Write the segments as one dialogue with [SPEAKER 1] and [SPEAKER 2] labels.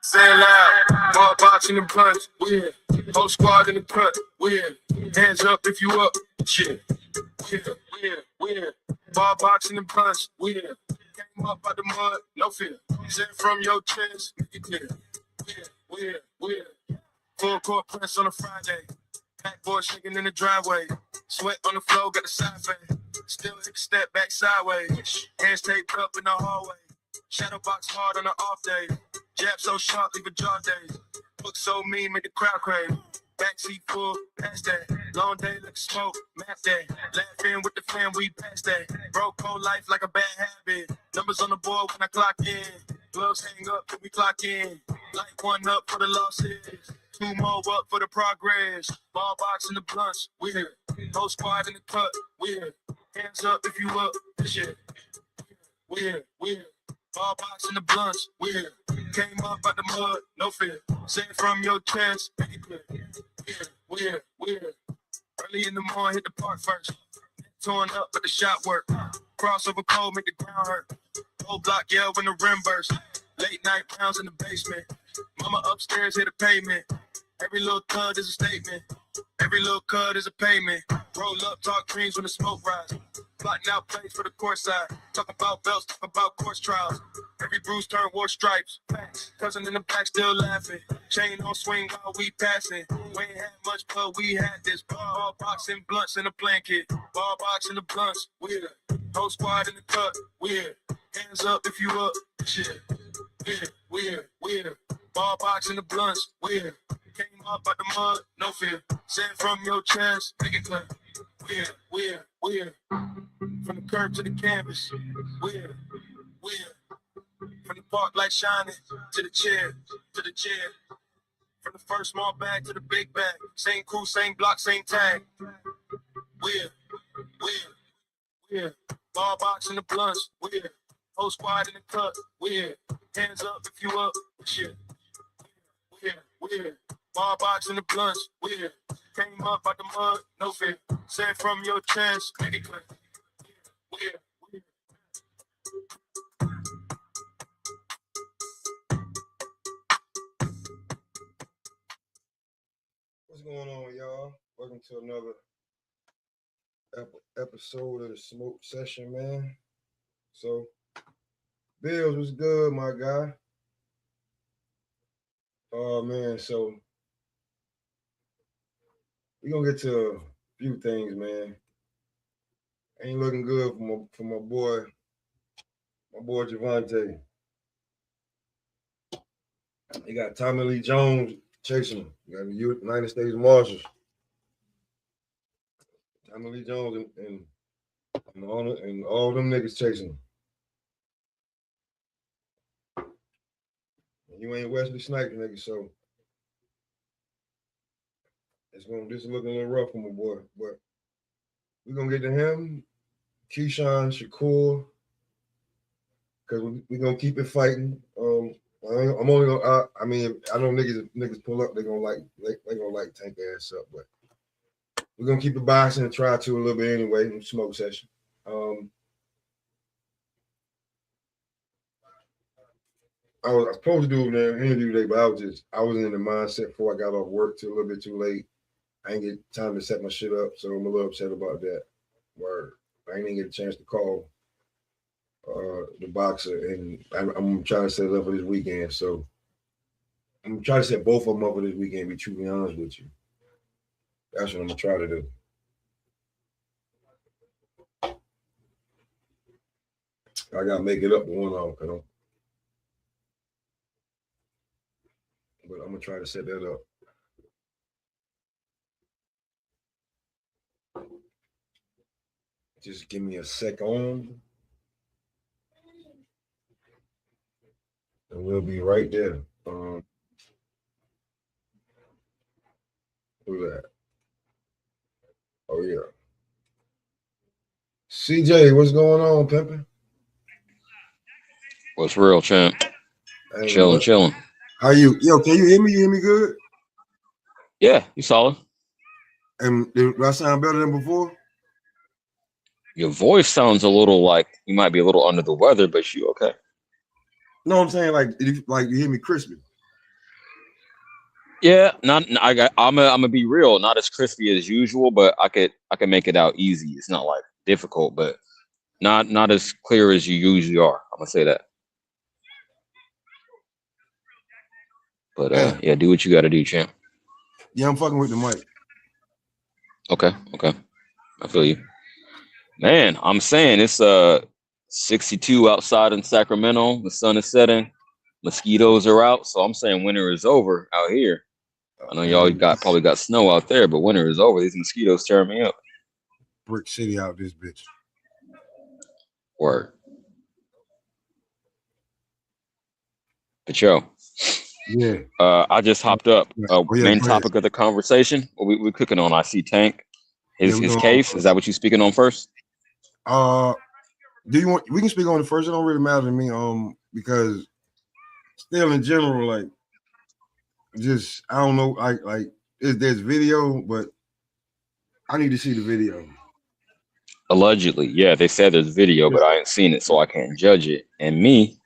[SPEAKER 1] Say it loud, ball boxing and punch, weird. Whole squad in the cut, weird. Hands up if you up, shit. Weird. Ball boxing and punch, weird. Came up out the mud, no fear. Sent from your chest, make it clear. Weird. Full court press on a Friday. Backboard shaking in the driveway. Sweat on the floor, got the side fade. Still hit a step back sideways. Hands taped up in the hallway. Shadow box hard on the off day. Jab so sharp, leave a jaw days. Look so mean, make the crowd crave. Backseat full, past that. Long day like smoke, map that. Laughing with the fam, we pass that. Broke whole life like a bad habit. Numbers on the board when I clock in. Gloves hang up till we clock in. Like one up for the losses. Two more up for the progress. Ball box in the blunts, weird. Whole squad in the cut, weird. Hands up if you up, shit. Weird. Ball box in the blunts, weird. Came up out the mud, no fear. Say it from your chest, make it clear. Weird. Early in the morning, hit the park first. Torn up, but the shot work. Crossover cold, make the ground hurt. Whole block yell when the rim burst. Late night rounds in the basement. Mama upstairs hit the pavement. Every little thud is a statement. Every little cut is a payment. Roll up, talk dreams when the smoke rise. Plotting out plays for the court side. Talk about belts, talk about course trials. Every bruise turn war stripes. Cousin in the back still laughing. Chain on swing while we passing. We ain't had much, but we had this. Ball boxing blunts in a blanket. Ball box in the blunts, weird. Whole squad in the cut, weird. Hands up if you up, shit. Weird. Ball box in the blunts, weird. Came up out the mud, no fear. Say it from your chest, make it clear. Weird. From the curb to the canvas, weird. From the park light shining to the chair. From the first small bag to the big bag. Same crew, same block, same tag. Weird. Ball box in the blunts, weird. Whole squad in the cut, weird. Hands up if you up, shit. Weird. Ball box in the blunts, weird. Came up out the mud, no fear. Say it from your chest, make it clear. Weird.
[SPEAKER 2] What's going on, y'all? Welcome to another episode of the Smoke Session, man. So, Bills was good, my guy. Oh man, so we gonna get to a few things, man. Ain't looking good for my boy Javante. He got Tommy Lee Jones chasing him. You got the United States Marshals. Tommy Lee Jones and all them niggas chasing him. And you ain't Wesley Snipes, nigga, so this is looking a little rough for my boy. But we're gonna get to him, Keyshawn, Shakur, because we're gonna keep it fighting. I'm only gonna. I mean, I know niggas pull up. They're gonna like tank ass up, but we're gonna keep it boxing and try to a little bit anyway. Smoke session. I was supposed to do an interview today, but I was in the mindset before I got off work till a little bit too late. I ain't get time to set my shit up, so I'm a little upset about that. Word. I ain't even get a chance to call the boxer, and I'm trying to set it up for this weekend. So I'm trying to set both of them up for this weekend. To be truly honest with you, that's what I'm gonna try to do. I gotta make it up one off, you know. But I'm gonna try to set that up. Just give me a second. And we'll be right there. Who's that? Oh yeah. CJ, what's going on, pimpin'?
[SPEAKER 3] What's real, champ? Chilling.
[SPEAKER 2] How you? Yo, can you hear me? You hear me good?
[SPEAKER 3] Yeah, you solid.
[SPEAKER 2] And do I sound better than before?
[SPEAKER 3] Your voice sounds a little like you might be a little under the weather, but you okay?
[SPEAKER 2] No, I'm saying like you hear me crispy.
[SPEAKER 3] Yeah, I'm gonna be real. Not as crispy as usual, but I could make it out easy. It's not like difficult, but not as clear as you usually are. I'm gonna say that. But
[SPEAKER 2] Yeah,
[SPEAKER 3] yeah, do what you got to do, champ.
[SPEAKER 2] yeah, I'm fucking with the mic.
[SPEAKER 3] Okay, I feel you, man. I'm saying it's 62 outside in Sacramento. The sun is setting. Mosquitoes are out, so I'm saying winter is over out here. I know y'all
[SPEAKER 2] Man,
[SPEAKER 3] probably got snow out there, but winter is over. These mosquitoes tearing me up.
[SPEAKER 2] Brick City out this bitch.
[SPEAKER 3] Word. But yo,
[SPEAKER 2] Yeah.
[SPEAKER 3] I just hopped up.
[SPEAKER 2] Oh yeah,
[SPEAKER 3] Main
[SPEAKER 2] go ahead.
[SPEAKER 3] topic of the conversation. We're cooking on. I see Tank.
[SPEAKER 2] Yeah,
[SPEAKER 3] His case. Is that what you speaking on first?
[SPEAKER 2] do you want we can speak on it first? It don't really matter to me, because still in general, like just I don't know, like there's video, but I need to see the video.
[SPEAKER 3] Allegedly, yeah. They said there's video,
[SPEAKER 2] Yeah.
[SPEAKER 3] but I ain't seen it, so I can't judge it. And me,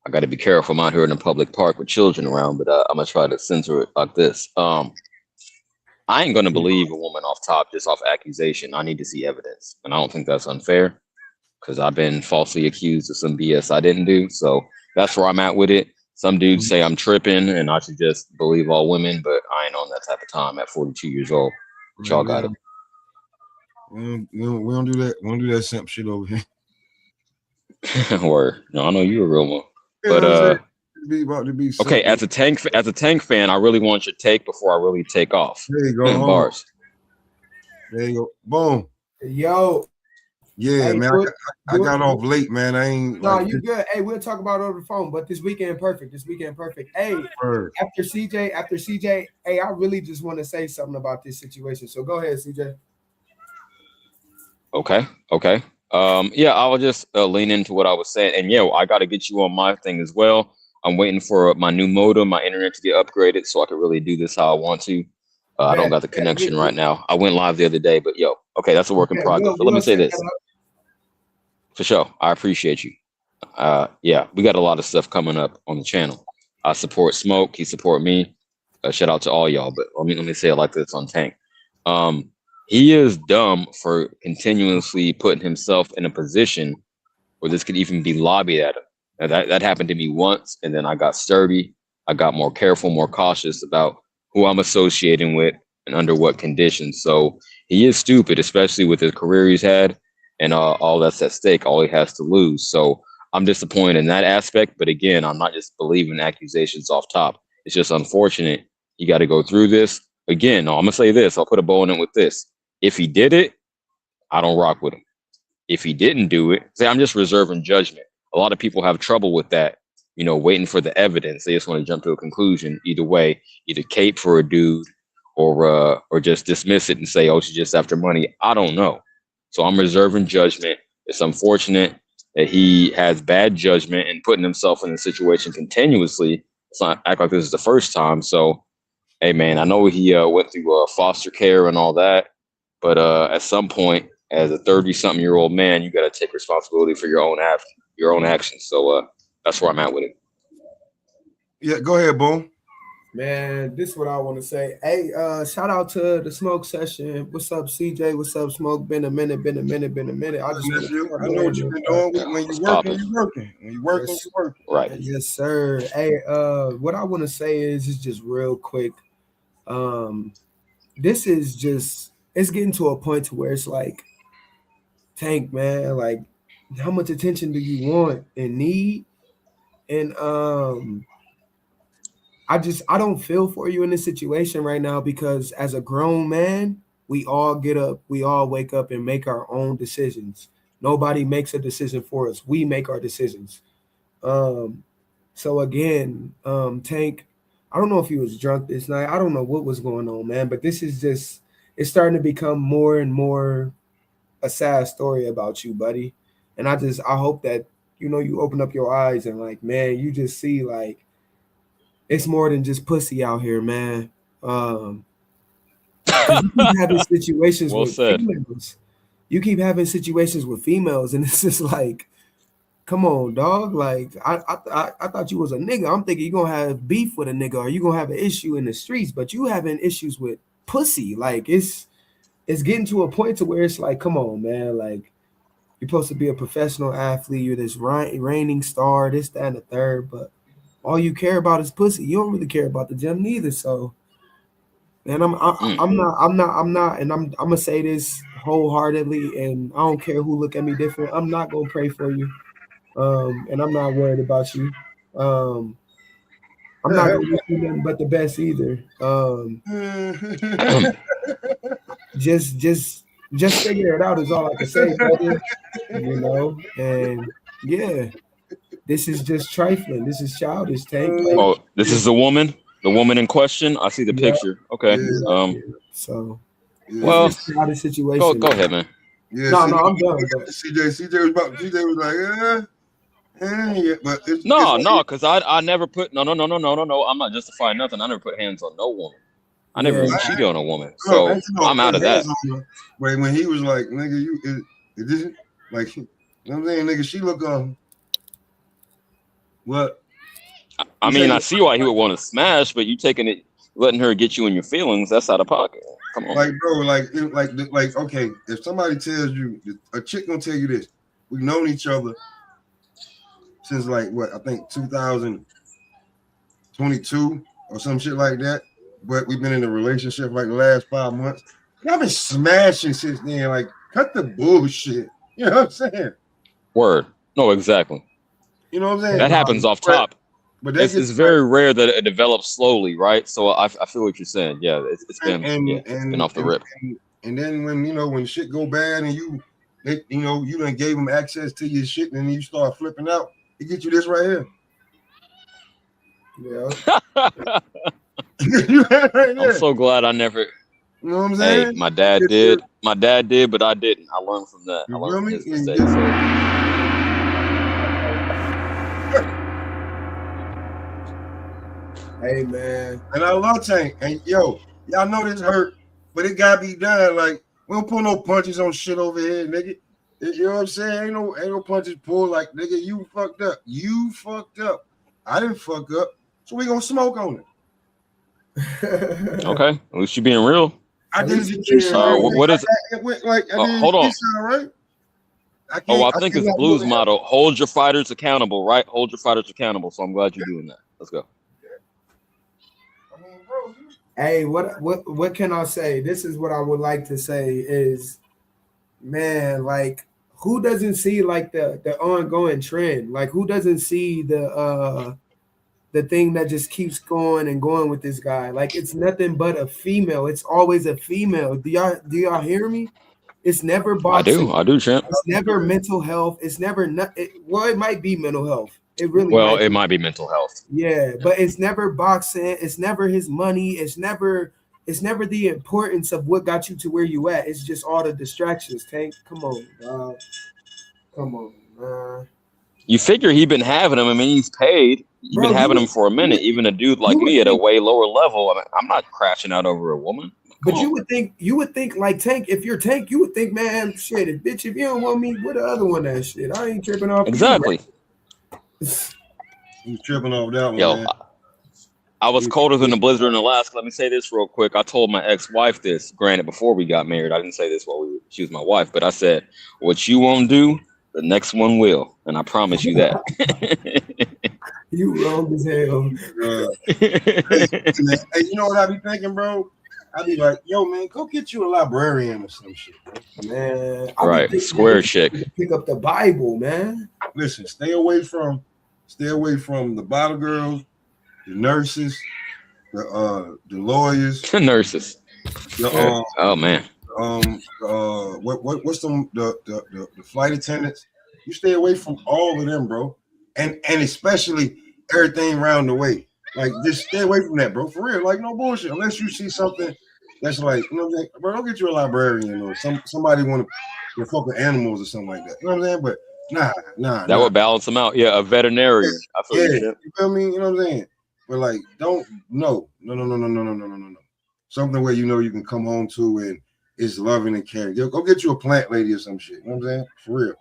[SPEAKER 3] I got to be careful. I'm out here in a public park with children around, but I'm gonna try to censor it like this. I ain't gonna believe a woman off top just off accusation. I need to see evidence, and I don't think that's unfair because I've been falsely accused of some BS I didn't do. So that's where I'm at with it. Some dudes say I'm tripping and I should just believe all women, but I ain't on that type of time at 42 years old. But y'all got it.
[SPEAKER 2] We don't do that. We don't do that simp shit over here.
[SPEAKER 3] Word. No, I know you're a real one.
[SPEAKER 2] You
[SPEAKER 3] But
[SPEAKER 2] know what I'm saying? Be about to be
[SPEAKER 3] okay,
[SPEAKER 2] simple.
[SPEAKER 3] as a tank fan, I really want your take before I really take off.
[SPEAKER 2] There you go.
[SPEAKER 3] Bars.
[SPEAKER 2] There you go. Boom.
[SPEAKER 4] Yo.
[SPEAKER 2] Yeah,
[SPEAKER 4] hey,
[SPEAKER 2] man. I got off late, man. I ain't.
[SPEAKER 4] No, you good. Hey, we'll talk about it over the phone. But this weekend, perfect. Hey, after CJ. Hey, I really just want to say something about this situation. So go ahead, CJ.
[SPEAKER 3] Okay. Yeah, I will just lean into what I was saying, and yeah, I got to get you on my thing as well. I'm waiting for my new modem, my internet to get upgraded, so I can really do this how I want to. I don't got the connection right now. I went live the other day, but yo, okay, that's a work in progress. But let me say this. For sure. I appreciate you. Yeah, we got a lot of stuff coming up on the channel. I support Smoke. He support me. Shout out to all y'all. But let me say it like this on Tank. He is dumb for continuously putting himself in a position where this could even be lobbied at him. Now, that happened to me once, and then I got sturdy. I got more careful, more cautious about who I'm associating with and under what conditions. So he is stupid, especially with the career he's had and all that's at stake, all he has to lose. So I'm disappointed in that aspect. But again, I'm not just believing accusations off top. It's just unfortunate you got to go through this. Again, no, I'm going to say this. I'll put a bow in it with this. If he did it, I don't rock with him. If he didn't do it, say I'm just reserving judgment. A lot of people have trouble with that, waiting for the evidence. They just want to jump to a conclusion. Either way, either cape for a dude or just dismiss it and say, oh, she's just after money. I don't know. So I'm reserving judgment. It's unfortunate that he has bad judgment and putting himself in a situation continuously. It's not act like this is the first time. So, hey, man, I know he went through foster care and all that. But at some point, as a 30-something-year-old man, you got to take responsibility for your own actions. So that's where I'm at with it.
[SPEAKER 2] Yeah, go ahead, Boom.
[SPEAKER 4] Man, this is what I want to say. Hey, shout out to the Smoke Session. What's up, CJ? What's up, Smoke? Been a minute. I just
[SPEAKER 2] I know what you've been doing. When you working, you working. When you working, you working.
[SPEAKER 3] Right.
[SPEAKER 4] Yes, sir. Hey, what I want to say is just real quick. This is just it's getting to a point to where it's like, Tank, man, like how much attention do you want and need? And I don't feel for you in this situation right now because as a grown man, we all get up, we all wake up and make our own decisions. Nobody makes a decision for us. We make our decisions. So again, Tank, I don't know if he was drunk this night. I don't know what was going on, man, but this is just it's starting to become more and more a sad story about you, buddy. And I hope that you open up your eyes and like, man, you just see like it's more than just pussy out here, man. You keep having situations
[SPEAKER 3] Well
[SPEAKER 4] with
[SPEAKER 3] said.
[SPEAKER 4] females. You keep having situations with females, and it's just like, come on, dog. Like I thought you was a nigga. I'm thinking you gonna have beef with a nigga, or you gonna have an issue in the streets, but you having issues with pussy. Like it's getting to a point to where it's like, come on, man. Like you're supposed to be a professional athlete. You're this reigning star, this, that, and the third, but all you care about is pussy. You don't really care about the gym neither. So, man, I'm not, and I'm gonna say this wholeheartedly, and I don't care who look at me different. I'm not gonna pray for you, and I'm not worried about you. I'm not gonna wish you nothing but the best either. Just figure it out is all I can say, brother. You know, and yeah, this is just trifling. This is childish, Tank. Like,
[SPEAKER 3] Oh, this is the woman in question. I see the
[SPEAKER 4] Yeah.
[SPEAKER 3] picture. Okay.
[SPEAKER 4] so
[SPEAKER 3] Well,
[SPEAKER 4] it's just a childish situation.
[SPEAKER 3] go ahead, man.
[SPEAKER 2] Yeah,
[SPEAKER 4] No, I'm done. But
[SPEAKER 2] CJ was like, yeah, but it's
[SPEAKER 3] No, because I never put no. I'm not justifying nothing. I never put hands on no woman. I never
[SPEAKER 4] Yeah.
[SPEAKER 3] cheated on a woman, so I'm out of that.
[SPEAKER 2] Wait, when he was like, nigga, it isn't like, you know what I'm saying, nigga, she look what?
[SPEAKER 3] I mean, I see why he would want to smash, but you taking it, letting her get you in your feelings, that's out of pocket. Come on.
[SPEAKER 2] Like, bro, like, okay, if somebody tells you, a chick gonna tell you this, we've known each other since like what, I think 2022 or some shit like that, but we've been in a relationship like the last 5 months. I've been smashing since then. Like, cut the bullshit. You know what I'm saying?
[SPEAKER 3] Word. No, exactly.
[SPEAKER 2] You know what I'm saying?
[SPEAKER 3] That happens off top.
[SPEAKER 2] But
[SPEAKER 3] it's very rare that it develops slowly, right? So I feel what you're saying. Yeah, it's been it's been off the rip.
[SPEAKER 2] And then when shit go bad and you done gave them access to your shit and then you start flipping out, he get you this right here.
[SPEAKER 4] yeah.
[SPEAKER 3] I'm so glad I never.
[SPEAKER 2] You know what I'm saying?
[SPEAKER 3] Hey, my dad did, but I didn't. I learned from that. I learned from his mistakes.
[SPEAKER 4] Hey, man.
[SPEAKER 2] And I love Tank. And y'all know this hurt, but it gotta be done. Like, we don't pull no punches on shit over here, nigga. You know what I'm saying? Ain't no punches pulled. Like, nigga, you fucked up. You fucked up. I didn't fuck up, so we gonna smoke on it.
[SPEAKER 3] Okay, at least you being real.
[SPEAKER 2] I did Keyshawn.
[SPEAKER 3] What is
[SPEAKER 2] it?
[SPEAKER 3] Hold on.
[SPEAKER 2] Keyshawn, right?
[SPEAKER 3] I think it's Blues motto. Hold your fighters accountable, right? Hold your fighters accountable. So I'm glad you're doing that. Let's go.
[SPEAKER 4] Hey, what can I say? This is what I would like to say is, man, like, who doesn't see like the ongoing trend? Like, who doesn't see the thing that just keeps going and going with this guy? Like, it's nothing but a female. It's always a female. Do y'all hear me? It's never boxing.
[SPEAKER 3] I do, champ.
[SPEAKER 4] It's never mental health. It's never it might be mental health. It really
[SPEAKER 3] might be mental health.
[SPEAKER 4] Yeah, but it's never boxing. It's never his money. It's never the importance of what got you to where you at. It's just all the distractions. Tank, come on, come on, man.
[SPEAKER 3] You figure he been having them. I mean, he's paid. You've been having them for a minute. Even a dude like me at a way lower level. I mean, I'm not crashing out over a woman.
[SPEAKER 4] But you would think like Tank. If you're Tank, you would think, man, shit, if you don't want me, what the other one that shit? I ain't tripping off.
[SPEAKER 3] Exactly.
[SPEAKER 2] You tripping off that one, man.
[SPEAKER 3] I was colder than the blizzard in Alaska. Let me say this real quick. I told my ex-wife this. Granted, before we got married, I didn't say this while she was my wife, but I said, "What you won't do, the next one will," and I promise you that.
[SPEAKER 4] You wrong as hell.
[SPEAKER 2] Hey, you know what I be thinking, bro? I be like, yo, man, go get you a librarian or some shit,
[SPEAKER 4] man.
[SPEAKER 3] Right, square chick.
[SPEAKER 4] Pick up the Bible, man.
[SPEAKER 2] Listen, stay away from the bottle girls, the nurses, the lawyers,
[SPEAKER 3] the nurses. Oh man.
[SPEAKER 2] What's the flight attendants? You stay away from all of them, bro, and especially everything around the way. Like, just stay away from that, bro. For real, like, no bullshit. Unless you see something that's like, you know what I'm saying, bro, don't get you a librarian or somebody want to fuck with animals or something like that. You know what I'm saying? But nah.
[SPEAKER 3] That would balance them out. Yeah, a veterinarian.
[SPEAKER 2] You feel me? You know what I'm saying? But like, don't no. Something where you know you can come home to and it's loving and caring. Go get you a plant lady or some shit. You know what I'm saying? For real.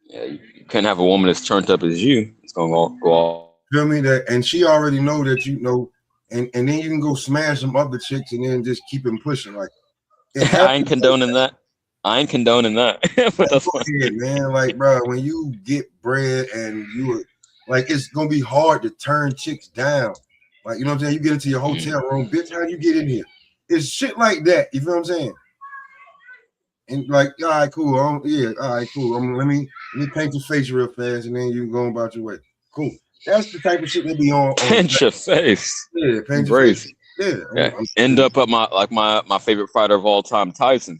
[SPEAKER 3] Yeah, you couldn't have a woman as turned up as you. It's gonna go all.
[SPEAKER 2] Feel me? That and she already know that you know, and then you can go smash some other chicks and then just keep them pushing. Like it happens.
[SPEAKER 3] I ain't condoning that. But that's fine.
[SPEAKER 2] Yeah, man. Like, bro, when you get bread and you like, it's gonna be hard to turn chicks down. Like, you know what I'm saying? You get into your hotel room, bitch. How you get in here? It's shit like that. You feel what I'm saying? And like, all right, cool. All right, cool. Let me paint your face real fast, and then you can go about your way. Cool. That's the type of shit they be on.
[SPEAKER 3] Paint your face.
[SPEAKER 2] Yeah, paint your face. Yeah.
[SPEAKER 3] End up at my favorite fighter of all time, Tyson,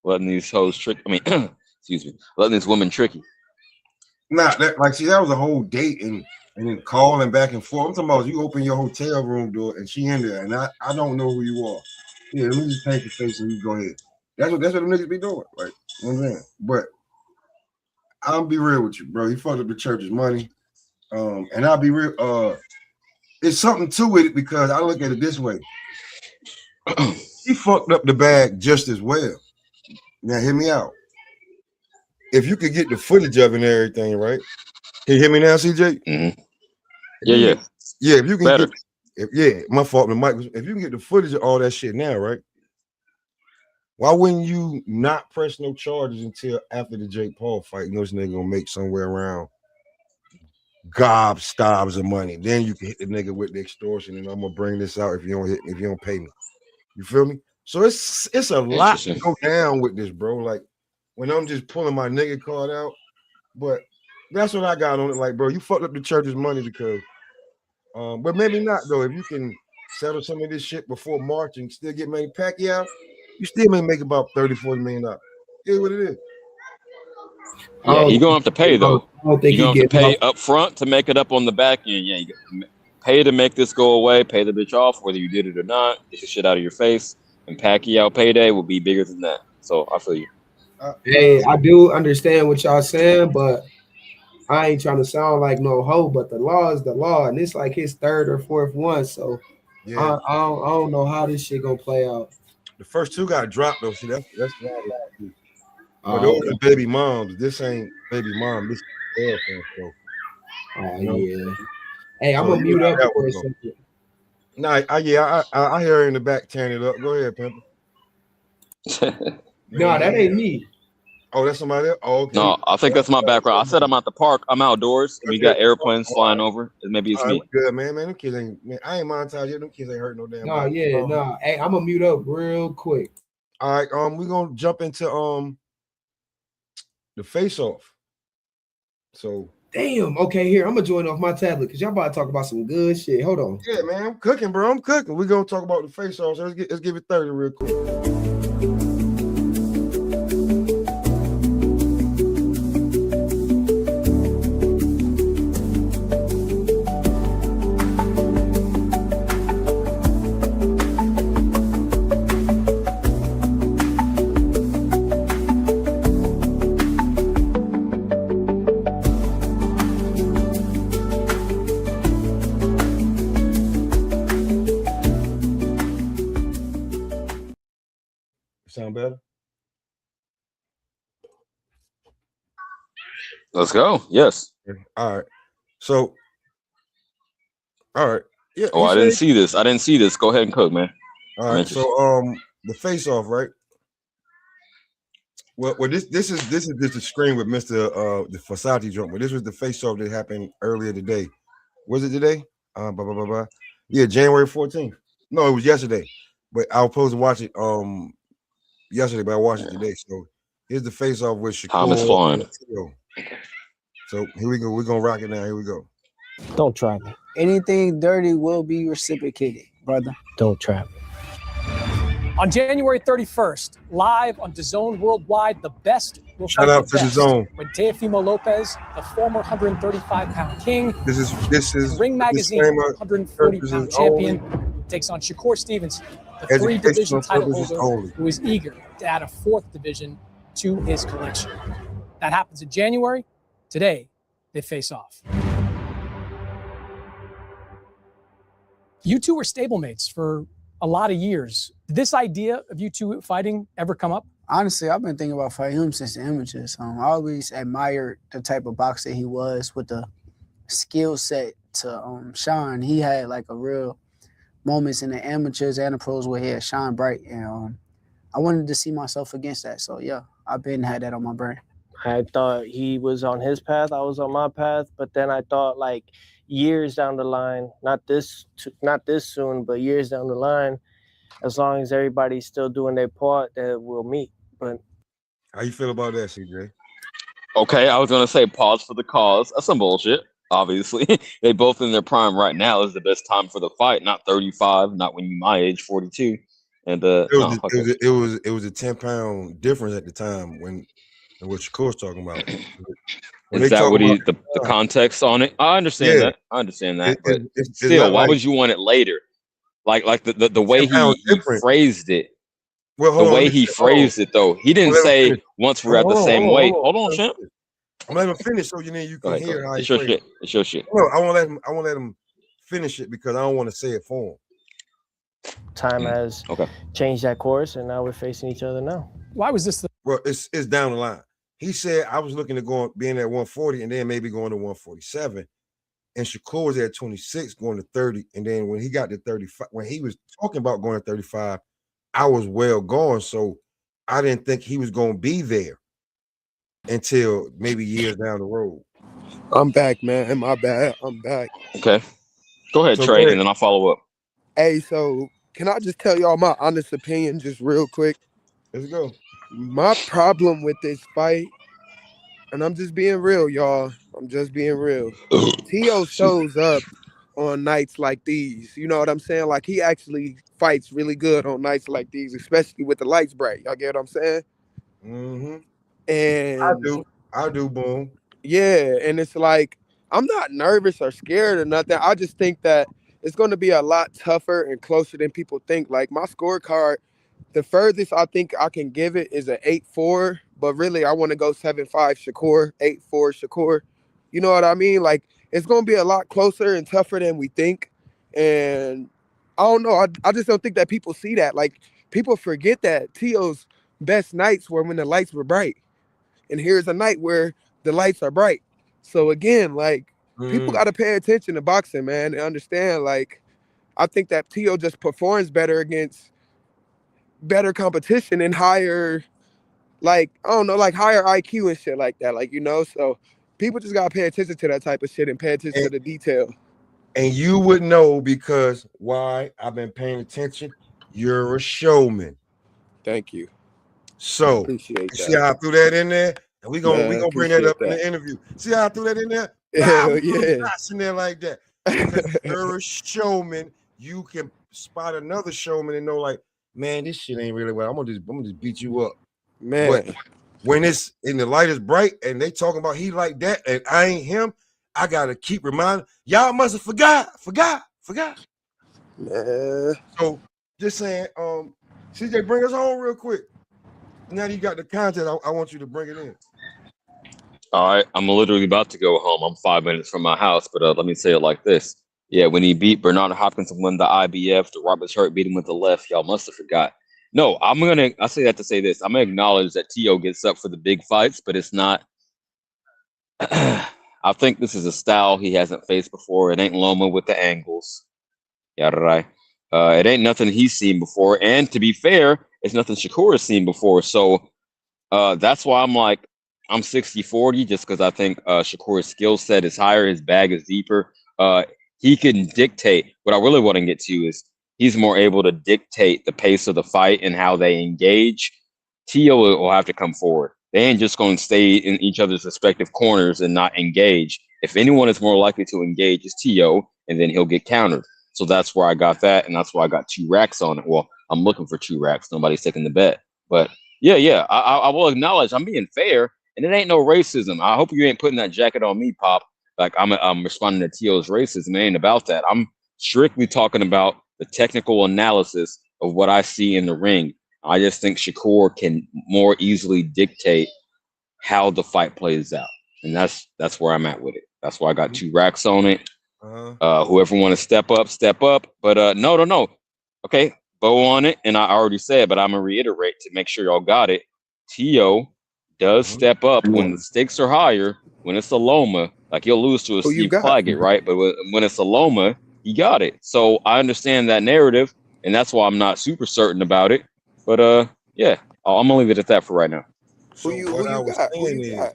[SPEAKER 3] letting these hoes trick. I mean, excuse me, letting these women tricky.
[SPEAKER 2] Nah, that was a whole date and then calling back and forth. I'm talking about you open your hotel room door and she in there, and I don't know who you are. Yeah, let me just paint your face and you go ahead. That's what them niggas be doing. Like, you know what I'm saying? But I'll be real with you, bro. He fucked up the church's money. And I'll be real. It's something to it because I look at it this way. He fucked up the bag just as well. Now, hear me out. If you could get the footage of it and everything, right? Can you hear me now, CJ?
[SPEAKER 3] Mm-hmm. Yeah.
[SPEAKER 2] If you can
[SPEAKER 3] better.
[SPEAKER 2] My fault. The mic. If you can get the footage of all that shit now, right? Why wouldn't you not press no charges until after the Jake Paul fight? You know this nigga gonna make somewhere around gobs of money. Then you can hit the nigga with the extortion, and I'm gonna bring this out if you don't pay me. You feel me? So it's a lot to go down with this, bro. Like when I'm just pulling my nigga card out, but that's what I got on it. Like, bro, you fucked up the church's money because, but maybe not though. If you can settle some of this shit before March and still get Manny Pacquiao, you still may make about $30-40 million. Here's what it is.
[SPEAKER 3] Yeah, you're gonna have to pay though.
[SPEAKER 4] I don't think
[SPEAKER 3] you're gonna have to pay up front to make it up on the back end. Yeah, you pay to make this go away. Pay the bitch off, whether you did it or not. Get the shit out of your face. And Pacquiao payday will be bigger than that. So I feel you.
[SPEAKER 4] Hey, I do understand what y'all saying, but I ain't trying to sound like no hoe. But the law is the law, and it's like his third or fourth one. So yeah, I don't know how this shit gonna play out.
[SPEAKER 2] The first two got dropped though. See, that's but those are baby moms. This ain't baby mom. This is girlfriend. So,
[SPEAKER 4] yeah. Hey, I'm gonna mute up for a second.
[SPEAKER 2] Nah, I hear her in the back tearing it up. Go ahead, Pimple.
[SPEAKER 4] No, that ain't me.
[SPEAKER 2] Oh, that's somebody else? Oh, okay.
[SPEAKER 3] No, I think that's my background. I said I'm at the park. I'm outdoors. And we got airplanes flying over. Maybe it's me.
[SPEAKER 2] Good, man. Them kids ain't, man. I ain't monetized yet. Them kids ain't hurt no damn.
[SPEAKER 4] No. Hey, I'm gonna mute up real quick.
[SPEAKER 2] All right, we're gonna jump into the face-off. So
[SPEAKER 4] damn. Okay, here I'm gonna join off my tablet because y'all about to talk about some good shit. Hold on.
[SPEAKER 2] Yeah, man. I'm cooking, bro. I'm cooking. We're gonna talk about the face-off. So let's give it 30 real quick. Sound better?
[SPEAKER 3] Let's go. Yes.
[SPEAKER 2] All right. So, all right. Yeah.
[SPEAKER 3] Oh, I didn't see this. Go ahead and cook, man.
[SPEAKER 2] All right. So, the face-off, right? Well, this is just a screen with Mr. The Fasati joint. But this was the face-off that happened earlier today. Was it today? Yeah, January 14th. No, it was yesterday. But I was supposed to watch it yesterday, but I watched it today. So here's the face-off with Shakur.
[SPEAKER 3] Time is flying.
[SPEAKER 2] So here we go. We're gonna rock it now. Here we go.
[SPEAKER 5] Don't try me. Anything dirty will be reciprocated, brother. Don't try me.
[SPEAKER 6] On January 31st, live on DAZN Worldwide, the best will
[SPEAKER 2] shout out to DAZN.
[SPEAKER 6] When Teofimo Lopez, the former 135-pound king,
[SPEAKER 2] this is
[SPEAKER 6] Ring Magazine 140-pound champion, takes on Shakur Stevenson, the three-division title holder who is eager to add a fourth division to his collection. That happens in January. Today, they face off. You two were stablemates for a lot of years. Did this idea of you two fighting ever come up?
[SPEAKER 5] Honestly, I've been thinking about fighting him since the images. I always admired the type of boxer he was with the skill set to shine. He had like a real moments in the amateurs and the pros where he had shine bright, and I wanted to see myself against that. So yeah, I've been had that on my brain.
[SPEAKER 7] I thought he was on his path, I was on my path, but then I thought like years down the line, not this soon, but years down the line, as long as everybody's still doing their part, that we'll meet. But
[SPEAKER 2] how you feel about that, CJ?
[SPEAKER 3] Okay, I was gonna say pause for the cause. That's some bullshit. Obviously, they both in their prime right now. Is the best time for the fight, not 35, not when you my age, 42. And
[SPEAKER 2] it was a 10-pound difference at the time when what Shakur's talking about.
[SPEAKER 3] Is that what the context on it? I understand that. I understand that. But still, why would you want it later? Like the way he phrased it.
[SPEAKER 2] Well,
[SPEAKER 3] the way he phrased it, though, he didn't say once we're at the same weight. Hold on, champ.
[SPEAKER 2] I'm letting him finish so you can hear how
[SPEAKER 3] it's your shit. It's your shit.
[SPEAKER 2] No, I won't let him finish it because I don't want to say it for him.
[SPEAKER 7] Time has changed that course, and now we're facing each other now.
[SPEAKER 6] Why was this?
[SPEAKER 2] Well, it's down the line. He said I was looking to being at 140 and then maybe going to 147. And Shakur was at 26 going to 30. And then when he got to 35, when he was talking about going to 35, I was well gone. So I didn't think he was going to be there until maybe years down the road.
[SPEAKER 4] I'm back, man. My bad. I'm back.
[SPEAKER 3] Okay. Go ahead, Trey, and then I'll follow up.
[SPEAKER 4] Hey, so can I just tell y'all my honest opinion just real quick?
[SPEAKER 2] Let's go.
[SPEAKER 4] My problem with this fight, and I'm just being real, y'all. I'm just being real. T.O. shows up on nights like these. You know what I'm saying? Like, he actually fights really good on nights like these, especially with the lights bright. Y'all get what I'm saying?
[SPEAKER 2] Mm-hmm.
[SPEAKER 4] And
[SPEAKER 2] I do, boom.
[SPEAKER 4] Yeah, and it's like, I'm not nervous or scared or nothing. I just think that it's going to be a lot tougher and closer than people think. Like, my scorecard, the furthest I think I can give it is an 8-4, but really I want to go 7-5 Shakur, 8-4 Shakur. You know what I mean? Like, it's going to be a lot closer and tougher than we think. And I don't know. I just don't think that people see that. Like, people forget that T.O.'s best nights were when the lights were bright. And here's a night where the lights are bright. So again, like, people got to pay attention to boxing, man, and understand, like, I think that T.O. just performs better against better competition and higher, like, I don't know, like higher IQ and shit like that. Like, you know, so people just got to pay attention to that type of shit and pay attention to the detail.
[SPEAKER 2] And you would know because why I've been paying attention. You're a showman.
[SPEAKER 4] Thank you.
[SPEAKER 2] So
[SPEAKER 4] appreciate that.
[SPEAKER 2] See how I threw that in there? And we gonna bring that up in the interview. See how I threw that in there?
[SPEAKER 4] Hell yeah.
[SPEAKER 2] Not in there like that. Because you're a showman. You can spot another showman and know, like, man, this shit ain't really well. I'm gonna just beat you up.
[SPEAKER 4] Man.
[SPEAKER 2] But when it's in the light is bright and they talking about he like that and I ain't him, I gotta keep reminding y'all must have forgot.
[SPEAKER 4] Man.
[SPEAKER 2] So just saying, CJ, bring us home real quick. Now that you got the content, I want you to bring it in.
[SPEAKER 3] All right, I'm literally about to go home. I'm 5 minutes from my house, but let me say it like this. Yeah, when he beat Bernard Hopkins and won the IBF, the Robert Hurt beat him with the left, y'all must have forgot. No, I say that to say this. I'm going to acknowledge that T.O. gets up for the big fights, but it's not. I think this is a style he hasn't faced before. It ain't Loma with the angles. Yada right. It ain't nothing he's seen before. And to be fair, it's nothing Shakur has seen before. So that's why I'm like, I'm 60-40 just because I think Shakur's skill set is higher. His bag is deeper. He can dictate. What I really want to get to is he's more able to dictate the pace of the fight and how they engage. T.O. will have to come forward. They ain't just going to stay in each other's respective corners and not engage. If anyone is more likely to engage, it's T.O., and then he'll get countered. So that's where I got that, and that's why I got 2 racks on it. Well, I'm looking for 2 racks. Nobody's taking the bet. But, yeah, I will acknowledge I'm being fair, and it ain't no racism. I hope you ain't putting that jacket on me, Pop. Like, I'm responding to T.O.'s racism. It ain't about that. I'm strictly talking about the technical analysis of what I see in the ring. I just think Shakur can more easily dictate how the fight plays out. And that's where I'm at with it. That's why I got 2 racks on it. Whoever want to step up, step up. But no. Okay, bow on it. And I already said, but I'm gonna reiterate to make sure y'all got it. T.O. does step up when the stakes are higher. When it's a Loma, like he'll lose to a
[SPEAKER 4] Who you
[SPEAKER 3] Steve
[SPEAKER 4] got?
[SPEAKER 3] Claggett, right? But when it's a Loma, he got it. So I understand that narrative, and that's why I'm not super certain about it. But yeah, I'm gonna leave it at that for right now.
[SPEAKER 2] So
[SPEAKER 4] Who
[SPEAKER 2] what I
[SPEAKER 4] you
[SPEAKER 2] was
[SPEAKER 4] got? Who
[SPEAKER 2] saying
[SPEAKER 4] you
[SPEAKER 2] is
[SPEAKER 4] got?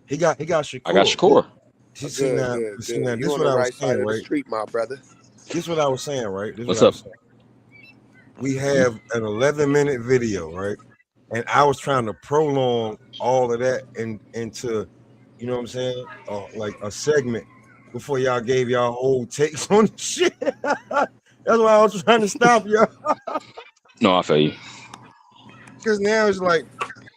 [SPEAKER 2] he got Shakur.
[SPEAKER 3] I got Shakur.
[SPEAKER 2] See now,
[SPEAKER 4] Good.
[SPEAKER 2] this
[SPEAKER 4] You
[SPEAKER 2] is
[SPEAKER 4] on
[SPEAKER 2] what
[SPEAKER 4] the
[SPEAKER 2] I was
[SPEAKER 4] right
[SPEAKER 2] saying,
[SPEAKER 4] side of the
[SPEAKER 2] right?
[SPEAKER 4] street, my brother.
[SPEAKER 2] This is what I was saying, right? This is
[SPEAKER 3] What's
[SPEAKER 2] what I
[SPEAKER 3] up?
[SPEAKER 2] was saying. We have an 11-minute video, right? And I was trying to prolong all of that into, you know what I'm saying, like a segment before y'all gave y'all whole takes on the shit. That's why I was trying to stop y'all.
[SPEAKER 3] No, I feel you.
[SPEAKER 2] Because now it's like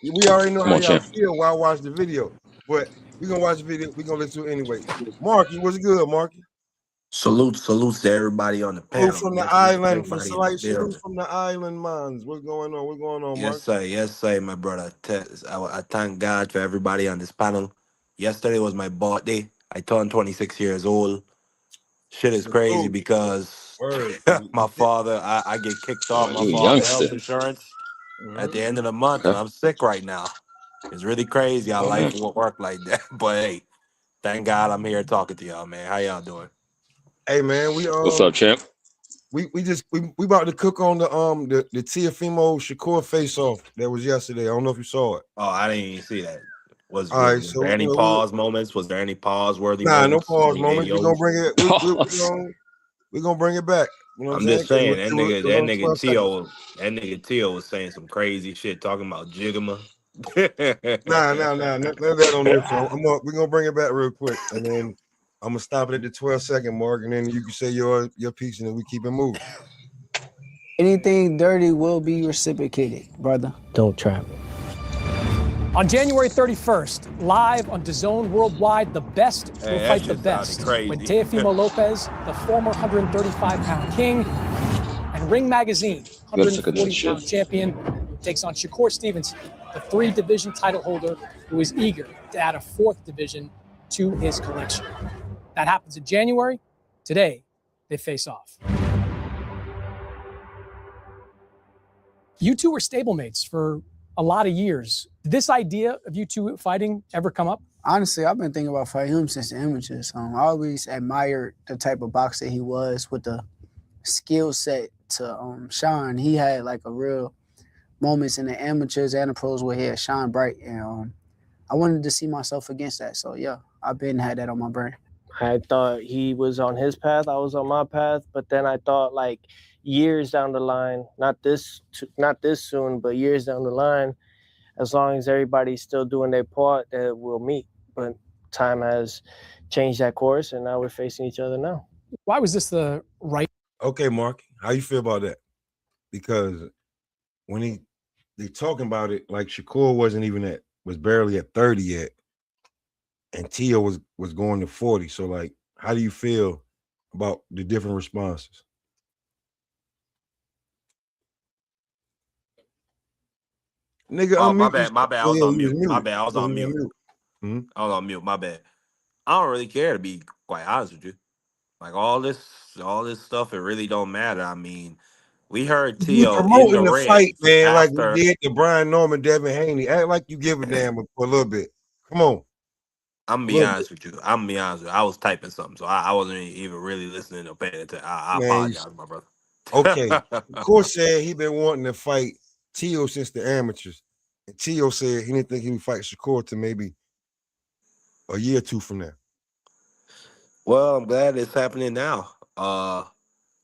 [SPEAKER 2] we already know
[SPEAKER 3] Come
[SPEAKER 2] how
[SPEAKER 3] on,
[SPEAKER 2] y'all
[SPEAKER 3] champ.
[SPEAKER 2] feel while I watch the video, but we're gonna watch the video. We're gonna listen to it anyway. Marky, what's good, Marky?
[SPEAKER 8] Salutes to everybody on the
[SPEAKER 2] Salute
[SPEAKER 8] panel.
[SPEAKER 2] from the
[SPEAKER 8] Yeah, salute to
[SPEAKER 2] island,
[SPEAKER 8] everybody in the
[SPEAKER 2] salute
[SPEAKER 8] building.
[SPEAKER 2] from the island mans. What's going on? What's going on, Mark?
[SPEAKER 8] Yes, sir, my brother. I thank God for everybody on this panel. Yesterday was my birthday. I turned 26 years old. Shit is crazy
[SPEAKER 2] Salute.
[SPEAKER 8] because
[SPEAKER 2] Word.
[SPEAKER 8] my father, I get kicked off
[SPEAKER 3] Oh,
[SPEAKER 8] my
[SPEAKER 3] you a
[SPEAKER 8] father health
[SPEAKER 3] youngster.
[SPEAKER 8] insurance at the
[SPEAKER 2] Mhm.
[SPEAKER 8] end of the month, and
[SPEAKER 3] Okay.
[SPEAKER 8] I'm sick right now. It's really crazy how life
[SPEAKER 3] Okay.
[SPEAKER 8] will work like that. But hey, thank God I'm here talking to y'all, man. How y'all doing?
[SPEAKER 2] Hey man,
[SPEAKER 3] What's up, champ?
[SPEAKER 2] we about to cook on the Tiafimo Shakur face off that was yesterday. I don't know if you saw it.
[SPEAKER 8] Oh, I didn't even see that.
[SPEAKER 2] All right,
[SPEAKER 8] Was there
[SPEAKER 2] so
[SPEAKER 8] any pause moments? Was there any pause worthy
[SPEAKER 2] no
[SPEAKER 8] moments?
[SPEAKER 2] pause
[SPEAKER 8] Any
[SPEAKER 2] moments. We're gonna
[SPEAKER 8] AOs?
[SPEAKER 2] bring it.
[SPEAKER 3] Pause.
[SPEAKER 2] We're gonna bring it back. You know what I'm
[SPEAKER 8] I'm
[SPEAKER 2] saying?
[SPEAKER 8] just
[SPEAKER 2] Because
[SPEAKER 8] saying
[SPEAKER 2] it was on 12 seconds.
[SPEAKER 8] That nigga Tio was saying some crazy shit talking about Jigama.
[SPEAKER 2] Nah, none of that on this show. We're gonna bring it back real quick, and then I'm gonna stop it at the 12-second mark, and then you can say your piece, and then we keep it moving.
[SPEAKER 5] Anything dirty will be reciprocated, brother.
[SPEAKER 7] Don't trap.
[SPEAKER 6] On January 31st, live on DAZN Worldwide, the best will
[SPEAKER 8] Hey, that
[SPEAKER 6] fight the
[SPEAKER 8] shit sounded
[SPEAKER 6] best.
[SPEAKER 8] crazy.
[SPEAKER 6] When Teofimo Lopez, the former 135-pound king, and Ring Magazine,
[SPEAKER 3] Good for that shit.
[SPEAKER 6] 140-pound champion, takes on Shakur Stevenson, the 3-division title holder who is eager to add a 4th division to his collection. That happens in January. Today, they face off. You two were stablemates for a lot of years. Did this idea of you two fighting ever come up?
[SPEAKER 5] Honestly, I've been thinking about fighting him since the images. I always admired the type of boxer he was with the skill set to shine. He had like a real moments in the amateurs and the pros where he had shine bright, and I wanted to see myself against that. So yeah, I've been had that on my brain.
[SPEAKER 7] I thought he was on his path, I was on my path, but then I thought like years down the line, not this soon, but years down the line, as long as everybody's still doing their part, that we'll meet. But time has changed that course, and now we're facing each other now.
[SPEAKER 6] Why was this the right?
[SPEAKER 2] Okay, Mark, how you feel about that? Because when they talking about it, like Shakur was barely at 30 yet, and Tio was going to 40. So like, how do you feel about the different responses? Nigga,
[SPEAKER 8] Oh,
[SPEAKER 2] unmute
[SPEAKER 8] my bad. I was
[SPEAKER 2] yeah,
[SPEAKER 8] on
[SPEAKER 2] you was
[SPEAKER 8] mute. My
[SPEAKER 2] muted.
[SPEAKER 8] bad. I was on mute.
[SPEAKER 2] Mm-hmm.
[SPEAKER 8] I was on mute. My bad. I don't really care, to be quite honest with you. Like all this stuff, it really don't matter. I mean, we heard
[SPEAKER 2] You
[SPEAKER 8] Tio in the
[SPEAKER 2] promoting the fight,
[SPEAKER 8] ring
[SPEAKER 2] man, like we
[SPEAKER 8] after.
[SPEAKER 2] did to Brian Norman, Devin Haney. Act like you give a damn for a little bit. Come on.
[SPEAKER 8] I'm gonna be honest with you. I was typing something, so I wasn't even really listening or paying attention. I
[SPEAKER 2] Man,
[SPEAKER 8] apologize, my brother.
[SPEAKER 2] okay. Of course said he been wanting to fight Tio since the amateurs. And Tio said he didn't think he would fight Shakur to maybe a year or two from now.
[SPEAKER 8] Well, I'm glad it's happening now.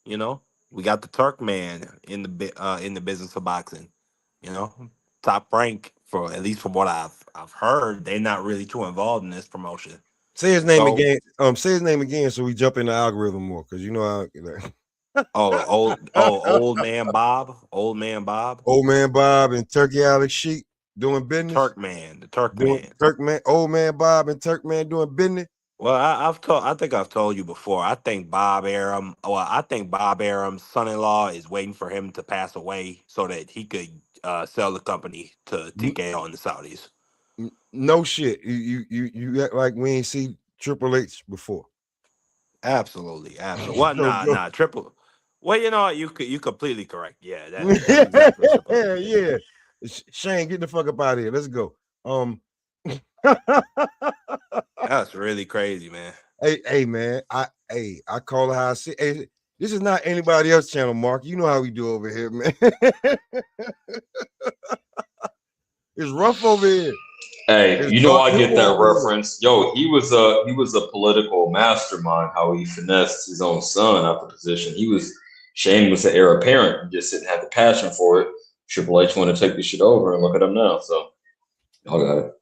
[SPEAKER 8] You know, we got the Turk man in the business of boxing. You know, top rank, for at least from what I've heard. They're not really too involved in this promotion.
[SPEAKER 2] Say his name
[SPEAKER 8] So,
[SPEAKER 2] again. Say his name again so we jump in the algorithm more, because you know how
[SPEAKER 8] old man Bob,
[SPEAKER 2] Old man Bob and Turkey Alex Sheik doing business.
[SPEAKER 8] the Turk man.
[SPEAKER 2] Old man Bob and Turk man doing business.
[SPEAKER 8] Well, I think I've told you before. I think Bob Arum's son-in-law is waiting for him to pass away so that he could sell the company to TKO and the Saudis.
[SPEAKER 2] No shit. You act like we ain't see Triple H before.
[SPEAKER 8] Absolutely. Well,
[SPEAKER 2] So go.
[SPEAKER 8] nah, triple. Well, you know, you completely correct. Yeah, that's exactly what triple.
[SPEAKER 2] Yeah. Shane, get the fuck up out of here. Let's go.
[SPEAKER 8] That's really crazy, man.
[SPEAKER 2] Hey, man. I call it how I see. Hey, this is not anybody else's channel, Mark. You know how we do over here, man. It's rough over here.
[SPEAKER 3] Hey,
[SPEAKER 2] It's
[SPEAKER 3] you know I get
[SPEAKER 2] comfortable
[SPEAKER 3] that
[SPEAKER 2] over here.
[SPEAKER 3] reference. Yo, he was a political mastermind. How he finessed his own son out the position. Shane was the heir apparent. He just didn't have the passion for it. Triple H wanted to take this shit over, and look at him now. So, y'all got it.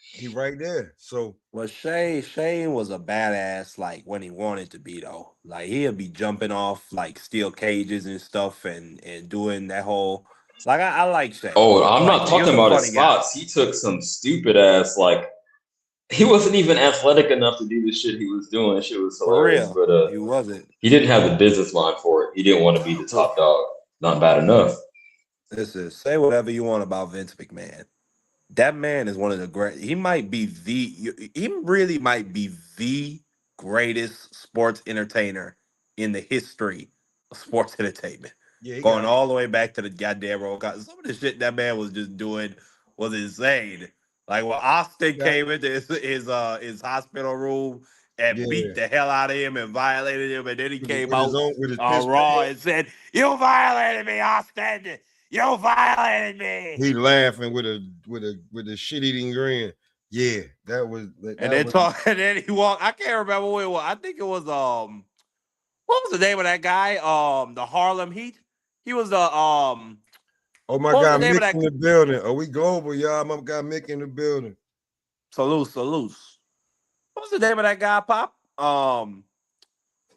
[SPEAKER 2] He right there. So,
[SPEAKER 8] Well, Shane was a badass, like when he wanted to be though. Like he'll be jumping off like steel cages and stuff, and doing that whole. Like I like Shane.
[SPEAKER 3] Oh,
[SPEAKER 8] I
[SPEAKER 3] I'm
[SPEAKER 8] like
[SPEAKER 3] not
[SPEAKER 8] him. He was
[SPEAKER 3] talking
[SPEAKER 8] a
[SPEAKER 3] about his
[SPEAKER 8] funny guy.
[SPEAKER 3] spots. He took some stupid ass he wasn't even athletic enough to do the shit he was doing. That shit was
[SPEAKER 8] For
[SPEAKER 3] hilarious.
[SPEAKER 8] real,
[SPEAKER 3] But
[SPEAKER 8] he wasn't.
[SPEAKER 3] he didn't have the business mind for it. He didn't want to be the top dog. Not bad enough.
[SPEAKER 8] Listen, say whatever you want about Vince McMahon. That man is one of the great. He might be He really might be the greatest sports entertainer in the history of sports entertainment.
[SPEAKER 2] yeah,
[SPEAKER 8] Going all the way back to the goddamn World Cup. Some of the shit that man was just doing was insane. Like when Austin came into his hospital room and beat the hell out of him and violated him, and then he came out on Raw and said, "You violated me, Austin. You violated me."
[SPEAKER 2] He laughing with a shit-eating grin. Yeah, that was.
[SPEAKER 8] And then he walked. I can't remember what it was. I think it was what was the name of that guy? The Harlem Heat. He was the
[SPEAKER 2] Oh my God, Mick in the building. Are we global, y'all? My guy Mick in the building.
[SPEAKER 8] Salute. What was the name of that guy, Pop?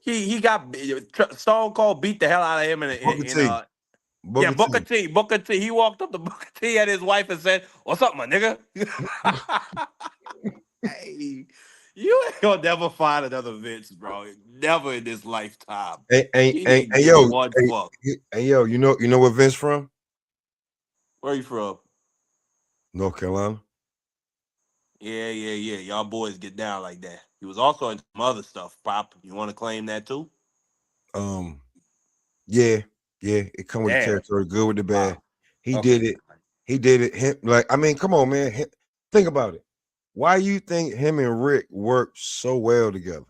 [SPEAKER 8] He got Stone Cold beat the hell out of him Booker T. He walked up to Booker T and his wife and said, "What's up, my nigga?" Hey, you ain't gonna never find another Vince, bro. Never in this lifetime.
[SPEAKER 2] Hey, yo, you know where Vince from?
[SPEAKER 8] Where you from?
[SPEAKER 2] North Carolina.
[SPEAKER 8] Yeah. Y'all boys get down like that. He was also in some other stuff, Pop. You want to claim that too?
[SPEAKER 2] Yeah. It come with the territory, good with the bad. Wow. He did it. I mean, come on, man. Think about it. Why you think him and Rick worked so well together?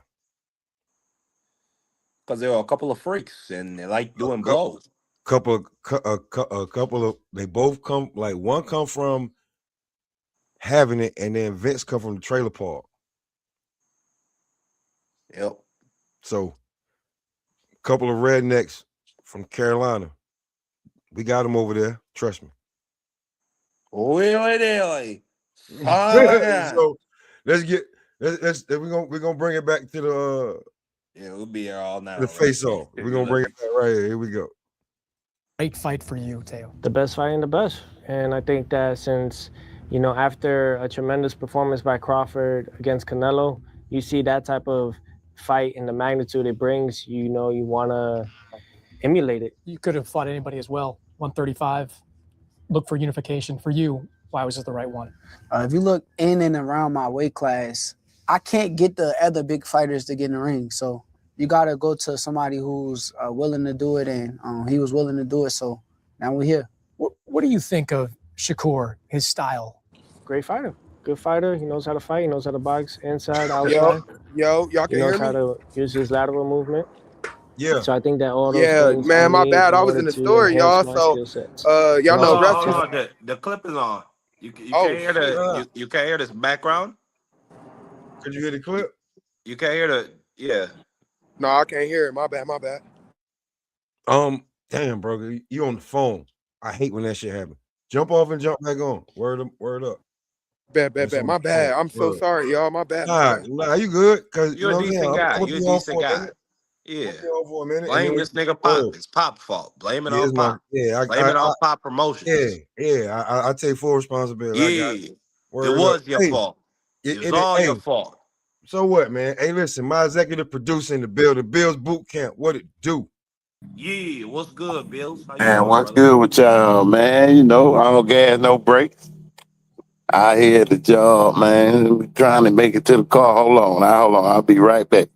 [SPEAKER 8] Because they were a couple of freaks and they like doing blows.
[SPEAKER 2] They both come, like one come from having it, and then Vince come from the trailer park.
[SPEAKER 8] Yep.
[SPEAKER 2] So, a couple of rednecks from Carolina. We got them over there. Trust me.
[SPEAKER 8] Really?
[SPEAKER 2] So we're gonna bring it back to the
[SPEAKER 8] we'll be here all night.
[SPEAKER 2] The face off. We're gonna bring it back right here. Here we go.
[SPEAKER 6] Great fight for you, Teo.
[SPEAKER 7] The best fight in the best. And I think that since, after a tremendous performance by Crawford against Canelo, you see that type of fight and the magnitude it brings, you want to emulate it.
[SPEAKER 6] You could have fought anybody as well. 135. Look for unification. For you, why was it the right one?
[SPEAKER 5] If you look in and around my weight class, I can't get the other big fighters to get in the ring. So you got to go to somebody who's willing to do it, and he was willing to do it. So now we're here.
[SPEAKER 6] What do you think of Shakur, his style?
[SPEAKER 7] Great fighter. Good fighter. He knows how to fight. He knows how to box inside, outside.
[SPEAKER 9] Y'all can hear me?
[SPEAKER 7] He knows how to use his lateral movement.
[SPEAKER 2] Yeah.
[SPEAKER 7] So I think that all those things.
[SPEAKER 9] Man, my bad. I was in the store, y'all. So y'all know wrestling.
[SPEAKER 8] Hold on. The clip is on. You can't hear you can't hear this background.
[SPEAKER 2] Could you hear the clip?
[SPEAKER 8] You can't hear
[SPEAKER 9] No, I can't hear it. My bad.
[SPEAKER 2] Damn, bro, you on the phone. I hate when that shit happens. Jump off and jump back on. Word up.
[SPEAKER 9] Bet. My bad. I'm so sorry, y'all. My bad.
[SPEAKER 2] Nah, you good? Cause
[SPEAKER 8] you're a decent guy. You're a decent guy. Yeah.
[SPEAKER 2] For a minute,
[SPEAKER 8] blame this nigga Pop. It's Pop's fault. Blame it on Pop. Blame it on Pop Promotions.
[SPEAKER 2] Yeah. I take full responsibility.
[SPEAKER 8] It was your fault. It was all your fault.
[SPEAKER 2] So what, man? Hey, listen, my executive producer in the building, Bills Boot Camp. What it do?
[SPEAKER 8] Yeah, what's good, Bills?
[SPEAKER 10] Man, what's good with y'all, man? All gas, no brakes. I here at the job, man. Trying to make it to the car. Hold on. I'll be right back.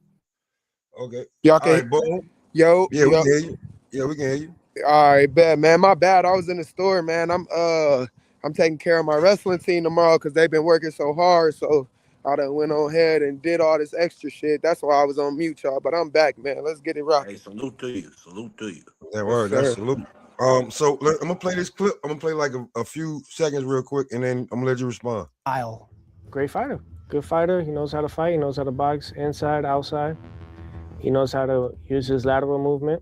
[SPEAKER 2] Okay.
[SPEAKER 9] Y'all
[SPEAKER 2] All
[SPEAKER 9] can
[SPEAKER 2] right, boom.
[SPEAKER 9] yo,
[SPEAKER 2] Yeah, we
[SPEAKER 9] yo.
[SPEAKER 2] can hear you. Yeah, we can hear you.
[SPEAKER 9] All right, bad man. My bad. I was in the store, man. I'm taking care of my wrestling team tomorrow because they've been working so hard. So I done went on ahead and did all this extra shit. That's why I was on mute, y'all. But I'm back, man. Let's get it
[SPEAKER 8] Hey,
[SPEAKER 9] rocking.
[SPEAKER 8] salute to you. Salute to you.
[SPEAKER 2] That
[SPEAKER 9] Yes,
[SPEAKER 2] word. That's
[SPEAKER 9] sir.
[SPEAKER 2] salute. So I'm gonna play this clip. I'm gonna play like a few seconds real quick, and then I'm gonna let you respond.
[SPEAKER 6] Style.
[SPEAKER 7] Great fighter. Good fighter. He knows how to fight. He knows how to box inside, outside. He knows how to use his lateral movement.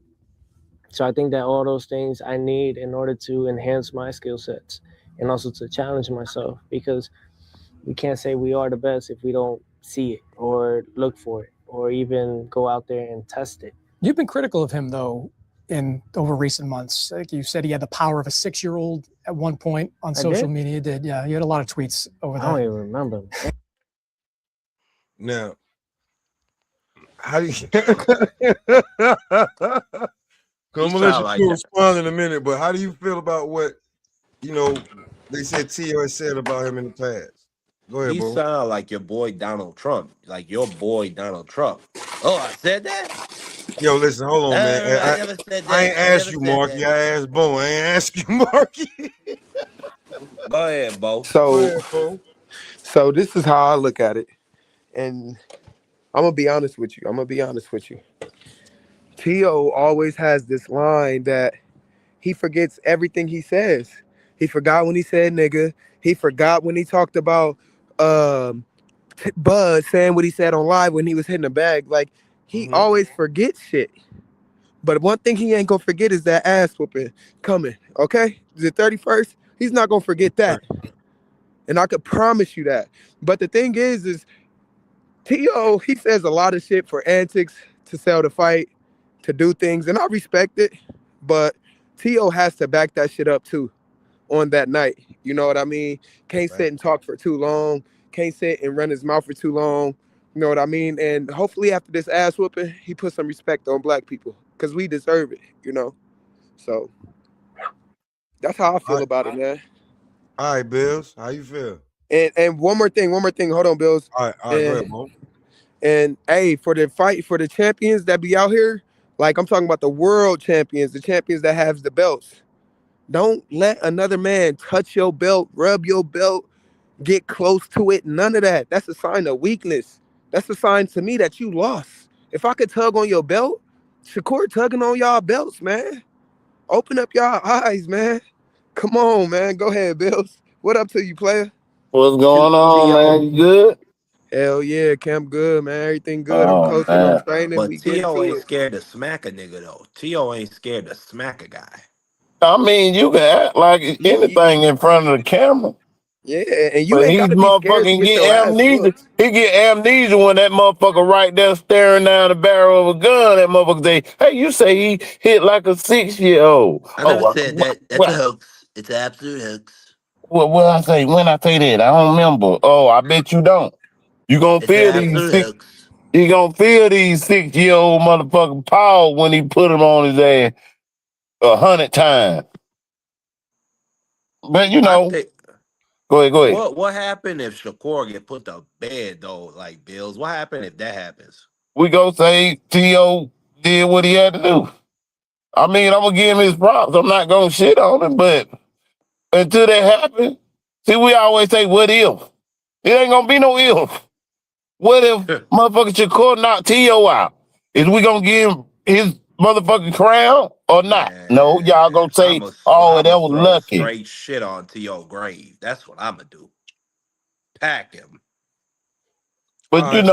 [SPEAKER 7] So I think that all those things I need in order to enhance my skill sets and also to challenge myself, because we can't say we are the best if we don't see it or look for it or even go out there and test it.
[SPEAKER 6] You've been critical of him, though, in over recent months. Like you said, he had the power of a 6-year-old at one point on social media. Did yeah? You had a lot of tweets over
[SPEAKER 7] I don't
[SPEAKER 6] that.
[SPEAKER 7] even remember.
[SPEAKER 2] Now, how do you? I'm gonna let you
[SPEAKER 8] like
[SPEAKER 2] two respond in a minute, but how do you feel about what they said Tio has said about him in the past? Go ahead,
[SPEAKER 8] he
[SPEAKER 2] bro.
[SPEAKER 8] sound like your boy Donald Trump. Like your boy Donald Trump. Oh, I said that?
[SPEAKER 2] Yo, listen, hold on, man.
[SPEAKER 8] I never said
[SPEAKER 2] I
[SPEAKER 8] that.
[SPEAKER 2] ain't
[SPEAKER 8] I
[SPEAKER 2] asked
[SPEAKER 8] never
[SPEAKER 2] you,
[SPEAKER 8] said
[SPEAKER 2] Marky.
[SPEAKER 8] that.
[SPEAKER 2] I asked Bo. I ain't asked you, Marky.
[SPEAKER 8] Go ahead, Bo.
[SPEAKER 2] Go
[SPEAKER 9] So
[SPEAKER 2] ahead, Bo.
[SPEAKER 9] so this is how I look at it. And I'm gonna be honest with you. Tio always has this line that he forgets everything he says. He forgot when he said nigga. He forgot when he talked about Buzz saying what he said on live when he was hitting the bag. Like he always forgets shit. But one thing he ain't gonna forget is that ass whooping coming. Okay, the 31st. He's not gonna forget that, and I could promise you that. But the thing is T.O. he says a lot of shit for antics to sell the fight, to do things, and I respect it. But T.O. has to back that shit up too on that night. You know what I mean? Can't sit and talk for too long. Can't sit and run his mouth for too long. You know what I mean? And hopefully after this ass whooping, he put some respect on black people because we deserve it, So that's how I
[SPEAKER 2] All
[SPEAKER 9] feel
[SPEAKER 2] right,
[SPEAKER 9] about it, man.
[SPEAKER 2] all right, Bills. How you feel?
[SPEAKER 9] And one more thing. Hold on, Bills.
[SPEAKER 2] All right, go
[SPEAKER 9] And
[SPEAKER 2] ahead, Bo.
[SPEAKER 9] and hey, for the fight for the champions that be out here, like I'm talking about the world champions, the champions that have the belts. Don't let another man touch your belt, rub your belt, get close to it. None of that. That's a sign of weakness. That's a sign to me that you lost. If I could tug on your belt, Shakur tugging on y'all belts, man. Open up y'all eyes, man. Come on, man. Go ahead, Bills. What up to you, player?
[SPEAKER 10] What's going on, man? You good?
[SPEAKER 9] Hell yeah, Camp good, man. Everything good. I'm
[SPEAKER 10] Oh
[SPEAKER 9] coaching, I'm
[SPEAKER 10] man.
[SPEAKER 9] training.
[SPEAKER 8] But
[SPEAKER 9] We getting
[SPEAKER 8] T.O.
[SPEAKER 9] to
[SPEAKER 8] ain't
[SPEAKER 9] it.
[SPEAKER 8] scared to smack a nigga though. T.O. ain't scared to smack a guy.
[SPEAKER 10] I mean, you can act like anything in front of the camera,
[SPEAKER 9] Yeah, and you
[SPEAKER 10] but
[SPEAKER 9] ain't
[SPEAKER 10] he's
[SPEAKER 9] gotta be scared to
[SPEAKER 10] motherfucking
[SPEAKER 9] get
[SPEAKER 10] get
[SPEAKER 9] your ass
[SPEAKER 10] amnesia.
[SPEAKER 9] whooped.
[SPEAKER 10] He get amnesia when that motherfucker right there staring down the barrel of a gun. That motherfucker say, "Hey, you say he hit like a 6-year-old?"
[SPEAKER 8] I
[SPEAKER 10] Oh,
[SPEAKER 8] never said that. That's a
[SPEAKER 10] what?
[SPEAKER 8] hoax. It's an absolute hoax.
[SPEAKER 10] What I say? When I say that, I don't remember. Oh, I bet you don't. You gonna
[SPEAKER 8] It's an
[SPEAKER 10] feel these
[SPEAKER 8] absolute
[SPEAKER 10] six.
[SPEAKER 8] hoax.
[SPEAKER 10] You gonna feel these 6-year-old motherfucking paw when he put him on his ass 100 times. But
[SPEAKER 8] I think
[SPEAKER 10] go ahead.
[SPEAKER 8] what happened if Shakur get put to bed though, like Bills? What happened if that happens?
[SPEAKER 10] We go say T.O. did what he had to do. I mean, I'm gonna give him his props. I'm not gonna shit on him, but until that happens, see, we always say, what if? It ain't gonna be no if. What if motherfucker Shakur knock T.O. out? Is we gonna give him his motherfucking crown or not? No, y'all
[SPEAKER 8] Man,
[SPEAKER 10] gonna say,
[SPEAKER 8] I'ma
[SPEAKER 10] oh,
[SPEAKER 8] I'ma
[SPEAKER 10] that was
[SPEAKER 8] throw
[SPEAKER 10] lucky.
[SPEAKER 8] straight shit on T.O. grave. That's what I'ma do. Pack him.
[SPEAKER 10] But
[SPEAKER 2] All right.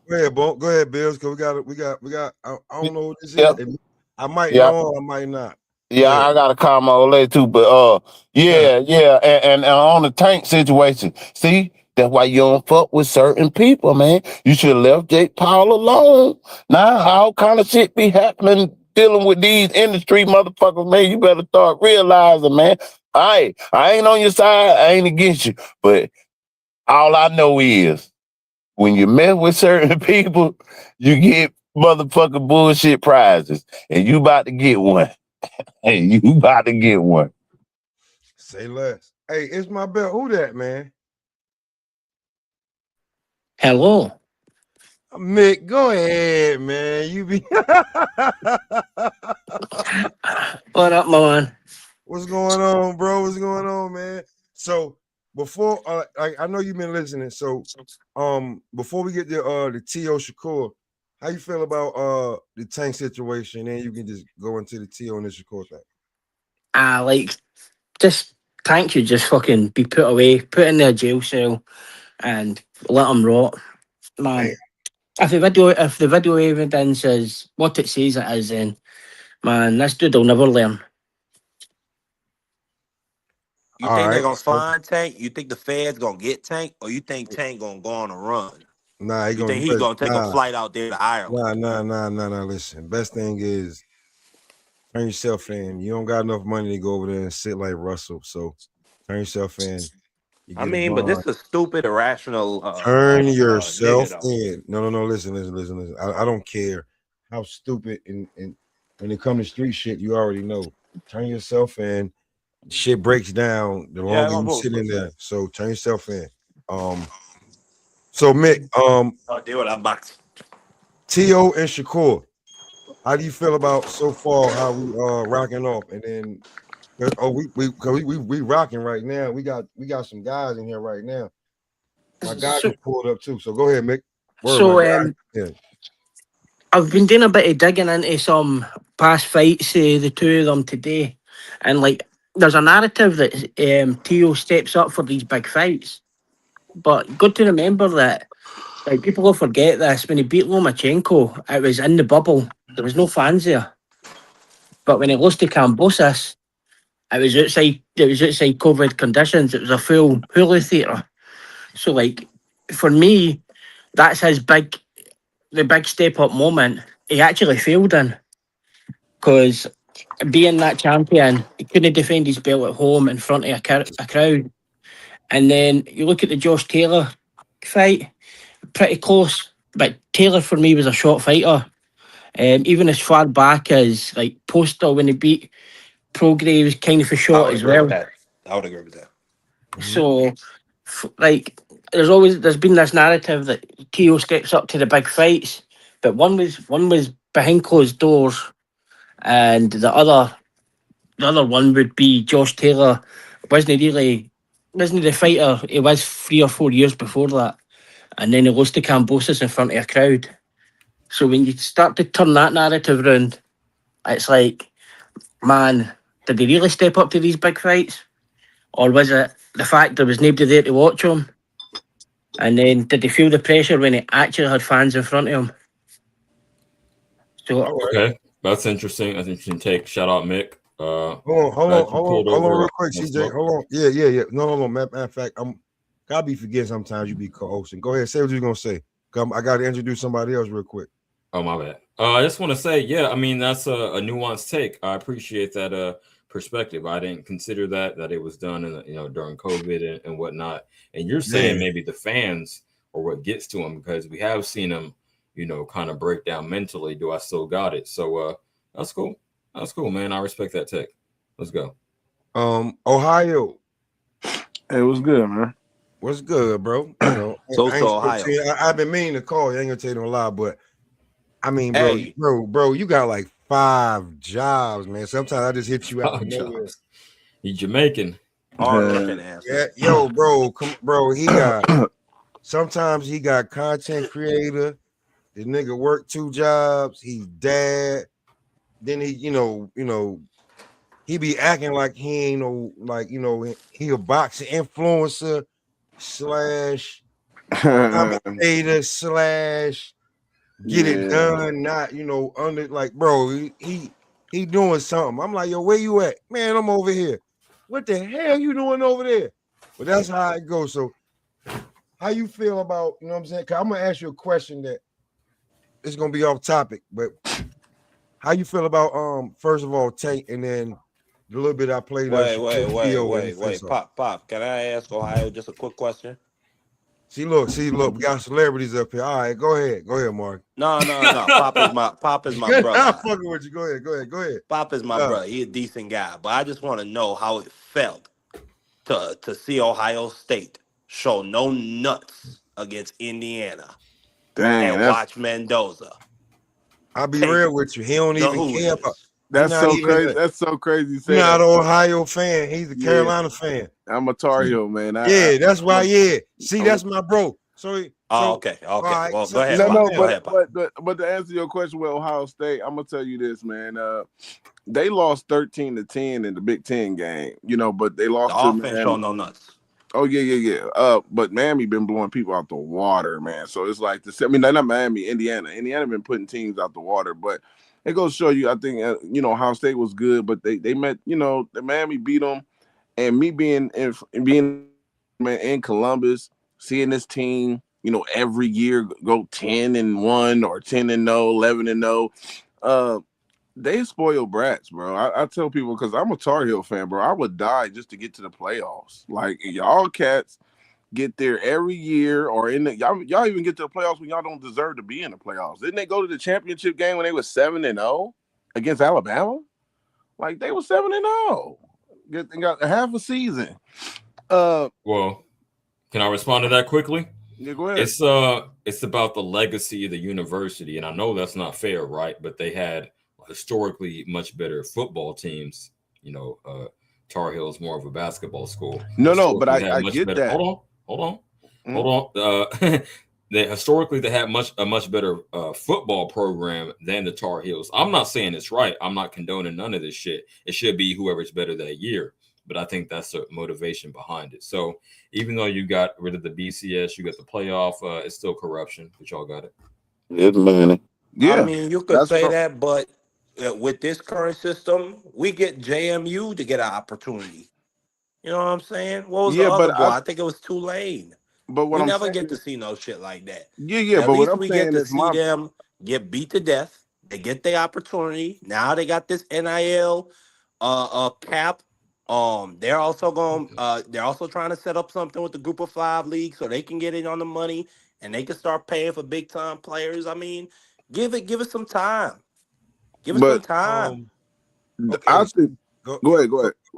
[SPEAKER 2] Go ahead, Bo. Go ahead, Bills. Cause we got. I don't know what this
[SPEAKER 10] yeah,
[SPEAKER 2] is. I might
[SPEAKER 10] yeah.
[SPEAKER 2] know. I might not. Go
[SPEAKER 10] Yeah,
[SPEAKER 2] ahead.
[SPEAKER 10] I got a call my old lady too, but yeah, and on the Tank situation, see, that's why you don't fuck with certain people, man. You should have left Jake Paul alone. Now, all kind of shit be happening dealing with these industry motherfuckers, man. You better start realizing, man. I ain't on your side, I ain't against you, but all I know is when you mess with certain people, you get motherfucking bullshit prizes, and you about to get one. Hey, you about to get one.
[SPEAKER 2] Say less. Hey, it's my belt. Who that, man?
[SPEAKER 11] Hello.
[SPEAKER 2] Mick, go ahead, man. You be
[SPEAKER 11] What up, man?
[SPEAKER 2] What's going on, bro? What's going on, man? So before I know you've been listening. So before we get the T.O. Shakur, how you feel about the Tank situation? And you can just go into the T.O. and the Shakur thing.
[SPEAKER 11] Like, just Tank should just fucking be put away, put in their jail cell, and let him rot, man.
[SPEAKER 2] Damn.
[SPEAKER 11] If the video evidence is what it says it is, then man, this dude will never learn.
[SPEAKER 8] You
[SPEAKER 2] All
[SPEAKER 8] think they're
[SPEAKER 2] right.
[SPEAKER 8] gonna find Tank? You think the feds gonna get Tank, or you think Tank gonna go on a run?
[SPEAKER 2] Nah,
[SPEAKER 8] You think he's gonna take a flight out there to Ireland?
[SPEAKER 2] Nah. Listen, best thing is turn yourself in. You don't got enough money to go over there and sit like Russell. So turn yourself in. You
[SPEAKER 8] I
[SPEAKER 2] get
[SPEAKER 8] mean, but this is a stupid, irrational.
[SPEAKER 2] turn yourself
[SPEAKER 8] nigga, though.
[SPEAKER 2] in. No. Listen. I don't care how stupid and when it comes to street shit, you already know. Turn yourself in. Shit breaks down the
[SPEAKER 8] Yeah,
[SPEAKER 2] longer
[SPEAKER 8] my
[SPEAKER 2] you
[SPEAKER 8] vote.
[SPEAKER 2] sit in there. So turn yourself in. So Mick,
[SPEAKER 8] Deal with that box.
[SPEAKER 2] T.O. and Shakur, how do you feel about so far how we rocking off? And then we rocking right now. We got some guys in here right now. My guys
[SPEAKER 11] So,
[SPEAKER 2] just pulled up too. So go ahead, Mick.
[SPEAKER 11] so
[SPEAKER 2] Yeah.
[SPEAKER 11] I've been doing a bit of digging into some past fights, the two of them today, and like, there's a narrative that Tio steps up for these big fights, but good to remember that. Like, people will forget this. When he beat Lomachenko, it was in the bubble. There was no fans there. But when he lost to Kambosos, it was outside. It was outside COVID conditions. It was a full hula theatre. So, like, for me, that's the big step up moment. He actually failed in, because being that champion, he couldn't defend his belt at home in front of a crowd. And then you look at the Josh Taylor fight, pretty close. But Taylor for me was a short fighter. Even as far back as like Postal when he beat Prograis was kind of a
[SPEAKER 8] I
[SPEAKER 11] shot
[SPEAKER 8] would
[SPEAKER 11] as
[SPEAKER 8] agree with
[SPEAKER 11] well.
[SPEAKER 8] that. I would agree with that.
[SPEAKER 11] So, like, there's been this narrative that Tio steps up to the big fights, but one was behind closed doors, and the other one would be Josh Taylor. Wasn't the fighter he was 3 or 4 years before that, and then he lost to Kambosos in front of a crowd. So when you start to turn that narrative around, it's like, man, did he really step up to these big fights? Or was it the fact there was nobody there to watch him? And then did he feel the pressure when he actually had fans in front of him? So
[SPEAKER 3] Okay, that's interesting. That's an interesting take. Shout out Mick.
[SPEAKER 2] Hold on, real quick, CJ. Hold on. Yeah. No, hold on. Matter of fact, gotta be forgetting sometimes you be co-hosting. Go ahead, say what you're gonna say. I gotta introduce somebody else real quick.
[SPEAKER 3] Oh, my bad. I just want to say, yeah, I mean, that's a nuanced take. I appreciate that perspective. I didn't consider that it was done during COVID and whatnot. And you're saying maybe the fans are what gets to him, because we have seen him, kind of break down mentally. Do I still got it? So that's cool. That's cool, man. I respect that take. Let's go.
[SPEAKER 2] Ohio.
[SPEAKER 12] Hey, what's good, man?
[SPEAKER 2] What's good, bro?
[SPEAKER 8] So Ohio.
[SPEAKER 2] I've been meaning to call you. I ain't gonna tell you no lie, but I mean,
[SPEAKER 8] Hey.
[SPEAKER 2] bro, you got like 5 jobs, man. Sometimes I just hit you out of nowhere.
[SPEAKER 3] He's Jamaican.
[SPEAKER 2] Yeah, yo, bro, sometimes he got content creator. The nigga worked 2 jobs. He's dad. Then he, he be acting like he ain't no, like, he a boxing influencer / commentator / get it done, not, under, like, bro, he doing something. I'm like, yo, where you at? Man, I'm over here. What the hell you doing over there? But that's how it goes. So how you feel about, you know what I'm saying? 'Cause I'm gonna ask you a question that is gonna be off topic, but how you feel about first of all Tank, and then the little bit I played.
[SPEAKER 8] Wait. Pop. Can I ask Ohio just a quick question?
[SPEAKER 2] See, look, we got celebrities up here. All right, go ahead, Mark.
[SPEAKER 8] No. Pop is my brother.
[SPEAKER 2] I'm fucking with you. Go ahead.
[SPEAKER 8] Pop is my brother. He a decent guy, but I just want to know how it felt to see Ohio State show no nuts against Indiana.
[SPEAKER 12] Dang,
[SPEAKER 8] and watch Mendoza
[SPEAKER 2] I'll be
[SPEAKER 8] take
[SPEAKER 2] real with you. He don't
[SPEAKER 8] the
[SPEAKER 2] even care about.
[SPEAKER 8] Hoosiers.
[SPEAKER 12] that's so crazy. That's so crazy. You
[SPEAKER 2] He's
[SPEAKER 12] say
[SPEAKER 2] not
[SPEAKER 12] that.
[SPEAKER 2] an Ohio fan. He's a
[SPEAKER 12] Yeah.
[SPEAKER 2] Carolina fan.
[SPEAKER 12] I'm a Tar Heel man.
[SPEAKER 2] Yeah, that's why. Yeah, see, that's my bro. So
[SPEAKER 8] okay.
[SPEAKER 2] right,
[SPEAKER 8] Well,
[SPEAKER 2] so-
[SPEAKER 8] go ahead.
[SPEAKER 2] so-
[SPEAKER 12] No,
[SPEAKER 8] Go ahead, Pop.
[SPEAKER 12] but to answer your question with Ohio State, I'm gonna tell you this, man. They lost 13-10 in the Big Ten game, but they lost
[SPEAKER 8] The
[SPEAKER 12] to
[SPEAKER 8] offense
[SPEAKER 12] Miami.
[SPEAKER 8] show no nuts.
[SPEAKER 12] Oh yeah. But Miami been blowing people out the water, man. So it's like not Miami, Indiana. Indiana been putting teams out the water, but it goes to show you. I think Ohio State was good, but they met. The Miami beat them, and me being in Columbus, seeing this team, every year go 10-1 or 10-0, 11-0. They spoil brats, bro. I tell people, because I'm a Tar Heel fan, bro. I would die just to get to the playoffs. Like, y'all cats get there every year, or y'all even get to the playoffs when y'all don't deserve to be in the playoffs. Didn't they go to the championship game when they were 7-0 against Alabama? Like, they were 7-0. They got half a season.
[SPEAKER 3] Well, can I respond to that quickly?
[SPEAKER 12] Yeah, go ahead.
[SPEAKER 3] It's about the legacy of the university, and I know that's not fair, right? But they had historically much better football teams. Tar Heel is more of a basketball school.
[SPEAKER 12] No, but I get
[SPEAKER 3] better,
[SPEAKER 12] that.
[SPEAKER 3] Hold on. They had a much better football program than the Tar Heels. I'm not saying it's right. I'm not condoning none of this shit. It should be whoever's better that year. But I think that's the motivation behind it. So even though you got rid of the BCS, you got the playoff, it's still corruption, but y'all got it.
[SPEAKER 10] It's money.
[SPEAKER 12] Yeah,
[SPEAKER 8] I mean, you could say that, but with this current system, we get JMU to get an opportunity. You know what I'm saying? What was the other boy? I think it was Tulane.
[SPEAKER 12] But what
[SPEAKER 8] we
[SPEAKER 12] I'm
[SPEAKER 8] never
[SPEAKER 12] saying
[SPEAKER 8] get to
[SPEAKER 12] is,
[SPEAKER 8] see no shit like that.
[SPEAKER 12] Yeah.
[SPEAKER 8] At
[SPEAKER 12] But what
[SPEAKER 8] least
[SPEAKER 12] I'm
[SPEAKER 8] we
[SPEAKER 12] saying
[SPEAKER 8] get to
[SPEAKER 12] is
[SPEAKER 8] see them get beat to death. They get their opportunity. Now they got this NIL cap. They're also trying to set up something with the Group of 5 league so they can get in on the money and they can start paying for big time players. I mean, give it some time. Give it some time.
[SPEAKER 2] Okay.
[SPEAKER 12] I think. Go ahead.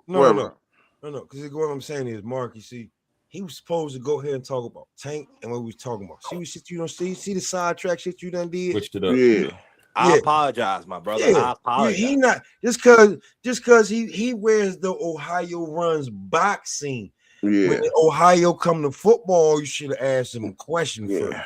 [SPEAKER 2] No. Because what I'm saying is, Mark, you see, he was supposed to go ahead and talk about Tank and what we was talking about. See what shit you don't see the sidetrack shit you done did.
[SPEAKER 3] Switched it up.
[SPEAKER 12] Yeah.
[SPEAKER 8] I apologize, my brother. I apologize.
[SPEAKER 2] He not just because he wears the Ohio runs boxing.
[SPEAKER 12] Yeah.
[SPEAKER 2] When Ohio come to football, you should have asked him a question first.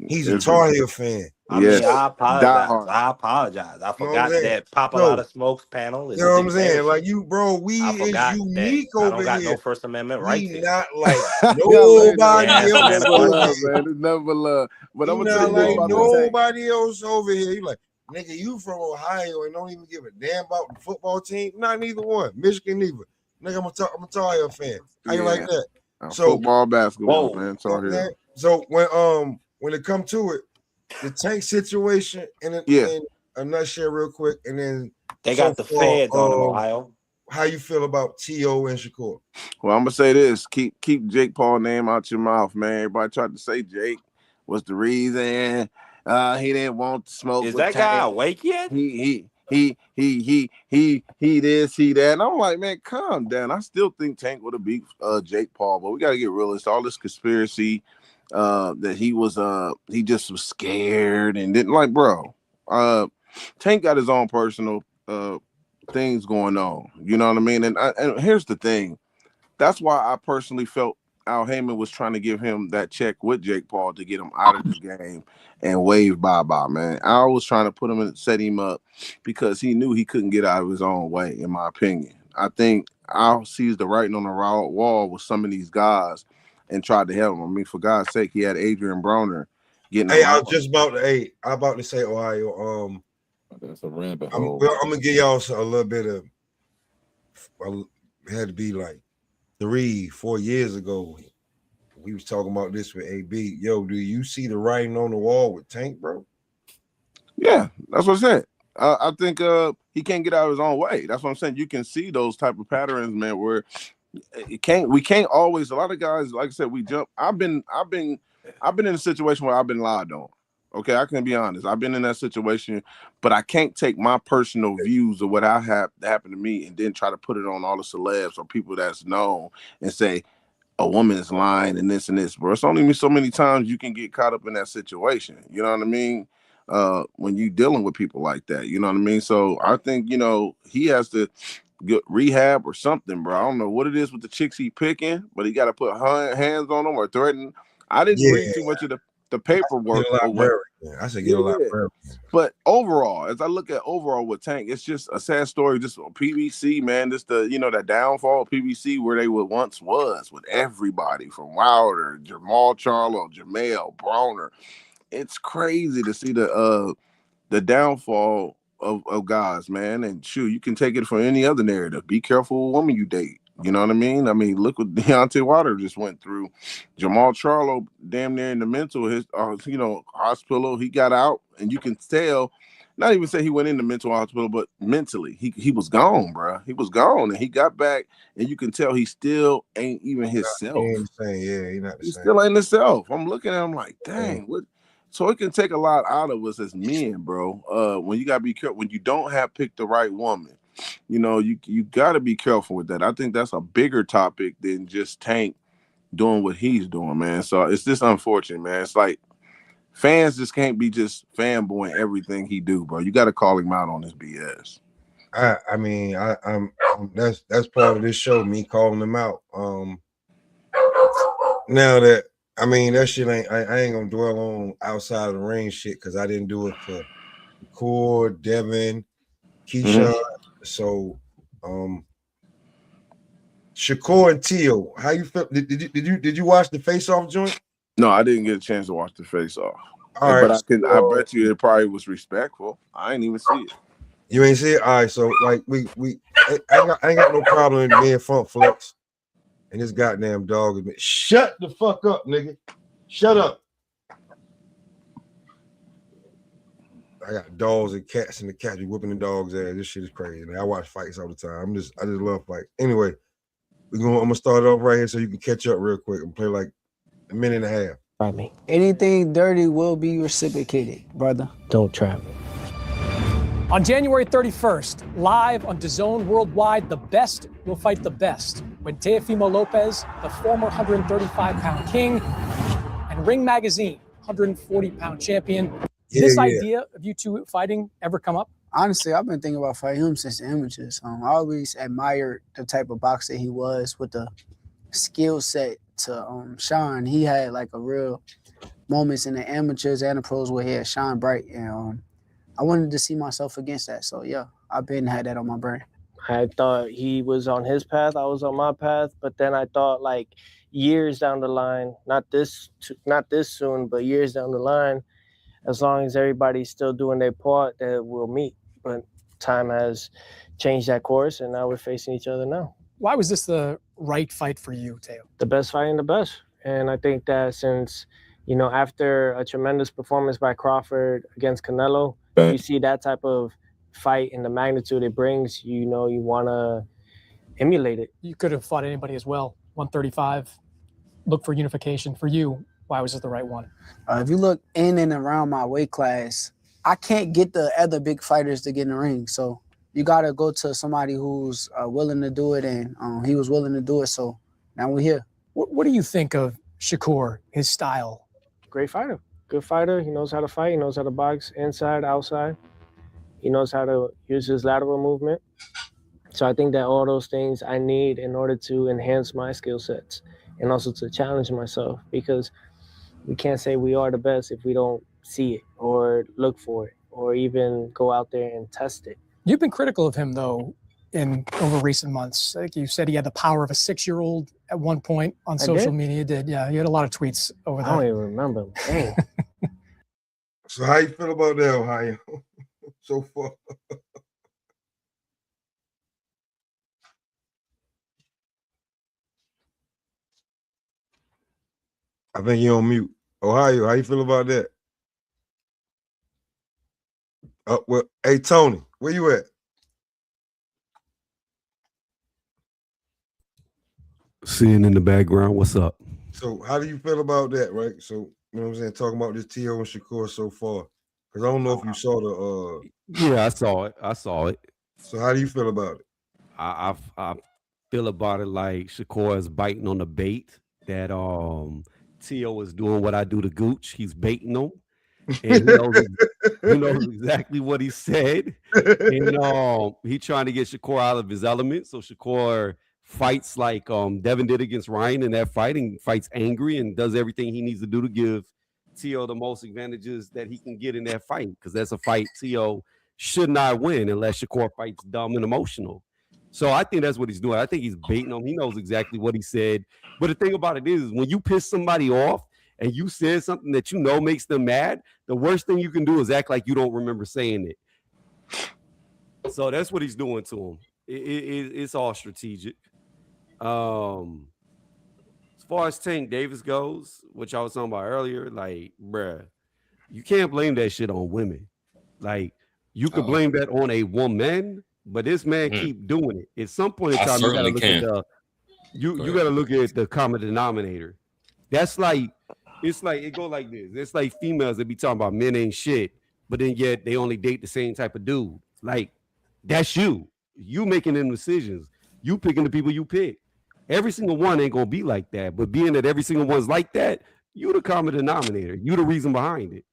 [SPEAKER 2] He's a Tar Heel fan.
[SPEAKER 8] I mean, I apologize. I forgot that Pop a Lot of Smokes panel is.
[SPEAKER 2] You know what I'm saying? Like you, bro, we is unique over here.
[SPEAKER 8] I don't got no First Amendment rights.
[SPEAKER 2] We not like nobody else over here.
[SPEAKER 12] Man. It's never love. But I'm
[SPEAKER 2] not like nobody else over here. You like, nigga, you from Ohio and don't even give a damn about the football team? Not neither one. Michigan neither. Nigga, I'm a Tar Heel fan. How you like that? So
[SPEAKER 12] football, basketball, man. Tar Heel.
[SPEAKER 2] So when it come to it, the Tank situation in a nutshell, real quick, and then
[SPEAKER 8] they got the feds on them, Ohio.
[SPEAKER 2] How you feel about T.O. and Shakur?
[SPEAKER 12] Well, I'm gonna say this: keep Jake Paul name out your mouth, man. Everybody tried to say Jake was the reason he didn't want to smoke.
[SPEAKER 8] Is
[SPEAKER 12] with
[SPEAKER 8] that
[SPEAKER 12] Tank.
[SPEAKER 8] guy awake yet?
[SPEAKER 12] He this, he that, and I'm like, man, calm down. I still think Tank would have beat Jake Paul, but we gotta get realistic. All this conspiracy. That he just was scared and didn't like, bro. Tank got his own personal things going on. You know what I mean? And here's the thing. That's why I personally felt Al Heyman was trying to give him that check with Jake Paul to get him out of the game and wave bye-bye, man. Al was trying to put him in, set him up because he knew he couldn't get out of his own way, in my opinion. I think Al sees the writing on the wall with some of these guys and tried to help him. I mean, for God's sake, he had Adrian Broner getting.
[SPEAKER 2] Hey, I was just about to say Ohio.
[SPEAKER 10] That's a rabbit
[SPEAKER 2] hole. I'm gonna give y'all a little bit of. It had to be like 3-4 years ago. We was talking about this with AB. Yo, do you see the writing on the wall with Tank, bro?
[SPEAKER 12] Yeah, that's what I said. I think he can't get out of his own way. That's what I'm saying. You can see those type of patterns, man, where we can't always. A lot of guys, like I said, we jump. I've been in a situation where I've been lied on. Okay, I can be honest. I've been in that situation, but I can't take my personal views of what happened to me and then try to put it on all the celebs or people that's known and say, a woman's line and this, bro. It's only so many times you can get caught up in that situation. You know what I mean? When you dealing with people like that, you know what I mean? So I think, he has to get rehab or something, bro. I don't know what it is with the chicks he picking, but he got to put hands on them or threaten. I didn't read too much of the paperwork or what.
[SPEAKER 2] I said get a lot better.
[SPEAKER 12] But overall, as I look at overall with Tank, it's just a sad story. Just PBC, man. Just that downfall of PBC where they once was with everybody from Wilder, Jamal Charlo, Jamel, Broner. It's crazy to see the downfall of guys, man. And shoot, you can take it from any other narrative. Be careful with woman you date. You know what I mean? Look what Deontay Wilder just went through. Jamal Charlo, damn near in the mental, hospital. He got out, and you can tell. Not even say he went in the mental hospital, but mentally, he was gone, bro. He was gone, and he got back, and you can tell he still ain't even himself.
[SPEAKER 2] He ain't the same. Yeah, he's not the
[SPEAKER 12] He
[SPEAKER 2] same.
[SPEAKER 12] still ain't himself. I'm looking at him like, dang, what? So it can take a lot out of us as men, bro. When you gotta be careful, when you don't have picked the right woman, you gotta be careful with that. I think that's a bigger topic than just Tank doing what he's doing, man. So it's just unfortunate, man. It's like fans just can't be just fanboying everything he do, bro. You gotta call him out on his BS.
[SPEAKER 2] I'm that's part of this show, me calling him out. Now that that shit I ain't gonna dwell on outside of the ring shit because I didn't do it for Shakur, Devin, Keyshawn. So Shakur and Tio, how you feel? Did you watch the face off joint?
[SPEAKER 12] No, I didn't get a chance to watch the face off.
[SPEAKER 2] All right,
[SPEAKER 12] but I bet you it probably was respectful. I ain't even see it.
[SPEAKER 2] You ain't see it? All right, so like I ain't got no problem in being front flex. And this goddamn dog is shut the fuck up, nigga. Shut up. I got dogs and cats, and the cats be whipping the dog's ass. This shit is crazy, man. I watch fights all the time. I just love fights. Anyway, I'm gonna start it off right here so you can catch up real quick and play like a minute and a half.
[SPEAKER 7] Try me.
[SPEAKER 5] Anything dirty will be reciprocated, brother.
[SPEAKER 7] Don't try me.
[SPEAKER 6] On January 31st, live on DAZN Worldwide, the best will fight the best when Teofimo Lopez, the former 135-pound king, and Ring Magazine, 140-pound champion. Did this idea of you two fighting ever come up?
[SPEAKER 5] Honestly, I've been thinking about fighting him since the images. I always admired the type of boxer he was with the skill set to shine. He had like a real moments in the amateurs and the pros where he had shine bright, and I wanted to see myself against that. So yeah, I've been had that on my brain.
[SPEAKER 7] I thought he was on his path, I was on my path, but then I thought like years down the line, not this soon, but years down the line, as long as everybody's still doing their part, that we'll meet. But time has changed that course, and now we're facing each other now.
[SPEAKER 6] Why was this the right fight for you, Teo?
[SPEAKER 7] The best fighting the best. And I think that since, after a tremendous performance by Crawford against Canelo, you see that type of fight and the magnitude it brings, you want to emulate it.
[SPEAKER 6] You could have fought anybody as well. 135, look for unification. For you, why was it the right one?
[SPEAKER 5] If you look in and around my weight class, I can't get the other big fighters to get in the ring. So you got to go to somebody who's willing to do it, and he was willing to do it. So now we're here.
[SPEAKER 6] What do you think of Shakur, his style?
[SPEAKER 7] Great fighter. Good fighter. He knows how to fight. He knows how to box inside, outside. He knows how to use his lateral movement. So I think that all those things I need in order to enhance my skill sets and also to challenge myself, because we can't say we are the best if we don't see it or look for it or even go out there and test it.
[SPEAKER 6] You've been critical of him, though, over recent months. Like you said, he had the power of a 6-year-old at one point on social media. You did, yeah. You had a lot of tweets over that.
[SPEAKER 7] I don't even remember. Dang.
[SPEAKER 2] So how you feel about that, Ohio? So far. I think you're on mute. Ohio, how you feel about that? Well, hey, Tony, where you at?
[SPEAKER 13] Seeing in the background, what's up?
[SPEAKER 2] So how do you feel about that, right? So, you know what I'm saying, talking about this Tio and Shakur so far. Because I don't know if you saw the
[SPEAKER 13] Yeah, I saw it.
[SPEAKER 2] So how do you feel about it?
[SPEAKER 13] I feel about it like Shakur is biting on the bait that Tio is doing what I do to Gooch. He's baiting him, and he knows exactly what he said. And he trying to get Shakur out of his element. So Shakur fights like Devin did against Ryan in that fight, and fights angry and does everything he needs to do to give Tio the most advantages that he can get in that fight, because that's a fight Tio should not win unless Shakur fights dumb and emotional. So I think that's what he's doing. I think he's baiting him. He knows exactly what he said. But the thing about it is, when you piss somebody off and you said something that you know makes them mad, the worst thing you can do is act like you don't remember saying it. So that's what he's doing to him. It's all strategic. As far as Tank Davis goes, which I was talking about earlier, like, bruh, you can't blame that shit on women. Like, you could blame that on a woman, but this man keep doing it. At some point in time, you gotta look at you gotta look at the common denominator. That's like, it's like it go like this. It's like females that be talking about men ain't shit, but then yet they only date the same type of dude. Like, that's you. You making them decisions. You picking the people you pick. Every single one ain't gonna be like that, but being that every single one's like that, you the common denominator. You the reason behind it.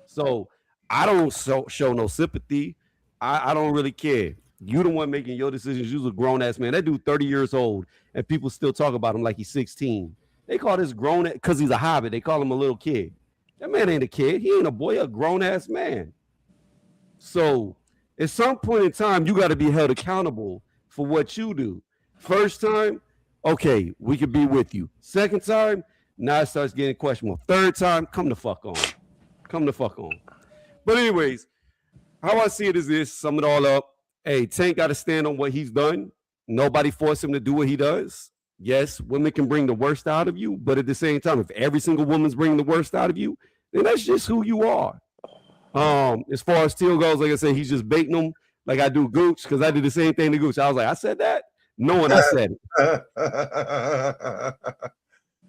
[SPEAKER 13] So I don't show no sympathy. I don't really care. You the one making your decisions. You's a grown ass man. That dude 30 years old, and people still talk about him like he's 16. They call this grown because he's a hobbit. They call him a little kid. That man ain't a kid. He ain't a boy, a grown ass man. So at some point in time, you got to be held accountable for what you do. First time, okay, we could be with you. Second time, now it starts getting questionable. Third time, come the fuck on. Come the fuck on. But anyways, how I see it is this, sum it all up. Hey, Tank got to stand on what he's done. Nobody forced him to do what he does. Yes, women can bring the worst out of you, but at the same time, if every single woman's bringing the worst out of you, then that's just who you are. As far as Teal goes, like I said, he's just baiting them like I do Gooch, because I did the same thing to Gooch. I was like, I said that? Knowing I said
[SPEAKER 2] it.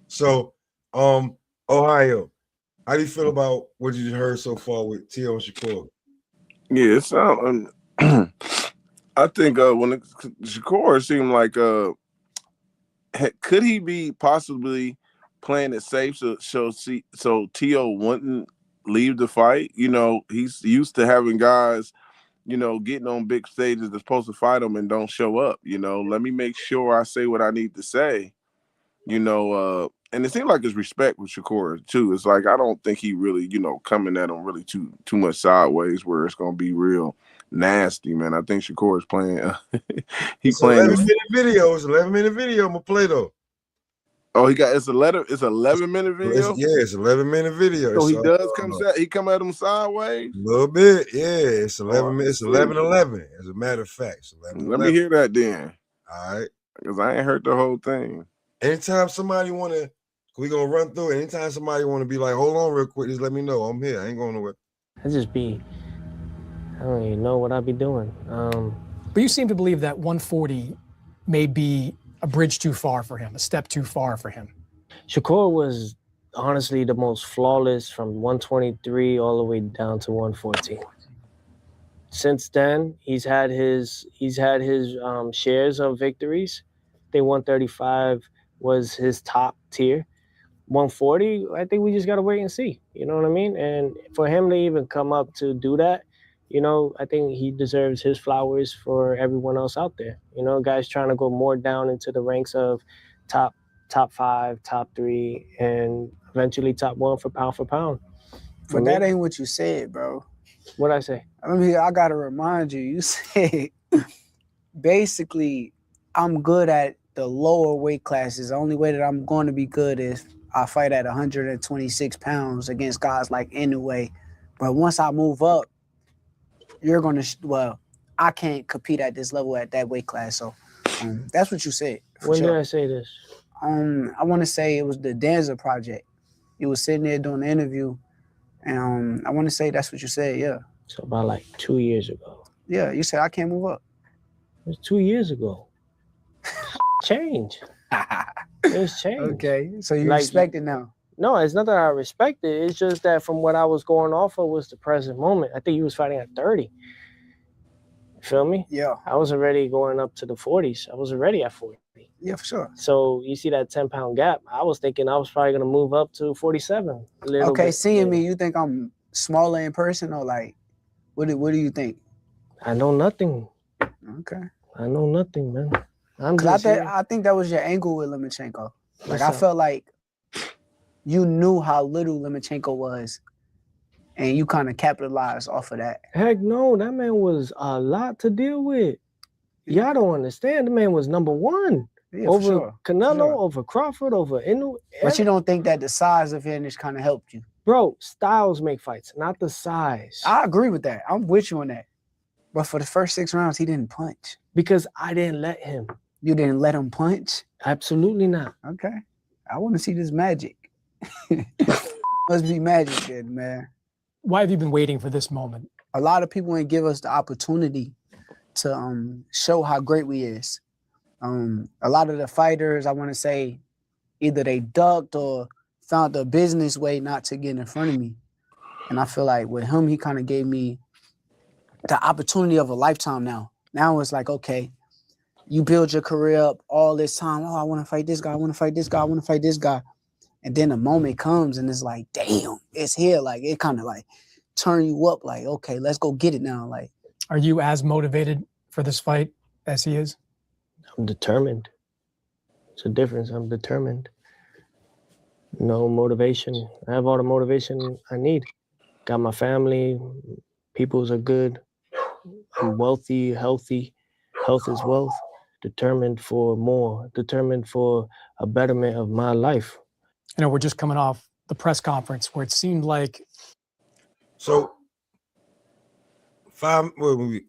[SPEAKER 2] So, Ohio, how do you feel about what you heard so far with Tio and Shakur?
[SPEAKER 12] Yeah, it's I think when Shakur seemed like could he be possibly playing it safe so Tio wouldn't leave the fight? You know, he's used to having guys, you know, getting on big stages that's supposed to fight them and don't show up. You know, let me make sure I say what I need to say. You know, and it seemed like his respect with Shakur too. It's like I don't think he really, you know, coming at him really too much sideways where it's gonna be real nasty, man. I think Shakur is playing. He's playing
[SPEAKER 2] 11-minute video. It's 11-minute video. I'm gonna play though.
[SPEAKER 12] Oh, it's 11-minute video.
[SPEAKER 2] It's 11-minute video.
[SPEAKER 12] So he does come at him sideways
[SPEAKER 2] a little bit. Yeah, it's 11 minutes. 11-11. As a matter of fact, it's 11.
[SPEAKER 12] Let me hear that then.
[SPEAKER 2] All right,
[SPEAKER 12] because I ain't heard the whole thing.
[SPEAKER 2] Anytime somebody wanna, we gonna run through it. Anytime somebody wanna be like, hold on real quick, just let me know. I'm here. I ain't going nowhere.
[SPEAKER 7] I don't even know what I'd be doing.
[SPEAKER 6] But you seem to believe that 140 may be a bridge too far for him, a step too far for him.
[SPEAKER 7] Shakur was honestly the most flawless from 123 all the way down to 114. Since then, he's had his shares of victories. I think 135 was his top tier. 140, I think we just got to wait and see. You know what I mean? And for him to even come up to do that, you know, I think he deserves his flowers for everyone else out there. You know, guys trying to go more down into the ranks of top 5, top 3, and eventually top 1 for pound.
[SPEAKER 5] But that ain't what you said, bro.
[SPEAKER 7] What'd I say?
[SPEAKER 5] I gotta remind you. You said basically I'm good at the lower weight classes. The only way that I'm going to be good is I fight at 126 pounds against guys like Inoue. But once I move up, you're going to, I can't compete at this level at that weight class. So that's what you said.
[SPEAKER 7] When did I say this?
[SPEAKER 5] I want to say it was the Danza Project. You was sitting there doing the interview, and I want to say that's what you said, yeah.
[SPEAKER 7] So about like 2 years ago.
[SPEAKER 5] Yeah, you said I can't move up.
[SPEAKER 7] It was 2 years ago. Change. It's changed.
[SPEAKER 5] Okay, so you respect it now?
[SPEAKER 7] No, it's not that I respect it. It's just that from what I was going off of was the present moment. I think he was fighting at 30. Feel me?
[SPEAKER 5] Yeah.
[SPEAKER 7] I was already going up to the 40s. I was already at 40.
[SPEAKER 5] Yeah, for sure.
[SPEAKER 7] So you see that 10-pound gap. I was thinking I was probably gonna move up to 47. A little
[SPEAKER 5] Okay,
[SPEAKER 7] bit.
[SPEAKER 5] seeing me, you think I'm smaller in person or like what do you think?
[SPEAKER 7] I know nothing.
[SPEAKER 5] Okay.
[SPEAKER 7] I know nothing, man. I'm
[SPEAKER 5] Cause
[SPEAKER 7] just here.
[SPEAKER 5] I think that was your angle with Lomachenko. Like
[SPEAKER 7] What's
[SPEAKER 5] I
[SPEAKER 7] up?
[SPEAKER 5] felt like you knew how little Lomachenko was, and you kind of capitalized off of that.
[SPEAKER 7] Heck no, that man was a lot to deal with. Y'all don't understand. The man was number one
[SPEAKER 5] Yeah, for
[SPEAKER 7] over
[SPEAKER 5] sure.
[SPEAKER 7] Canelo,
[SPEAKER 5] For sure.
[SPEAKER 7] over Crawford, over Inu.
[SPEAKER 5] But you don't think that the size advantage kind of helped you?
[SPEAKER 7] Bro, styles make fights, not the size.
[SPEAKER 5] I agree with that. I'm with you on that. But for the first 6 rounds, he didn't punch.
[SPEAKER 7] Because I didn't let him.
[SPEAKER 5] You didn't let him punch?
[SPEAKER 7] Absolutely not.
[SPEAKER 5] Okay. I want to see this magic. Must be magic then, man.
[SPEAKER 6] Why have you been waiting for this moment?
[SPEAKER 5] A lot of people ain't give us the opportunity to show how great we is. A lot of the fighters, I want to say, either they ducked or found a business way not to get in front of me. And I feel like with him, he kind of gave me the opportunity of a lifetime now. Now it's like, okay, you build your career up all this time. Oh, I want to fight this guy. I want to fight this guy. I want to fight this guy. And then the moment comes and it's like, damn, it's here. Like, it kind of like turn you up like, okay, let's go get it now. Like,
[SPEAKER 6] Are you as motivated for this fight as he is?
[SPEAKER 7] I'm determined. It's a difference. I'm determined. No motivation. I have all the motivation I need. Got my family. Peoples are good. I'm wealthy, healthy. Health is wealth. Determined for more. Determined for a betterment of my life.
[SPEAKER 6] You know, we're just coming off the press conference where it seemed like.
[SPEAKER 2] So, halfway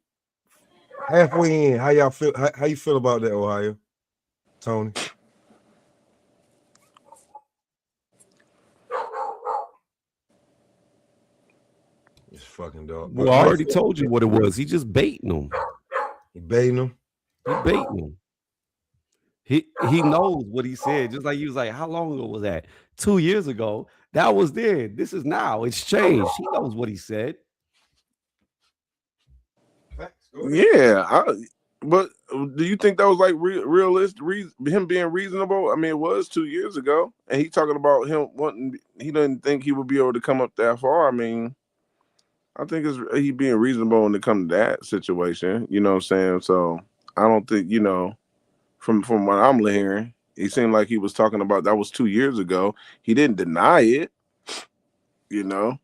[SPEAKER 2] in, how y'all feel? How you feel about that, Ohio, Tony? It's fucking dog.
[SPEAKER 13] Well, I already told you what it was. He just baiting him.
[SPEAKER 2] He baiting him.
[SPEAKER 13] He baiting him. He knows what he said. Just like he was like, how long ago was that? 2 years ago. That was then. This is now. It's changed. He knows what he said.
[SPEAKER 12] Yeah, but do you think that was like realistic? Him being reasonable? I mean, it was 2 years ago, and he talking about him wanting. He didn't think he would be able to come up that far. I mean, I think he being reasonable when it comes to that situation. You know what I'm saying? So I don't think, you know, from what I'm hearing, he seemed like he was talking about that was 2 years ago. He didn't deny it, you know.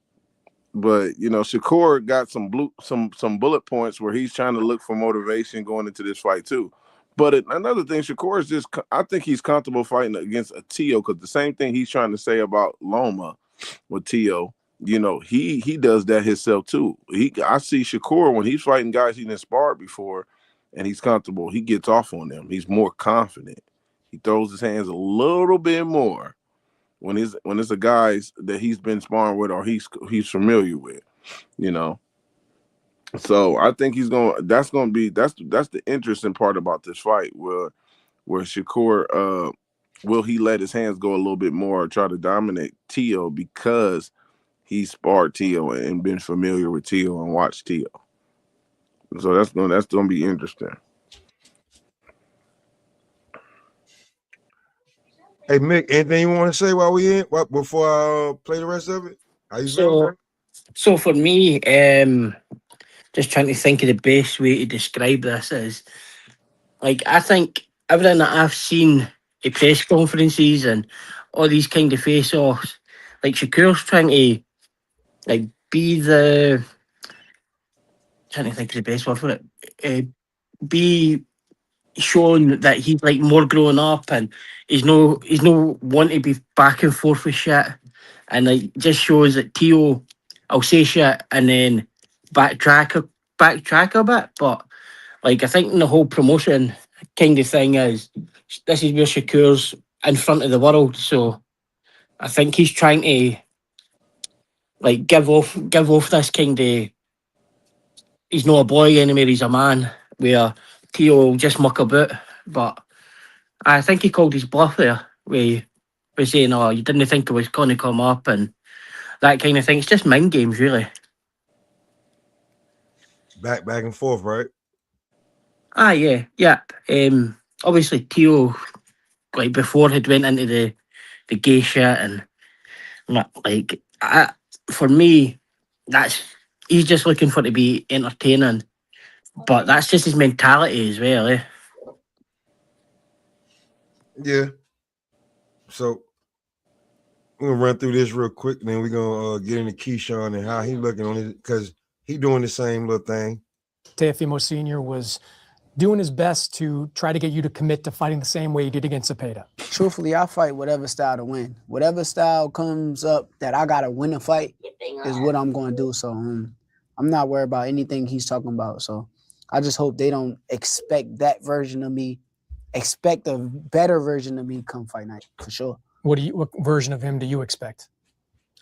[SPEAKER 12] But you know, Shakur got some bullet points where he's trying to look for motivation going into this fight too. But another thing, Shakur is I think he's comfortable fighting against a Tio because the same thing he's trying to say about Loma with Tio, you know, he does that himself too. I see Shakur when he's fighting guys he didn't spar before, and he's comfortable. He gets off on them. He's more confident. He throws his hands a little bit more when it's a guys that he's been sparring with or he's familiar with, you know. So I think that's the interesting part about this fight where Shakur will he let his hands go a little bit more or try to dominate Tio because he sparred Tio and been familiar with Tio and watched Tio. So that's gonna be interesting.
[SPEAKER 2] Hey Mick, anything you want to say while we in? Before I play the rest of it? How you feeling?
[SPEAKER 11] So for me, just trying to think of the best way to describe this is, like, I think everything that I've seen at press conferences and all these kind of face-offs, like Shakur's trying to like be the trying to think of the best word for it, be shown that he's like more grown up and he's no want to be back and forth with shit, and like just shows that Tio I'll say shit and then backtrack a bit, but like I think in the whole promotion kind of thing is this is where Shakur's in front of the world, so I think he's trying to like give off this kind of he's not a boy anymore, he's a man, where Tio will just muck about. But I think he called his bluff there, with saying, oh, you didn't think it was going to come up and that kind of thing. It's just mind games, really.
[SPEAKER 2] Back and forth, right?
[SPEAKER 11] Yeah. Obviously, Tio, like before, had went into the gay shit and like for me, that's he's just looking for it to be entertaining, but that's just his mentality as well.
[SPEAKER 2] Yeah. So we're gonna run through this real quick, and then we're gonna get into Keyshawn and how he looking on it because he doing the same little thing.
[SPEAKER 6] Teofimo Sr. was doing his best to try to get you to commit to fighting the same way he did against Zepeda.
[SPEAKER 5] Truthfully, I fight whatever style to win. Whatever style comes up that I gotta win a fight is what I'm going to do. So I'm not worried about anything he's talking about. So I just hope they don't expect that version of me. Expect a better version of me come fight night for sure.
[SPEAKER 6] What version of him do you expect?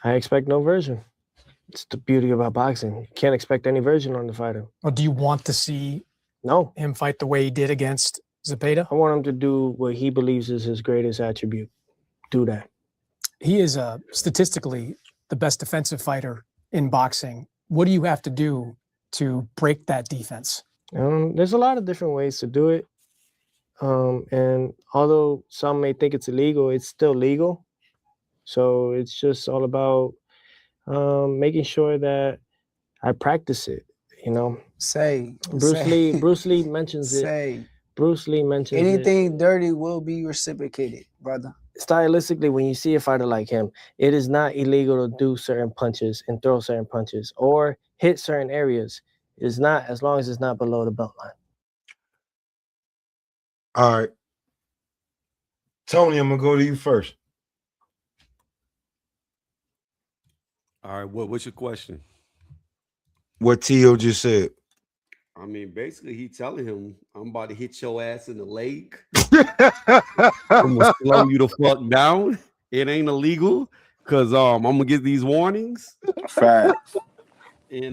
[SPEAKER 7] I expect no version. It's the beauty about boxing. You can't expect any version on the fighter.
[SPEAKER 6] Or do you want to see him fight the way he did against Zepeda?
[SPEAKER 7] I want him to do what he believes is his greatest attribute. Do that.
[SPEAKER 6] He is statistically the best defensive fighter in boxing. What do you have to do to break that defense?
[SPEAKER 7] There's a lot of different ways to do it. And although some may think it's illegal, it's still legal. So it's just all about making sure that I practice it, Bruce Lee mentions it. Bruce Lee mentions
[SPEAKER 5] anything dirty will be reciprocated, brother.
[SPEAKER 7] Stylistically, when you see a fighter like him, it is not illegal to do certain punches and throw certain punches or hit certain areas. It is not, as long as it's not below the belt line.
[SPEAKER 2] All right. Tony, I'm going to go to you first.
[SPEAKER 13] All right, what's your question?
[SPEAKER 2] What Tio just said.
[SPEAKER 13] I mean, basically, he telling him, I'm about to hit your ass in the leg. I'm going to slow you the fuck down. It ain't illegal because I'm going to get these warnings.
[SPEAKER 12] Facts.
[SPEAKER 13] And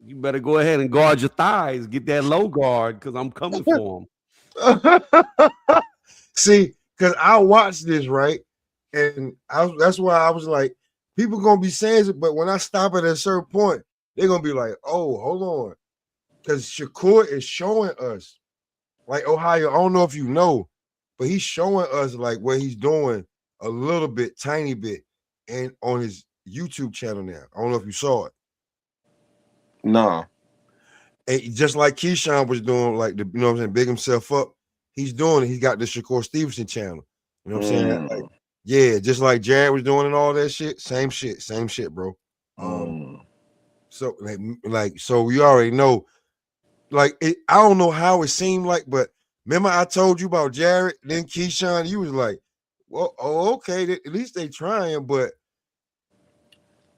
[SPEAKER 13] you better go ahead and guard your thighs. Get that low guard because I'm coming for him.
[SPEAKER 2] See, because I watched this, right? And that's why I was like, people going to be saying it, but when I stop at a certain point, they're going to be like, oh, hold on. Because Shakur is showing us, like Ohio, I don't know if you know, but he's showing us like what he's doing a little bit, tiny bit, and on his YouTube channel now. I don't know if you saw it.
[SPEAKER 12] No.
[SPEAKER 2] And just like Keyshawn was doing, like, you know what I'm saying, big himself up, he's doing it. He's got the Shakur Stevenson channel. You know what I'm saying? Like, yeah, just like Jared was doing and all that shit. Same shit, bro. So so you already know. Like, I don't know how it seemed like, but remember I told you about Jared, then Keyshawn, you was like, well, okay, at least they trying, but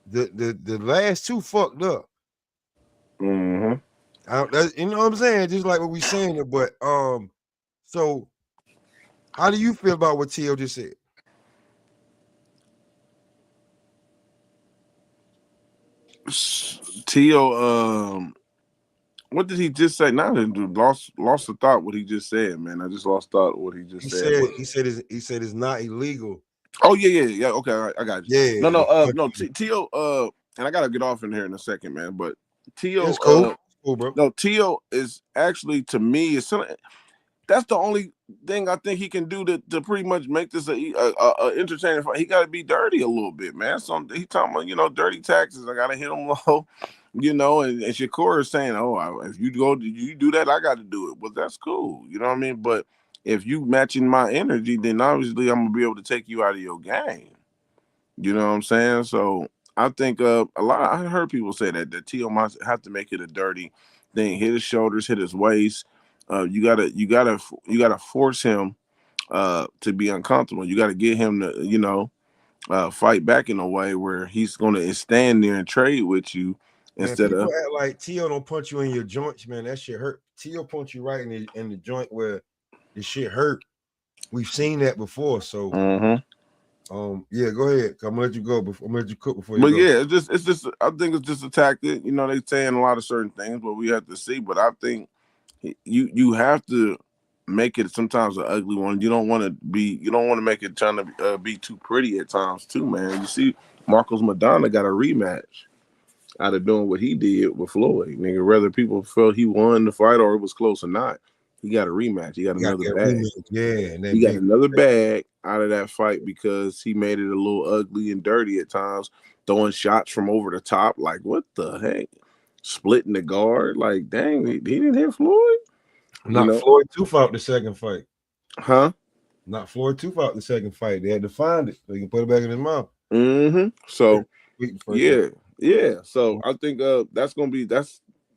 [SPEAKER 2] the last two fucked up.
[SPEAKER 12] Mm-hmm.
[SPEAKER 2] You know what I'm saying? Just like what we saying it, but so how do you feel about what Tio just said?
[SPEAKER 12] Tio, what did he just say? Now, lost the thought what he just said, man. I just lost thought what he just said.
[SPEAKER 2] He said it's not illegal.
[SPEAKER 12] Oh yeah. Okay, I got you.
[SPEAKER 2] Yeah.
[SPEAKER 12] No. Tio, and I gotta get off in here in a second, man. But Tio,
[SPEAKER 2] it's cool. Cool, bro.
[SPEAKER 12] No, Tio is actually, to me, that's the only thing I think he can do to pretty much make this a entertaining fight. He got to be dirty a little bit, man. So he talking about, dirty taxes. I got to hit him low, and Shakur is saying, oh, if you do that, I got to do it. Well, that's cool. You know what I mean? But if you matching my energy, then obviously I'm going to be able to take you out of your game. You know what I'm saying? So I think I heard people say that Tio might have to make it a dirty thing. Hit his shoulders, hit his waist. You gotta force him to be uncomfortable. You gotta get him to fight back in a way where he's gonna stand there and trade with you instead of
[SPEAKER 2] act like Tio don't punch you in your joints, man. That shit hurt. Tio punch you right in the joint where the shit hurt. We've seen that before, so yeah, go ahead. I'm gonna let you go before I'm gonna let you cook before you go.
[SPEAKER 12] Yeah, it's just I think it's just a tactic. They saying a lot of certain things, but we have to see. But I think you have to make it sometimes an ugly one. You don't want to make it trying to be too pretty at times too, man. You see Marcos Madonna got a rematch out of doing what he did with Floyd. Nigga, whether people felt he won the fight or it was close or not, he got a rematch. He got another bag.
[SPEAKER 2] Yeah, and
[SPEAKER 12] he got another bag out of that fight because he made it a little ugly and dirty at times, throwing shots from over the top. Like, what the heck? Splitting the guard. Like, dang, he didn't hit Floyd.
[SPEAKER 2] Not Floyd too fought the second fight.
[SPEAKER 12] Huh?
[SPEAKER 2] Not Floyd too fought the second fight. They had to find it so he can put it back in his mouth.
[SPEAKER 12] Mm-hmm. So
[SPEAKER 2] Yeah.
[SPEAKER 12] So I think that's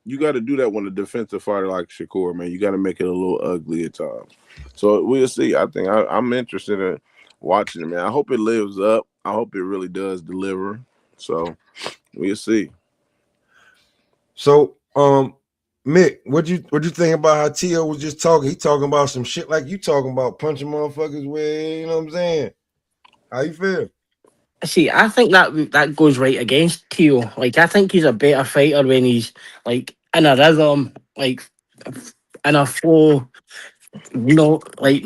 [SPEAKER 12] you got to do that when a defensive fighter like Shakur, man. You got to make it a little ugly at times. So we'll see. I think I'm interested in watching it, man. I hope it lives up. I hope it really does deliver. So we'll see.
[SPEAKER 2] So Mick, what you think about how T.O. was just talking? He talking about some shit like you talking about, punching motherfuckers with, you know what I'm saying? How you feel?
[SPEAKER 11] See, I think that goes right against Tio. Like, I think he's a better fighter when he's like in a rhythm, like in a flow. Like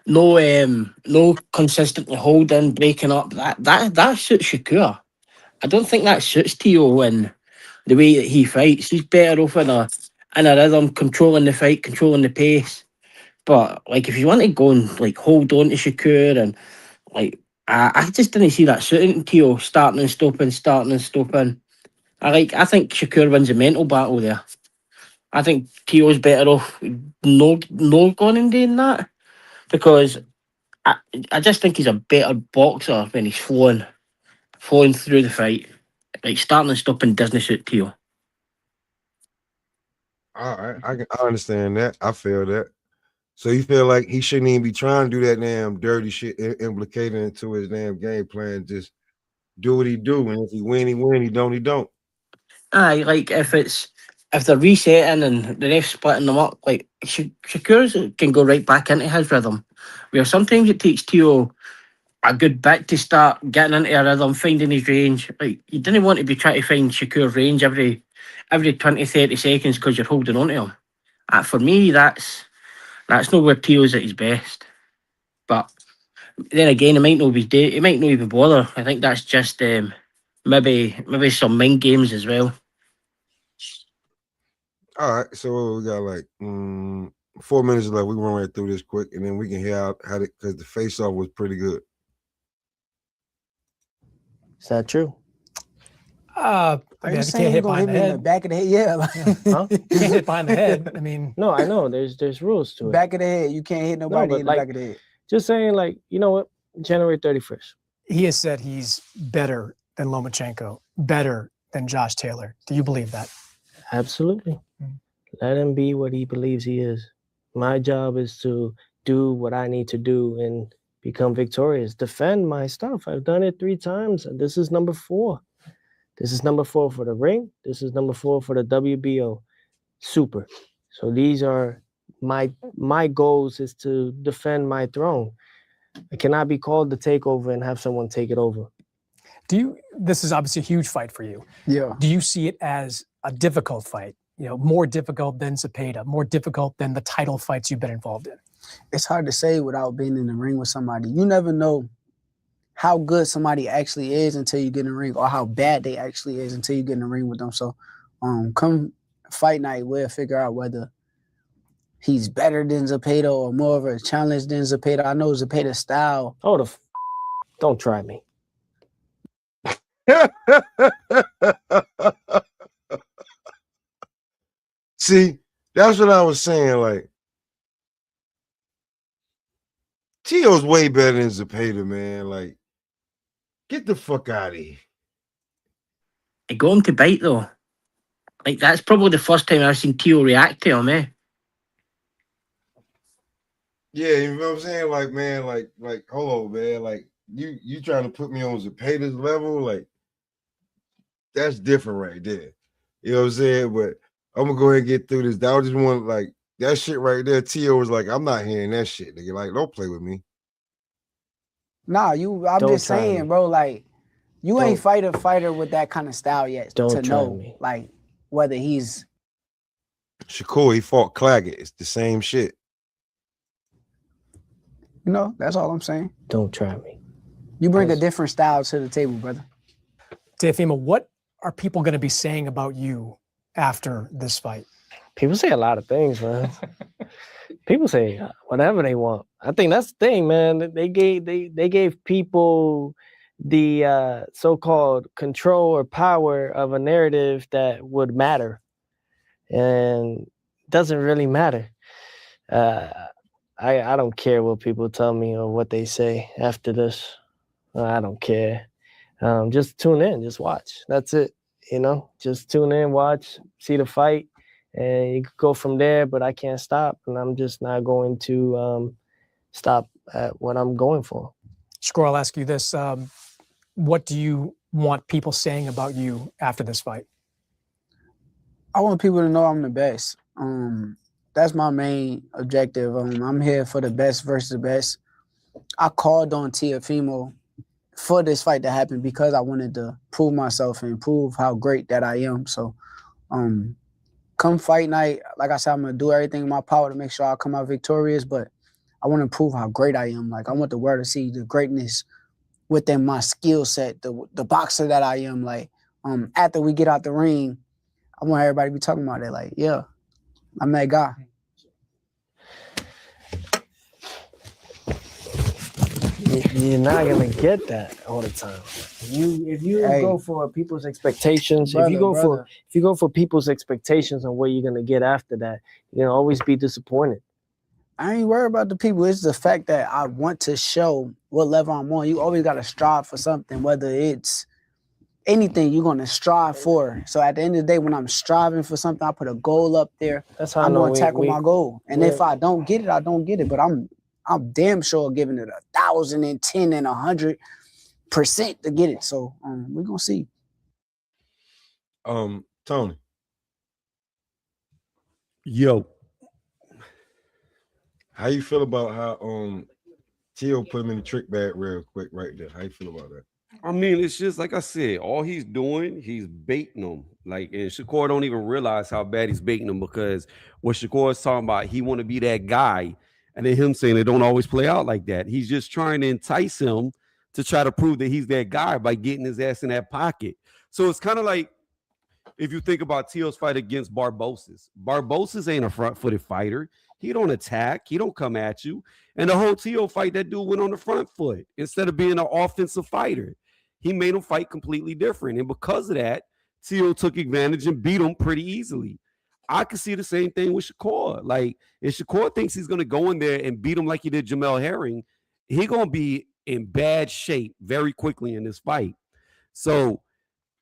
[SPEAKER 11] no consistently holding, breaking up. That suits Shakur. I don't think that suits Tio when the way that he fights. He's better off in a rhythm, controlling the fight, controlling the pace. But like, if you want to go and like hold on to Shakur and like, I just didn't see that suiting Tio, starting and stopping. I think Shakur wins the mental battle there. I think Tio's better off no going and doing that because I just think he's a better boxer when he's flowing through the fight. Like, starting and stopping doesn't suit Tio.
[SPEAKER 2] All right, I understand that. I feel that. So you feel like he shouldn't even be trying to do that damn dirty shit, implicating into his damn game plan. Just do what he do, and if he win, he win. He don't.
[SPEAKER 11] Aye, like if they're resetting and the ref's splitting them up, like Shakur's can go right back into his rhythm. Where sometimes it takes Tio a good bit to start getting into a rhythm, finding his range. Like, you didn't want to be trying to find Shakur's range every 20, 30 seconds because you're holding on to him. For me, that's not where Tio's at his best. But then again, it might not be it might not even bother. I think that's just maybe some mind games as well.
[SPEAKER 2] All right, so we got like 4 minutes left. We run right through this quick, and then we can hear out how it, because the face-off was pretty good.
[SPEAKER 7] Is that true?
[SPEAKER 5] Are you saying you're gonna hit me in the back of the head? Yeah,
[SPEAKER 7] Huh?
[SPEAKER 6] You can't hit behind the head. I mean,
[SPEAKER 7] No, I know. There's rules to it.
[SPEAKER 5] back of the head. You can't hit nobody in the back of the head.
[SPEAKER 7] Just saying, like, you know what? January 31st.
[SPEAKER 6] he has said he's better than Lomachenko, better than Josh Taylor. Do you believe that?
[SPEAKER 7] Absolutely. Let him be what he believes he is. My job is to do what I need to do and become victorious. Defend my stuff. I've done it 3 times, and this is number 4. This is number 4 for the ring. This is number 4 for the WBO. Super. So these are my goals is to defend my throne. I cannot be called the takeover and have someone take it over.
[SPEAKER 6] This is obviously a huge fight for you.
[SPEAKER 5] Yeah.
[SPEAKER 6] Do you see it as a difficult fight? You know, more difficult than Zepeda, more difficult than the title fights you've been involved in?
[SPEAKER 5] It's hard to say without being in the ring with somebody. You never know how good somebody actually is until you get in the ring, or how bad they actually is until you get in the ring with them. So come fight night, we'll figure out whether he's better than Zepeda or more of a challenge than Zepeda. I know Zepeda's style.
[SPEAKER 7] Don't try me.
[SPEAKER 2] See, that's what I was saying. Like, Tio's way better than Zepeda, man. Like, get the fuck out of here.
[SPEAKER 11] I got him to bite though. Like, that's probably the first time I've seen Tio react to him, eh?
[SPEAKER 2] Yeah, you know what I'm saying? Like, man, like, hold on, man. Like, you trying to put me on Zepeda's level? Like, that's different right there. You know what I'm saying? But I'm gonna go ahead and get through this. That was just one, like, that shit right there. Tio was like, I'm not hearing that shit, nigga. Like, don't play with me.
[SPEAKER 5] Nah, I'm just saying, bro, like, you ain't fight a fighter with that kind of style yet to know, like, whether he's
[SPEAKER 2] Shakur, he fought Claggett. It's the same shit.
[SPEAKER 5] You know, that's all I'm saying.
[SPEAKER 7] Don't try me.
[SPEAKER 5] You bring a different style to the table, brother.
[SPEAKER 6] Teofimo, what are people going to be saying about you after this fight?
[SPEAKER 7] People say a lot of things, man. People say whatever they want. I think that's the thing, man. They gave people the so-called control or power of a narrative that would matter, and doesn't really matter. I don't care what people tell me or what they say after this. I don't care. Just tune in, just watch. That's it. Just tune in, watch, see the fight, and you could go from there. But I can't stop, and I'm just not going to stop at what I'm going for.
[SPEAKER 6] Shakur, I'll ask you this: what do you want people saying about you after this fight?
[SPEAKER 5] I want people to know I'm the best. That's my main objective. I'm here for the best versus the best. I called on Teofimo for this fight to happen because I wanted to prove myself and prove how great that I am. So come fight night, like I said, I'm going to do everything in my power to make sure I come out victorious, but I want to prove how great I am. Like, I want the world to see the greatness within my skill set, the boxer that I am. Like, after we get out the ring, I want everybody to be talking about it. Like, yeah, I'm that guy.
[SPEAKER 7] You're not gonna get that all the time. If you go for people's expectations, if you go for people's expectations on what you're gonna get after that, you're gonna always be disappointed.
[SPEAKER 5] I ain't worried about the people. It's the fact that I want to show what level I'm on. You always gotta strive for something, whether it's anything you're gonna strive for. So at the end of the day, when I'm striving for something, I put a goal up there.
[SPEAKER 7] That's how
[SPEAKER 5] I'm gonna tackle my goal. And if I don't get it, I don't get it. But I'm damn sure giving it 1,010 and 100% to get it. So we're gonna see.
[SPEAKER 2] Tony.
[SPEAKER 13] Yo.
[SPEAKER 2] How you feel about how Tio put him in the trick bag real quick right there? How you feel about that?
[SPEAKER 13] I mean, it's just like I said, all he's doing, he's baiting them. Like, and Shakur don't even realize how bad he's baiting them, because what Shakur is talking about, he want to be that guy. And then him saying it don't always play out like that. He's just trying to entice him to try to prove that he's that guy by getting his ass in that pocket. So it's kind of like, if you think about Tio's fight against Barbosa's ain't a front-footed fighter. He don't attack. He don't come at you. And the whole Tio fight, that dude went on the front foot instead of being an offensive fighter. He made him fight completely different. And because of that, Tio took advantage and beat him pretty easily. I could see the same thing with Shakur. Like, if Shakur thinks he's going to go in there and beat him like he did Jamel Herring, he's going to be in bad shape very quickly in this fight. So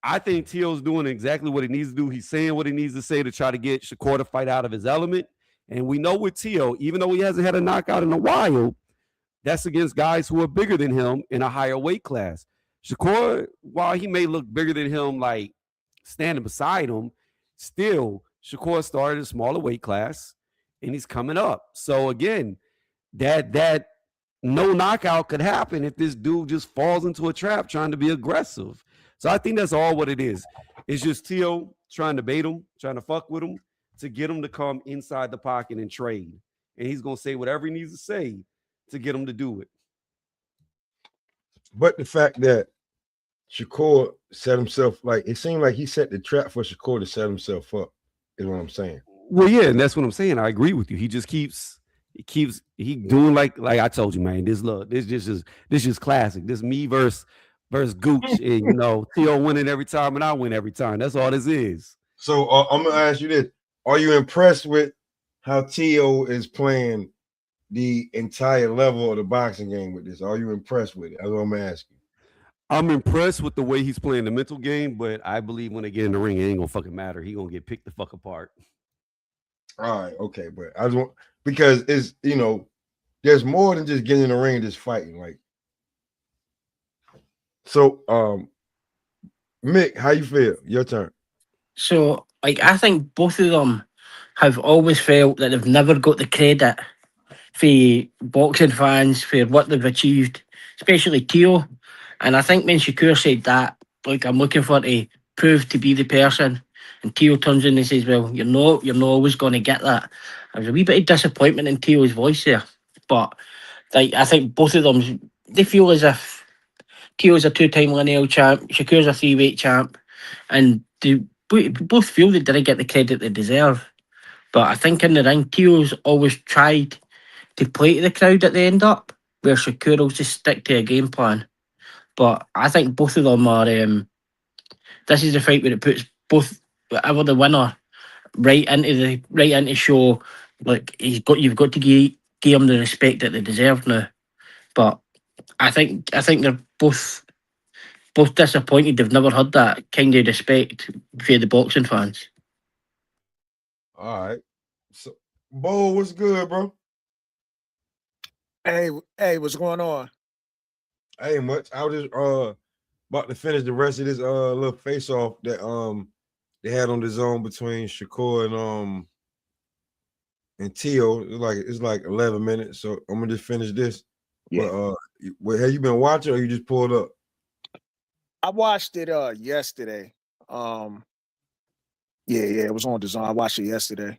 [SPEAKER 13] I think Tio's doing exactly what he needs to do. He's saying what he needs to say to try to get Shakur to fight out of his element. And we know with Tio, even though he hasn't had a knockout in a while, that's against guys who are bigger than him in a higher weight class. Shakur, while he may look bigger than him, like standing beside him, still Shakur started a smaller weight class and he's coming up. So again, that no knockout could happen if this dude just falls into a trap trying to be aggressive. So I think that's all what it is. It's just Tio trying to bait him, trying to fuck with him to get him to come inside the pocket and trade. And he's going to say whatever he needs to say to get him to do it.
[SPEAKER 2] But the fact that Shakur set himself, like, it seemed like he set the trap for Shakur to set himself up, is what I'm saying.
[SPEAKER 13] Well, yeah, and that's what I'm saying. I agree with you. He just keeps doing like I told you, man. This is classic. This me versus Gooch, and Tio winning every time and I win every time. That's all this is.
[SPEAKER 2] So I'm gonna ask you this: are you impressed with how Tio is playing the entire level of the boxing game with this? Are you impressed with it? That's what I'm asking.
[SPEAKER 13] I'm impressed with the way he's playing the mental game, but I believe when they get in the ring, it ain't gonna fucking matter. He gonna get picked the fuck apart.
[SPEAKER 2] All right, okay, but I just want, because it's there's more than just getting in the ring and just fighting. Like, so Mick, how you feel? Your turn.
[SPEAKER 11] So, like, I think both of them have always felt that they've never got the credit for boxing fans for what they've achieved, especially Tio. And I think when Shakur said that, like, I'm looking for to prove to be the person, and Tio turns in and says, well, you're not always going to get that. There was a wee bit of disappointment in Tio's voice there. But like, I think both of them, they feel as if Tio's a two-time lineal champ, Shakur's a 3-weight champ. and we both feel they didn't get the credit they deserve. But I think in the ring, Tio's always tried to play to the crowd at the end up, where Shakur will just stick to a game plan. But I think both of them are. This is the fight where it puts both whatever the winner right into show. Like you've got to give them the respect that they deserve now. But I think they're both disappointed they've never had that kind of respect for the boxing fans.
[SPEAKER 2] All right. So, Bo, what's good, bro?
[SPEAKER 14] Hey, what's going on?
[SPEAKER 2] Ain't much. I was just about to finish the rest of this little face off that they had on the zone between Shakur and Tio. It's like 11 minutes, so I'm gonna just finish this.
[SPEAKER 14] Yeah.
[SPEAKER 2] But have you been watching or you just pulled up?
[SPEAKER 14] I watched it yesterday. Yeah, it was on the zone. I watched it yesterday.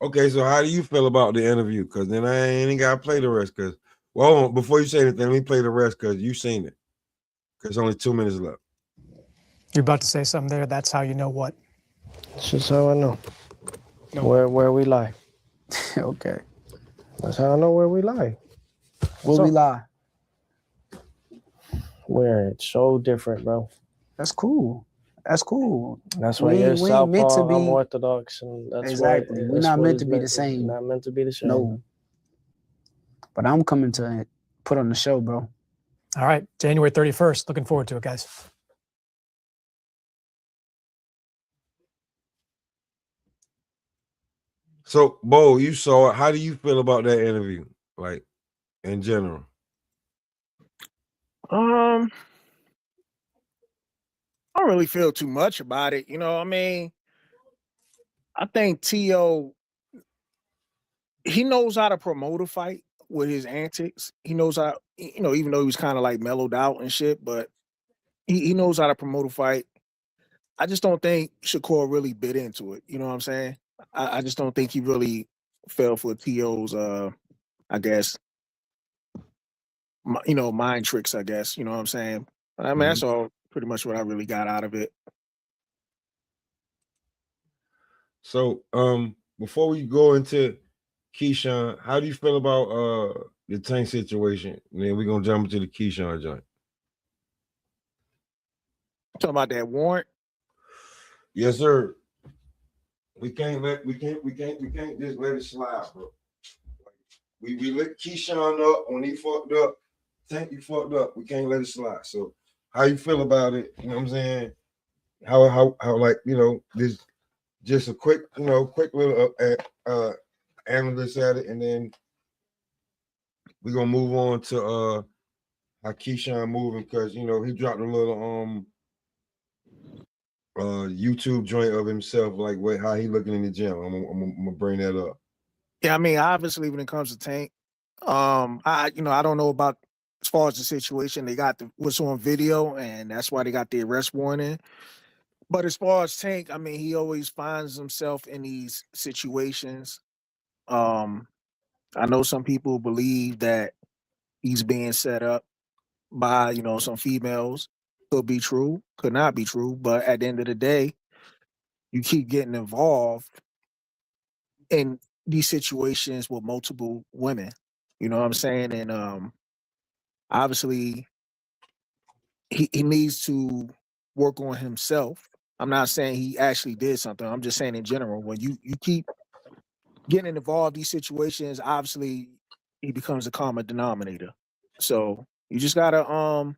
[SPEAKER 2] Okay, so how do you feel about the interview? Because then I ain't gotta play the rest. Because well, before you say anything, let me play the rest because you seen it. Because only 2 minutes left.
[SPEAKER 6] You're about to say something there. That's how you know what.
[SPEAKER 7] That's just how I know
[SPEAKER 6] No.
[SPEAKER 7] where we lie.
[SPEAKER 5] Okay.
[SPEAKER 7] That's how I know where we lie.
[SPEAKER 5] Will we lie?
[SPEAKER 7] Where it's so different, bro.
[SPEAKER 5] That's cool. That's cool.
[SPEAKER 7] That's why
[SPEAKER 5] We
[SPEAKER 7] you're
[SPEAKER 5] ain't meant
[SPEAKER 7] southpaw,
[SPEAKER 5] to be
[SPEAKER 7] I'm orthodox, and that's
[SPEAKER 5] exactly. We're not meant to be the same.
[SPEAKER 7] Not meant to be the same.
[SPEAKER 5] No. But I'm coming to put on the show, bro.
[SPEAKER 6] All right, January 31st. Looking forward to it, guys.
[SPEAKER 2] So, Bo, you saw it. How do you feel about that interview, like in general?
[SPEAKER 14] I don't really feel too much about it. You know, I mean, I think Tio, he knows how to promote a fight with his antics. He knows how, even though he was kind of like mellowed out and shit, but he knows how to promote a fight. I just don't think Shakur really bit into it. You know what I'm saying? I just don't think he really fell for Tio's, I guess, mind tricks, I guess. You know what I'm saying? I mean, that's all pretty much what I really got out of it.
[SPEAKER 2] So, before we go into Keyshawn, how do you feel about the Tank situation? And then we're gonna jump into the Keyshawn joint.
[SPEAKER 14] Talking about that warrant?
[SPEAKER 2] Yes, sir. We can't just let it slide, bro. We let Keyshawn up when he fucked up. Tank, you fucked up. We can't let it slide. So, how you feel about it? You know what I'm saying? How like this just a quick little analyst at it, and then we're gonna move on to how Keyshawn moving because he dropped a little YouTube joint of himself, like how he looking in the gym. I'm gonna bring that up.
[SPEAKER 14] Yeah, I mean, obviously when it comes to Tank, I don't know about as far as the situation. They got what's on video, and that's why they got the arrest warrant in. But as far as Tank, I mean, he always finds himself in these situations. I know some people believe that he's being set up by some females. Could be true, could not be true, but at the end of the day, you keep getting involved in these situations with multiple women. You know what I'm saying? And obviously he needs to work on himself. I'm not saying he actually did something. I'm just saying in general, when you keep getting involved in these situations, obviously he becomes a common denominator. So you just gotta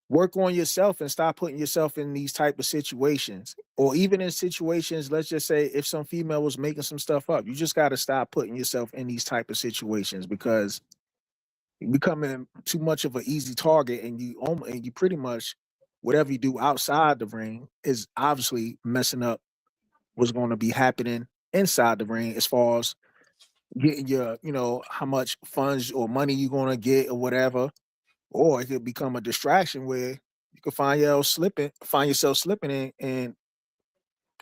[SPEAKER 14] work on yourself and stop putting yourself in these type of situations. Or even in situations, let's just say if some female was making some stuff up, you just gotta stop putting yourself in these type of situations because you're becoming too much of an easy target, and you pretty much whatever you do outside the ring is obviously messing up what's going to be happening inside the ring as far as getting your, how much funds or money you're going to get or whatever. Or it could become a distraction where you could find yourself slipping in and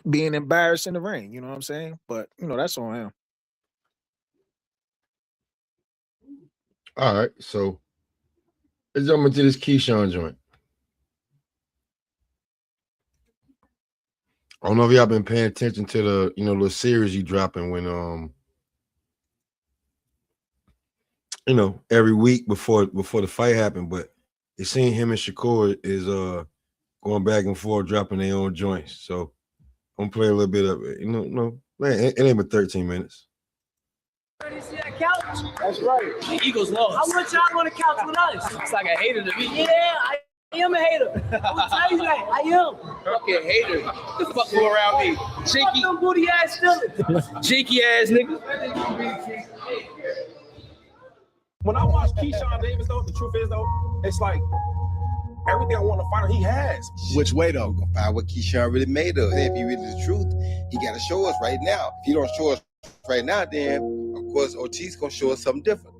[SPEAKER 14] being embarrassed in the ring. You know what I'm saying? But that's on him.
[SPEAKER 2] All right, so let's jump into this Keyshawn joint. I don't know if y'all been paying attention to the little series you dropping when every week before the fight happened, but it seemed him and Shakur is going back and forth dropping their own joints. So I'm gonna play a little bit of it. No, man, it ain't but 13 minutes.
[SPEAKER 15] Ready to see that couch? That's right. The Eagles lost. How much y'all on the couch with us? It's like a hater to me. Yeah, I am a hater. I will tell you that. I am. Fucking hater. The fuck go around me? Jinky. Them booty ass feelings. Jinky ass nigga.
[SPEAKER 16] When I watch Keyshawn Davis, though, the truth is, though, it's like everything I want to find, he has.
[SPEAKER 17] Which way, though? We're gonna find what Keyshawn really made of. If he really the truth, he got to show us right now. If he don't show us right now, then, of course, Ortiz going to show us something different.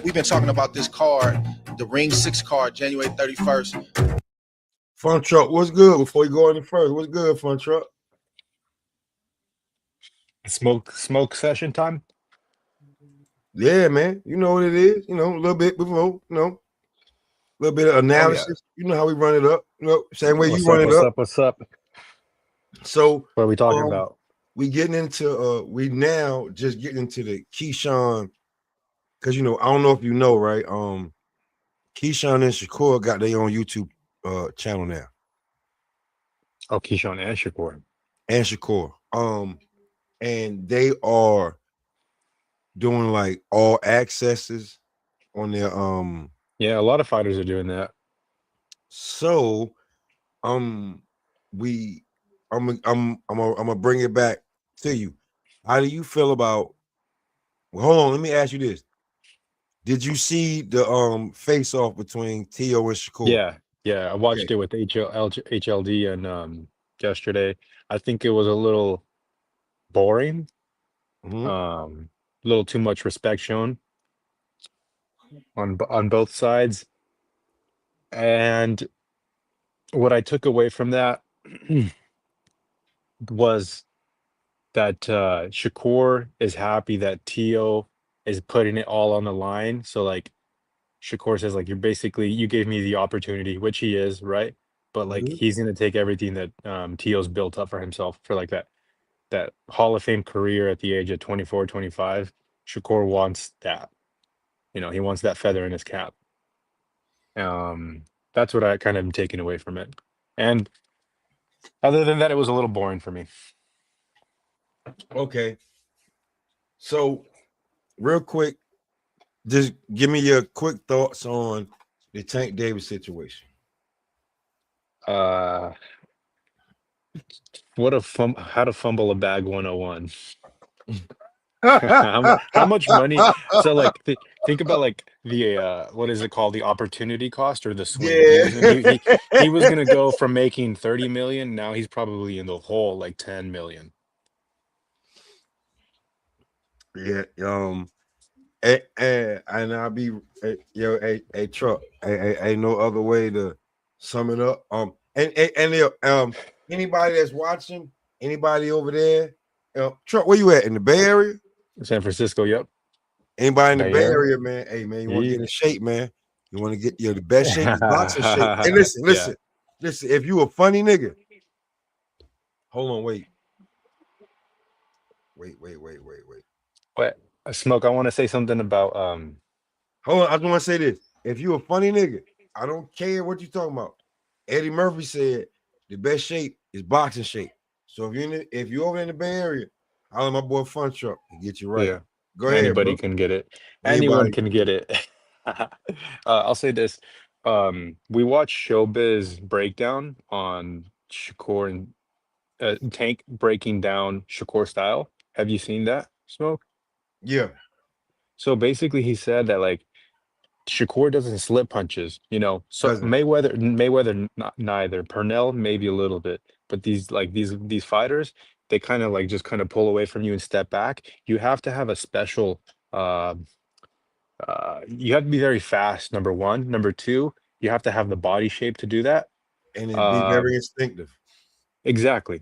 [SPEAKER 18] We've been talking about this card, the Ring 6 card, January 31st.
[SPEAKER 2] Fun Truck, what's good? Before you go any further, what's good, Fun Truck?
[SPEAKER 19] Smoke session time.
[SPEAKER 2] Yeah, man. You know what it is. A little bit before. A little bit of analysis. You know how we run it up. Same way you run it up.
[SPEAKER 19] What's up?
[SPEAKER 2] So
[SPEAKER 19] what are we talking about?
[SPEAKER 2] We getting into we now just getting into the Keyshawn, because I don't know if you know, right? Keyshawn and Shakur got their own YouTube channel now.
[SPEAKER 19] Oh, Keyshawn and Shakur.
[SPEAKER 2] And Shakur. And they are doing like all accesses on their
[SPEAKER 19] yeah, a lot of fighters are doing that.
[SPEAKER 2] So I'm gonna bring it back to you. How do you feel about hold on, let me ask you this. Did you see the face off between Tio and Shakur?
[SPEAKER 19] Yeah, I watched it with HLD and yesterday. I think it was a little boring. A little too much respect shown on both sides. And what I took away from that was that Shakur is happy that Tio is putting it all on the line. So like Shakur says, like, you gave me the opportunity, which he is, right? But like he's gonna take everything that Tio's built up for himself for like that Hall of Fame career at the age of 24, 25. Shakur wants that. He wants that feather in his cap. That's what I kind of am taking away from it. And other than that, it was a little boring for me.
[SPEAKER 2] Okay. So real quick, just give me your quick thoughts on the Tank Davis situation.
[SPEAKER 19] How to fumble a bag 101. how much money? So like think about like the what is it called, the opportunity cost or the swing. He was gonna go from making 30 million, now he's probably in the hole like 10 million.
[SPEAKER 2] Yeah. And I'll be a truck. Ain't no other way to sum it up. And anybody that's watching, anybody over there, truck, where you at in the Bay Area?
[SPEAKER 19] San Francisco, yep.
[SPEAKER 2] Anybody in the Bay Area, man? Hey, man, you want to get in shape, man? You want to get the best shape is boxing shape. Hey, listen. If you a funny nigga, hold on, wait.
[SPEAKER 19] What? Smoke, I want to say something about
[SPEAKER 2] hold on, I just want to say this. If you a funny nigga, I don't care what you talking about. Eddie Murphy said the best shape is boxing shape. So if you're over in the Bay Area, I'll let my boy Fun Truck get you right.
[SPEAKER 19] Yeah.
[SPEAKER 2] Go ahead.
[SPEAKER 19] Anybody
[SPEAKER 2] Bro.
[SPEAKER 19] can get it. Anyone can get it. I'll say this. We watched Showbiz breakdown on Shakur and Tank breaking down Shakur style. Have you seen that, Smoke?
[SPEAKER 2] Yeah.
[SPEAKER 19] So basically he said that like Shakur doesn't slip punches, So
[SPEAKER 2] Doesn't.
[SPEAKER 19] Mayweather neither. Pernell maybe a little bit, but these fighters, they kind of like just kind of pull away from you and step back. You have to have a special you have to be very fast, number one. Number two, you have to have the body shape to do that.
[SPEAKER 2] And it'd be very instinctive.
[SPEAKER 19] Exactly.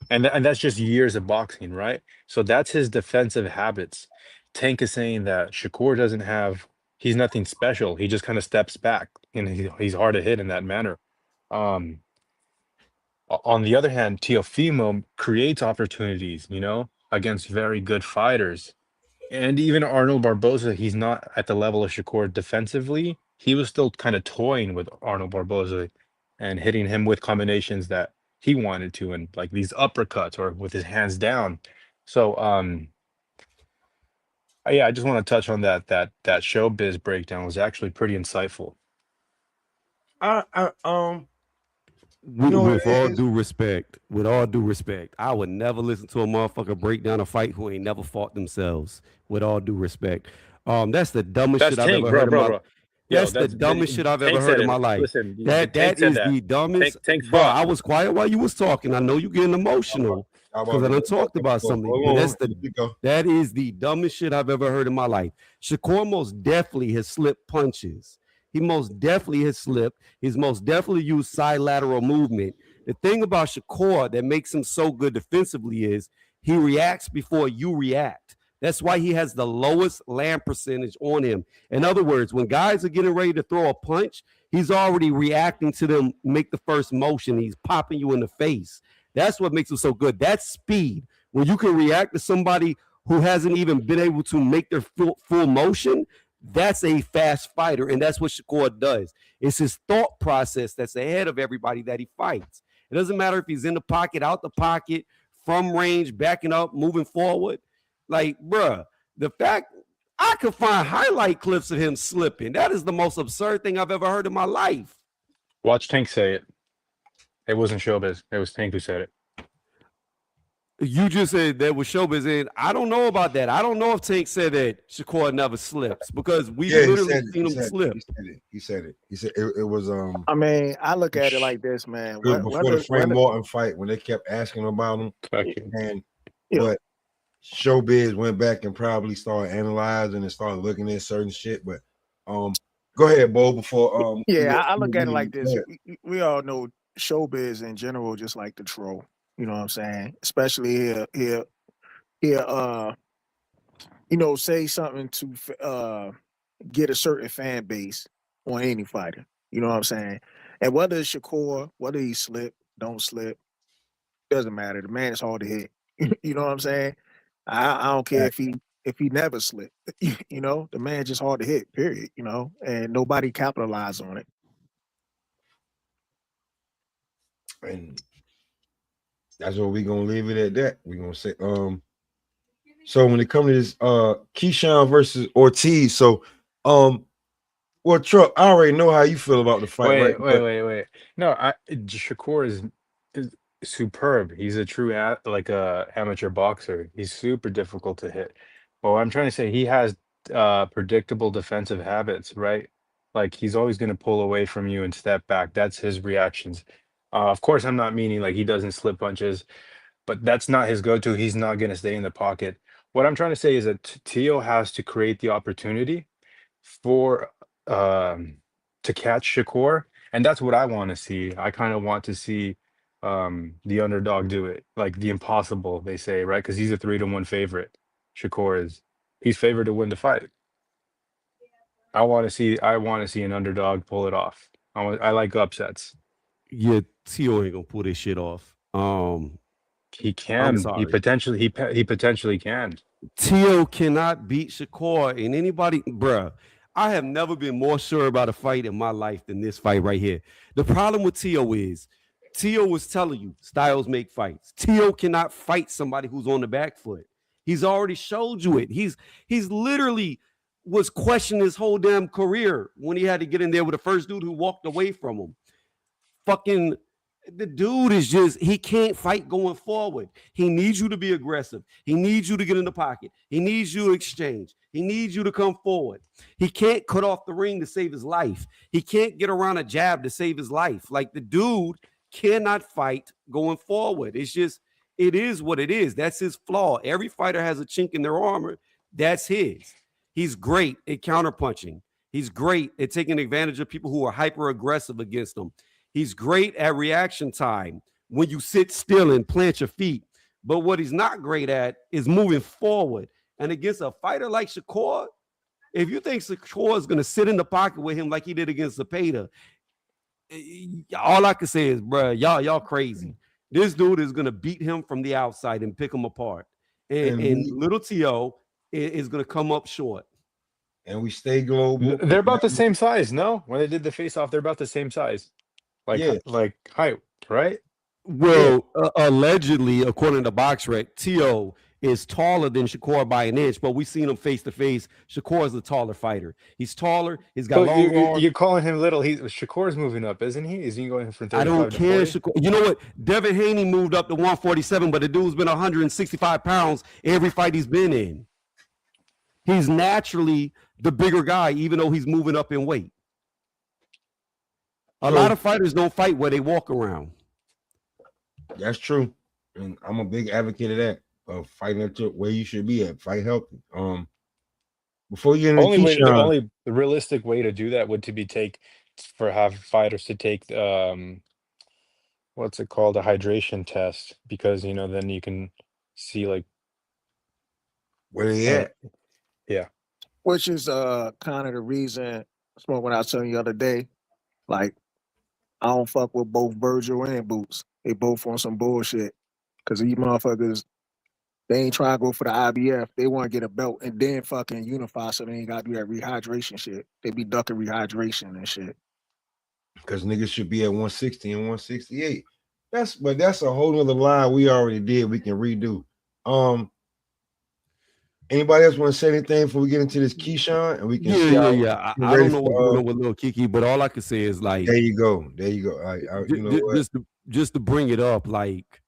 [SPEAKER 19] And that's just years of boxing, right? So that's his defensive habits. Tank is saying that Shakur he's nothing special. He just kind of steps back. and he's hard to hit in that manner. Um, on the other hand, Teofimo creates opportunities, against very good fighters. And even Arnold Barboza, he's not at the level of Shakur defensively. He was still kind of toying with Arnold Barboza and hitting him with combinations that he wanted to, and like these uppercuts or with his hands down. So, yeah, I just want to touch on that showbiz breakdown was actually pretty insightful.
[SPEAKER 13] With all due respect, I would never listen to a motherfucker break down a fight who ain't never fought themselves. With all due respect, that's the dumbest
[SPEAKER 19] That's
[SPEAKER 13] shit I've
[SPEAKER 19] Tank,
[SPEAKER 13] ever
[SPEAKER 19] bro,
[SPEAKER 13] heard in
[SPEAKER 19] bro,
[SPEAKER 13] my.
[SPEAKER 19] bro. Yo,
[SPEAKER 13] That's the dumbest shit I've ever
[SPEAKER 19] Tank
[SPEAKER 13] heard
[SPEAKER 19] said
[SPEAKER 13] in my
[SPEAKER 19] it.
[SPEAKER 13] life.
[SPEAKER 19] Listen,
[SPEAKER 13] That
[SPEAKER 19] Tank said
[SPEAKER 13] is
[SPEAKER 19] that.
[SPEAKER 13] the dumbest.
[SPEAKER 19] Tank
[SPEAKER 13] Bro,
[SPEAKER 19] fought.
[SPEAKER 13] I was quiet while you was talking. I know you getting emotional because I done talked about something, but that is the dumbest shit I've ever heard in my life. Shakur most definitely has slipped punches. He most definitely has slipped. He's most definitely used side lateral movement. The thing about Shakur that makes him so good defensively is he reacts before you react. That's why he has the lowest land percentage on him. In other words, when guys are getting ready to throw a punch, he's already reacting to them make the first motion. He's popping you in the face. That's what makes him so good. That's speed. When you can react to somebody who hasn't even been able to make their full motion, that's a fast fighter, and that's what Shakur does. It's his thought process that's ahead of everybody that he fights. It doesn't matter if he's in the pocket, out the pocket, from range, backing up, moving forward. Like, bruh, the fact I could find highlight clips of him slipping. That is the most absurd thing I've ever heard in my life.
[SPEAKER 19] Watch Tank say it. It wasn't showbiz. It was Tank who said it.
[SPEAKER 13] You just said that was showbiz, and I don't know about that. I don't know if Tank said that Shakur never slips because we've literally seen him slip.
[SPEAKER 2] He said it. He said it was.
[SPEAKER 14] I mean, I look at it like this, man.
[SPEAKER 2] Before the Frank Martin fight, when they kept asking about him, but showbiz went back and probably started analyzing and started looking at certain shit. But go ahead, Bo. Before
[SPEAKER 14] I look at it like this. We all know showbiz in general just like the troll. You know what I'm saying? Especially here, say something to get a certain fan base on any fighter. You know what I'm saying? And whether it's Shakur, whether he slip, don't slip, doesn't matter. The man is hard to hit. You know what I'm saying? I don't care if he never slipped. The man just hard to hit, period. And nobody capitalized on it.
[SPEAKER 2] And that's what we're gonna leave it at that. We're gonna say so when it comes to this Keyshawn versus Ortiz, so well, Truck, I already know how you feel about the fight.
[SPEAKER 19] Wait. No, Shakur is superb. He's a true amateur boxer. He's super difficult to hit. But what I'm trying to say, he has predictable defensive habits, right? Like he's always going to pull away from you and step back. That's his reactions. Of course, I'm not meaning like he doesn't slip punches, but that's not his go-to. He's not going to stay in the pocket. What I'm trying to say is that Tio has to create the opportunity for to catch Shakur, and that's what I want to see. I kind of want to see the underdog do it, like the impossible, they say, right? Because he's a 3-1 favorite. Shakur is. He's favored to win the fight. I want to see an underdog pull it off. I like upsets.
[SPEAKER 13] Yeah, Tio ain't gonna pull this shit off.
[SPEAKER 19] He can. He potentially can.
[SPEAKER 13] Tio cannot beat Shakur, and anybody, bruh. I have never been more sure about a fight in my life than this fight right here. The problem with Tio is Tio was telling you styles make fights. Tio cannot fight somebody who's on the back foot. He's already showed you it. He's literally was questioning his whole damn career when he had to get in there with the first dude who walked away from him. Fucking the dude is just, he can't fight going forward. He needs you to be aggressive. He needs you to get in the pocket. He needs you to exchange. He needs you to come forward. He can't cut off the ring to save his life. He can't get around a jab to save his life. Like the dude cannot fight going forward. It's just, it is what it is. That's his flaw. Every fighter has a chink in their armor. That's his. He's great at counterpunching. He's great at taking advantage of people who are hyper aggressive against him. He's great at reaction time when you sit still and plant your feet. But what he's not great at is moving forward. And against a fighter like Shakur, if you think Shakur is gonna sit in the pocket with him like he did against Zepeda, all I can say is, bro, y'all crazy. This dude is gonna beat him from the outside and pick him apart, and little T.O. is gonna come up short.
[SPEAKER 2] And we stay global.
[SPEAKER 19] They're about the same size, no? When they did the face-off, they're about the same size. Like,
[SPEAKER 2] Yeah.
[SPEAKER 19] like height, right?
[SPEAKER 13] Well, allegedly, according to BoxRec, T.O. is taller than Shakur by an inch, but we've seen him face to face. Shakur is a taller fighter. He's taller. He's got long arms.
[SPEAKER 19] You're calling him little. Shakur's moving up, isn't he? Is he going from 35
[SPEAKER 13] I don't
[SPEAKER 19] to
[SPEAKER 13] care.
[SPEAKER 19] 40?
[SPEAKER 13] Shakur. You know what? Devin Haney moved up to 147, but the dude's been 165 pounds every fight he's been in. He's naturally the bigger guy, even though he's moving up in weight. A lot of fighters don't fight where they walk around.
[SPEAKER 2] That's true. And I'm a big advocate of that, of fighting at where you should be at. Fight healthy. Before you get into
[SPEAKER 19] The
[SPEAKER 2] Keyshawn,
[SPEAKER 19] only realistic way to do that would have fighters to take what's it called, a hydration test, because then you can see like
[SPEAKER 2] where they at.
[SPEAKER 19] Yeah.
[SPEAKER 14] Which is kind of the reason Smoke when I was telling you the other day, like I don't fuck with both Virgil and Boots. They both on some bullshit. Cause these motherfuckers, they ain't trying to go for the IBF. They want to get a belt and then fucking unify, so they ain't got to do that rehydration shit. They be ducking rehydration and shit.
[SPEAKER 2] Because niggas should be at 160 and 168. That's a whole nother line we already did. We can redo. Anybody else want to say anything before we get into this Keyshawn? And we can
[SPEAKER 13] Yeah. I don't know what's going on with Lil Kiki, but all I can say is like,
[SPEAKER 2] there you go. You know what?
[SPEAKER 13] Just to bring it up, like,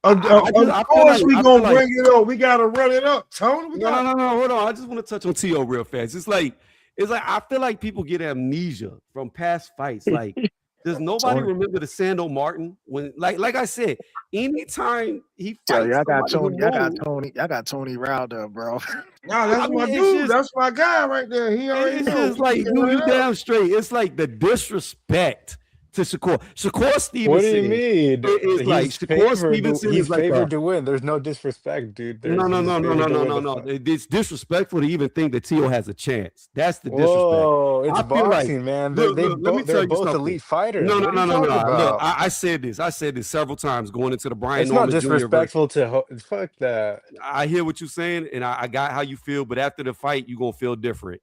[SPEAKER 2] of course we gonna bring it up. We gotta run it up, Tony.
[SPEAKER 13] No, hold on. I just want to touch on T.O. real fast. It's like I feel like people get amnesia from past fights. Like, does nobody remember the Sando Martin when, like I said, anytime he fights,
[SPEAKER 14] y'all got Tony riled up, bro.
[SPEAKER 2] No, that's my dude. That's my guy right there. He already
[SPEAKER 13] It's
[SPEAKER 2] knows.
[SPEAKER 13] just like, dude, you damn straight. It's like the disrespect to Shakur. Shakur Stevenson.
[SPEAKER 19] What do you mean?
[SPEAKER 13] It's like Shakur Stevenson
[SPEAKER 19] he's
[SPEAKER 13] is like
[SPEAKER 19] favored to win. There's no disrespect, dude.
[SPEAKER 13] No. It's disrespectful to even think that T.O. has a chance. That's the disrespect.
[SPEAKER 19] Whoa, it's boxing, man. They're both elite fighters.
[SPEAKER 13] No. Look, I said this several times going into the Brian
[SPEAKER 19] It's
[SPEAKER 13] Norman
[SPEAKER 19] not disrespectful
[SPEAKER 13] to
[SPEAKER 19] fuck that.
[SPEAKER 13] I hear what you're saying, and I got how you feel, but after the fight, you're gonna feel different.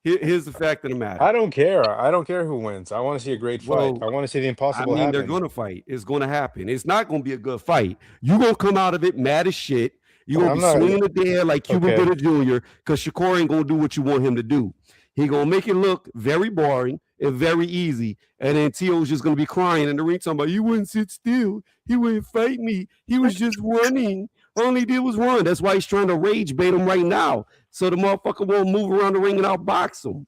[SPEAKER 13] Here's the fact of the matter.
[SPEAKER 19] I don't care who wins. I want to see a great fight. I want to see the impossible happen.
[SPEAKER 13] They're going to fight. It's going to happen. It's not going to be a good fight. You're going to come out of it mad as shit. You're going to be swinging the air like Cuba Gooding Jr. because Shakur ain't going to do what you want him to do. He going to make it look very boring and very easy. And then T.O.'s just going to be crying in the ring talking about, you wouldn't sit still. He wouldn't fight me. He was just running. All he did was run. That's why he's trying to rage bait him right now. So the motherfucker won't move around the ring and outbox him.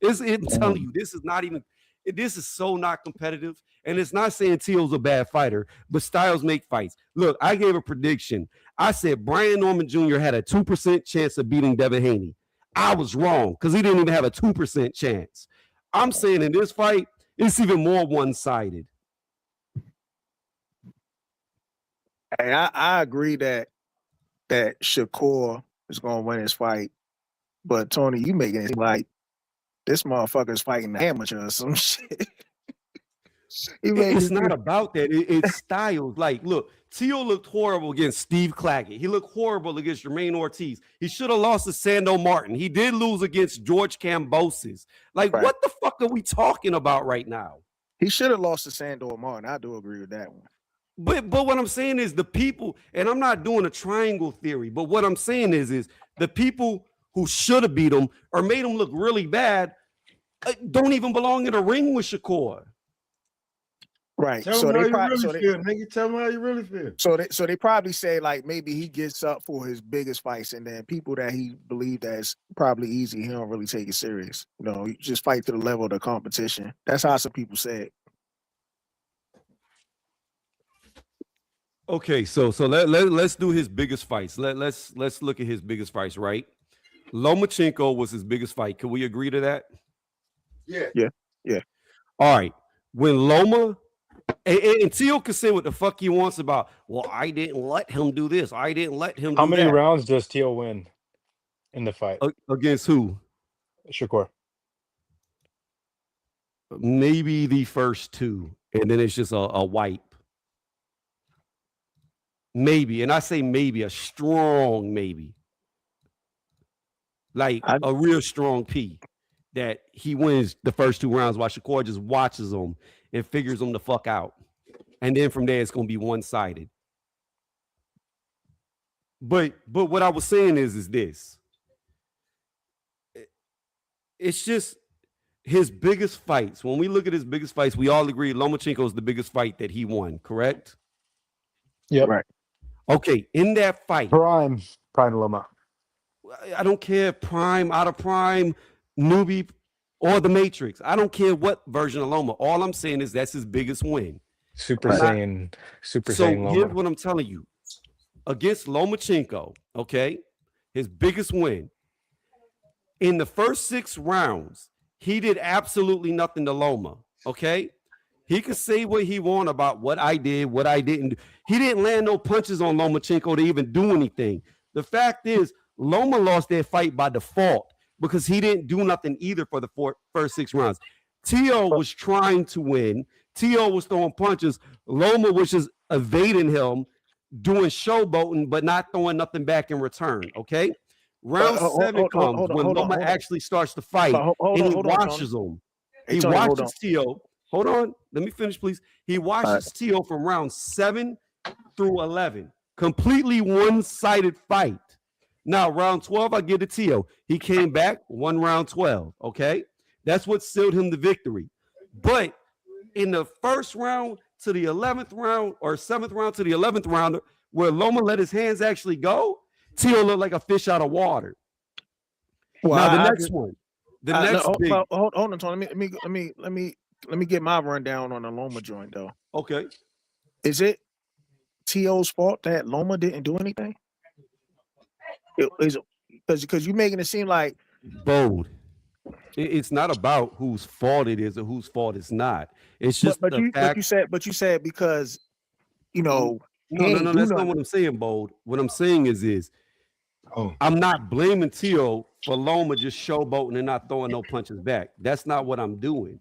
[SPEAKER 13] I'm telling you, this is so not competitive. And it's not saying T.O.'s a bad fighter, but styles make fights. Look, I gave a prediction. I said Brian Norman Jr. had a 2% chance of beating Devin Haney. I was wrong because he didn't even have a 2% chance. I'm saying in this fight, it's even more one-sided.
[SPEAKER 14] Hey, I agree that Shakur is gonna win his fight, but Tony, you making it like this motherfucker's fighting the amateur or some shit.
[SPEAKER 13] It's not about that. It's styles. Like, look, T.O. looked horrible against Steve Claggett. He looked horrible against Jermaine Ortiz. He should have lost to Sando Martin. He did lose against George Kambosos. Like, what the fuck are we talking about right now?
[SPEAKER 14] He should have lost to Sando Martin. I do agree with that one.
[SPEAKER 13] But what I'm saying is the people, and I'm not doing a triangle theory, but what I'm saying is the people who should have beat him or made him look really bad don't even belong in a ring with Shakur.
[SPEAKER 14] Right.
[SPEAKER 2] Tell them how you really feel, nigga. Tell them how you really feel.
[SPEAKER 14] So they probably say like maybe he gets up for his biggest fights, and then people that he believe that's probably easy, he don't really take it serious. You know, you just fight to the level of the competition. That's how some people say it.
[SPEAKER 13] Okay, so let's do his biggest fights. Let's look at his biggest fights, right? Lomachenko was his biggest fight. Can we agree to that?
[SPEAKER 14] Yeah.
[SPEAKER 13] All right. When Loma and T.O. can say what the fuck he wants about, well, I didn't let him do this. I didn't let him do
[SPEAKER 19] How many
[SPEAKER 13] that.
[SPEAKER 19] rounds does T.O. win? in the fight.
[SPEAKER 13] Against who?
[SPEAKER 19] Shakur.
[SPEAKER 13] Maybe the first two, and then it's just a wipe. Maybe, and I say maybe, a strong maybe. Like a real strong P that he wins the first 2 rounds while Shakur just watches him and figures him the fuck out. And then from there, it's going to be one-sided. But what I was saying is this. It's just his biggest fights. When we look at his biggest fights, we all agree Lomachenko is the biggest fight that he won, correct?
[SPEAKER 19] Yep.
[SPEAKER 14] Right.
[SPEAKER 13] Okay, in that fight.
[SPEAKER 19] Prime Loma.
[SPEAKER 13] I don't care prime, out of prime, newbie, or the Matrix. I don't care what version of Loma. All I'm saying is that's his biggest win.
[SPEAKER 19] Super Saiyan Loma.
[SPEAKER 13] Here's what I'm telling you. Against Lomachenko, okay, his biggest win. In the first 6 rounds, he did absolutely nothing to Loma, okay? He could say what he want about what I did, what I didn't do. He didn't land no punches on Lomachenko to even do anything. The fact is, Loma lost that fight by default because he didn't do nothing either for the first 6 rounds. Tio was trying to win. Tio was throwing punches. Loma was just evading him, doing showboating, but not throwing nothing back in return, okay? Round 7 comes when Loma actually starts to fight, and he watches him. He watches Tio. Hold on. Let me finish, please. He watches Tio from round 7 through 11. Completely one-sided fight. Now, round 12, I give to Tio. He came back, won round 12, okay? That's what sealed him the victory. But in the first round to the 11th round, or 7th round to the 11th round, where Loma let his hands actually go, Tio looked like a fish out of water.
[SPEAKER 14] Well,
[SPEAKER 13] now, the next one. The next big...
[SPEAKER 14] Hold on, Tony. Let me get my rundown on the Loma joint, though.
[SPEAKER 13] Okay.
[SPEAKER 14] Is it T.O.'s fault that Loma didn't do anything? Because you're making it seem like
[SPEAKER 13] bold. It's not about whose fault it is or whose fault it's not. It's just
[SPEAKER 14] but you said because
[SPEAKER 13] no, that's not what I'm saying, bold. What I'm saying is I'm not blaming Tio for Loma just showboating and not throwing no punches back. That's not what I'm doing.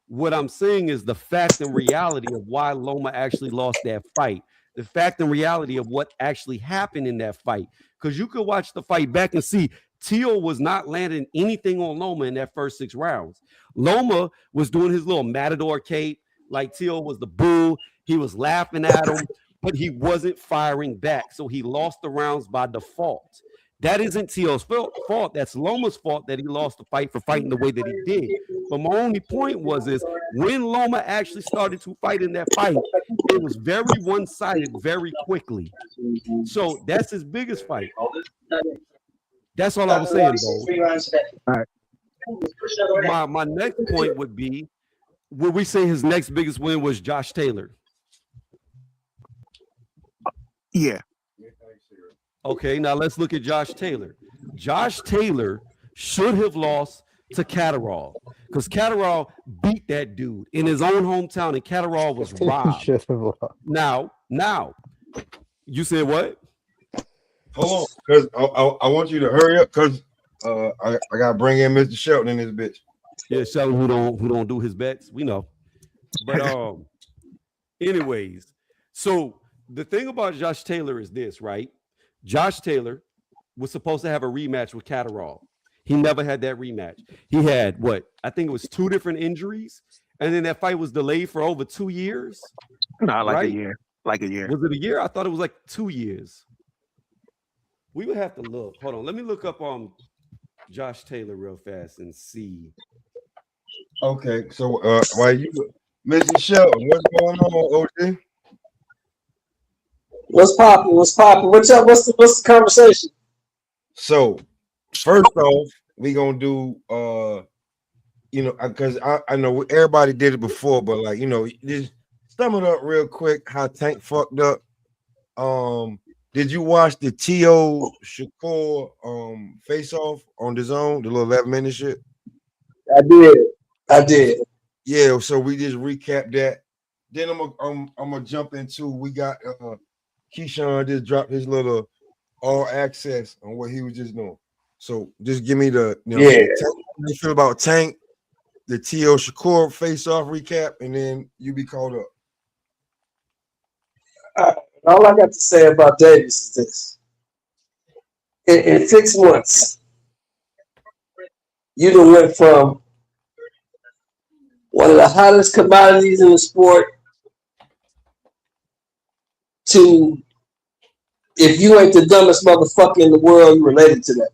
[SPEAKER 13] What I'm saying is the fact and reality of why Loma actually lost that fight. The fact and reality of what actually happened in that fight. Because you could watch the fight back and see Tio was not landing anything on Loma in that first 6 rounds. Loma was doing his little matador cape, like Tio was the bull. He was laughing at him, but he wasn't firing back. So he lost the rounds by default. That isn't Tio's fault. That's Loma's fault that he lost the fight for fighting the way that he did. But my only point is when Loma actually started to fight in that fight, it was very one-sided very quickly. So that's his biggest fight. That's all I was saying, though. All right. My next point would be, would we say his next biggest win was Josh Taylor?
[SPEAKER 14] Yeah.
[SPEAKER 13] Okay, now let's look at Josh Taylor. Josh Taylor should have lost to Catterall because Catterall beat that dude in his own hometown, and Catterall was robbed. Now, you said what?
[SPEAKER 2] Hold on, because I want you to hurry up because I gotta bring in Mr. Shelton in this bitch.
[SPEAKER 13] Yeah, Shelton who don't do his bets, we know. But anyways, so the thing about Josh Taylor is this, right? Josh Taylor was supposed to have a rematch with Catterall. He never had that rematch. He had I think it was 2 different injuries, and then that fight was delayed for over 2 years.
[SPEAKER 14] No, like a year. Like a year.
[SPEAKER 13] Was it a year? I thought it was like 2 years. We would have to look. Hold on. Let me look up Josh Taylor real fast and see.
[SPEAKER 2] Okay, so while you, Mr. Shelton, what's going on, OG?
[SPEAKER 15] What's popping? What's up? What's the conversation?
[SPEAKER 2] So, first off, we gonna do because I know everybody did it before, but just sum it up real quick. How Tank fucked up. Did you watch the T.O. Shakur face off on the zone, the little 11-minute shit? I did. Yeah, so we just recap that. Then I'm gonna jump into we got Keyshawn just dropped his little all access on what he was just doing. So just give me the
[SPEAKER 20] Yeah.
[SPEAKER 2] how you feel about Tank, the T.O. Shakur face-off recap, and then you be called up.
[SPEAKER 20] All I got to say about Davis is this: in 6 months, you done went from one of the hottest commodities in the sport to, if you ain't the dumbest motherfucker in the world, you related to that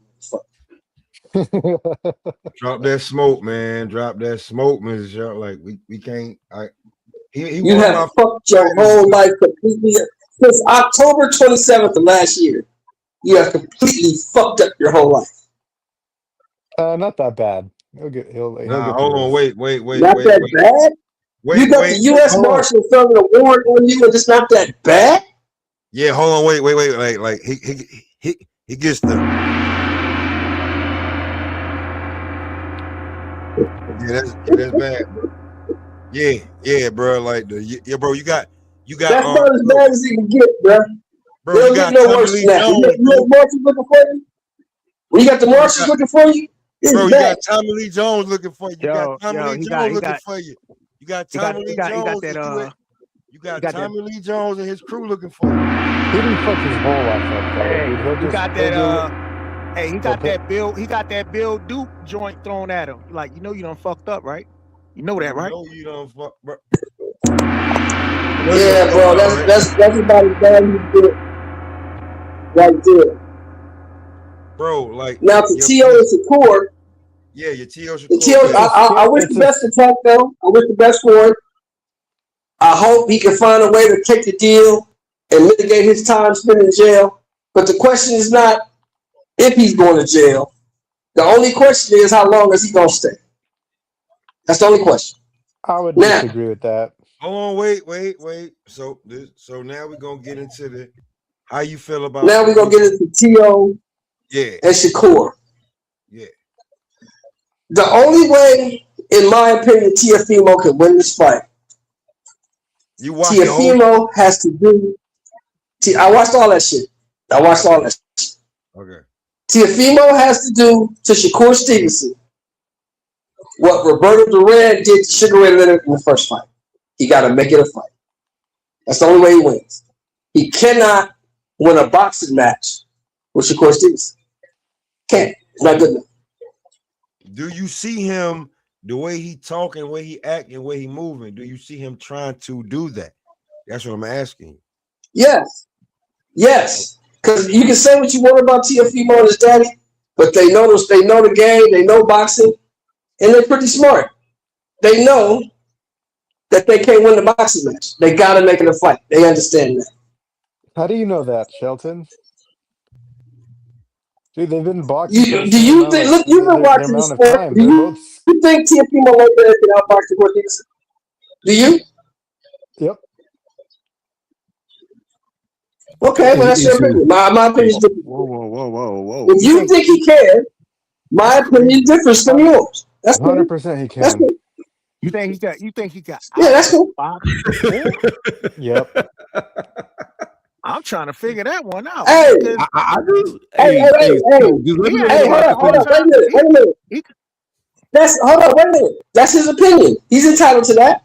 [SPEAKER 20] motherfucker.
[SPEAKER 2] Drop that smoke, man. Drop that smoke, Mr. Sharp. Like we can't. He
[SPEAKER 20] You
[SPEAKER 2] won
[SPEAKER 20] have
[SPEAKER 2] my
[SPEAKER 20] fucked your whole life completely. Since October 27th of last year, you have completely fucked up your whole life.
[SPEAKER 19] Not that bad. He'll get
[SPEAKER 2] Hold
[SPEAKER 19] through
[SPEAKER 2] on,
[SPEAKER 19] this.
[SPEAKER 20] Not that bad. You got the U.S. Marshal throwing a warrant on you, and it's not that bad.
[SPEAKER 2] Yeah, hold on, wait. Like he gets the. Yeah, that's bad, bro. Yeah, bro. Like bro. You got.
[SPEAKER 20] That's about as bad as it can get, bro.
[SPEAKER 2] Bro,
[SPEAKER 20] They don't
[SPEAKER 2] you
[SPEAKER 20] get
[SPEAKER 2] got
[SPEAKER 20] no
[SPEAKER 2] Tommy
[SPEAKER 20] worse
[SPEAKER 2] Lee
[SPEAKER 20] than that.
[SPEAKER 2] Jones,
[SPEAKER 20] You know Marshals looking for you. When you got the Marshals looking for you,
[SPEAKER 2] bro,
[SPEAKER 20] it's
[SPEAKER 2] you
[SPEAKER 20] bad.
[SPEAKER 2] got Tommy Lee Jones looking for you. You got Tommy Lee Jones looking for you. You got Tommy Lee Jones. You got Tommy Lee Jones and his crew looking for you.
[SPEAKER 19] He didn't fuck his whole life up though,
[SPEAKER 14] Hey,
[SPEAKER 19] dude. He'll
[SPEAKER 14] he
[SPEAKER 19] just
[SPEAKER 14] got
[SPEAKER 19] he'll
[SPEAKER 14] that.
[SPEAKER 19] do.
[SPEAKER 14] Hey, he got that Bill. He got that Bill Duke joint thrown at him. Like, you know, you done fucked up, right? You know that, right?
[SPEAKER 2] No, you don't fuck, bro.
[SPEAKER 20] Yeah, bro. That's about as bad as you get right there.
[SPEAKER 2] Bro, like
[SPEAKER 20] now to T.O. and Shakur.
[SPEAKER 2] Yeah, your T.O. Shakur.
[SPEAKER 20] The T.O. I wish the best for Tank, though. I wish the best for him. I hope he can find a way to take the deal and mitigate his time spent in jail. But the question is not if he's going to jail. The only question is how long is he going to stay? That's the only question.
[SPEAKER 19] I would disagree with that.
[SPEAKER 2] Hold on, wait. So now we're gonna get into the how you feel about.
[SPEAKER 20] Now we're gonna get into T.O.
[SPEAKER 2] Yeah.
[SPEAKER 20] and Shakur.
[SPEAKER 2] Yeah.
[SPEAKER 20] The only way, in my opinion, Teofimo can win this fight. Teofimo has to do. I watched all that shit.
[SPEAKER 2] Okay.
[SPEAKER 20] Teofimo has to do to Shakur Stevenson what Roberto Duran did to Sugar Ray Leonard in the first fight. He got to make it a fight. That's the only way he wins. He cannot win a boxing match with Shakur Stevenson. Can't. It's not good enough.
[SPEAKER 2] Do you see him, the way he talking, the way he acting, the way he moving? Do you see him trying to do that? That's what I'm asking.
[SPEAKER 20] Yes. Because you can say what you want about Teofimo and his daddy, but they know the game, they know boxing, and they're pretty smart. They know that they can't win the boxing match. They got to make it a fight. They understand that.
[SPEAKER 19] How do you know that, Shelton? Dude, they've been boxing.
[SPEAKER 20] Do you think? Look, you've been watching the sport. Do you think Teofimo Lopez can outbox Shakur Stevenson? Do you?
[SPEAKER 19] Yep.
[SPEAKER 20] Okay, well, that's your opinion. My opinion is different.
[SPEAKER 14] Whoa.
[SPEAKER 20] If you think he can, my opinion differs from yours. That's
[SPEAKER 19] 100% he can.
[SPEAKER 20] That's cool.
[SPEAKER 14] You think he got?
[SPEAKER 20] Yeah, that's cool.
[SPEAKER 19] Yep.
[SPEAKER 20] I'm
[SPEAKER 14] trying to figure that one out.
[SPEAKER 20] Hey,
[SPEAKER 13] I do.
[SPEAKER 20] Hey, hold on, wait a minute. Wait a minute. That's his opinion. He's entitled to that.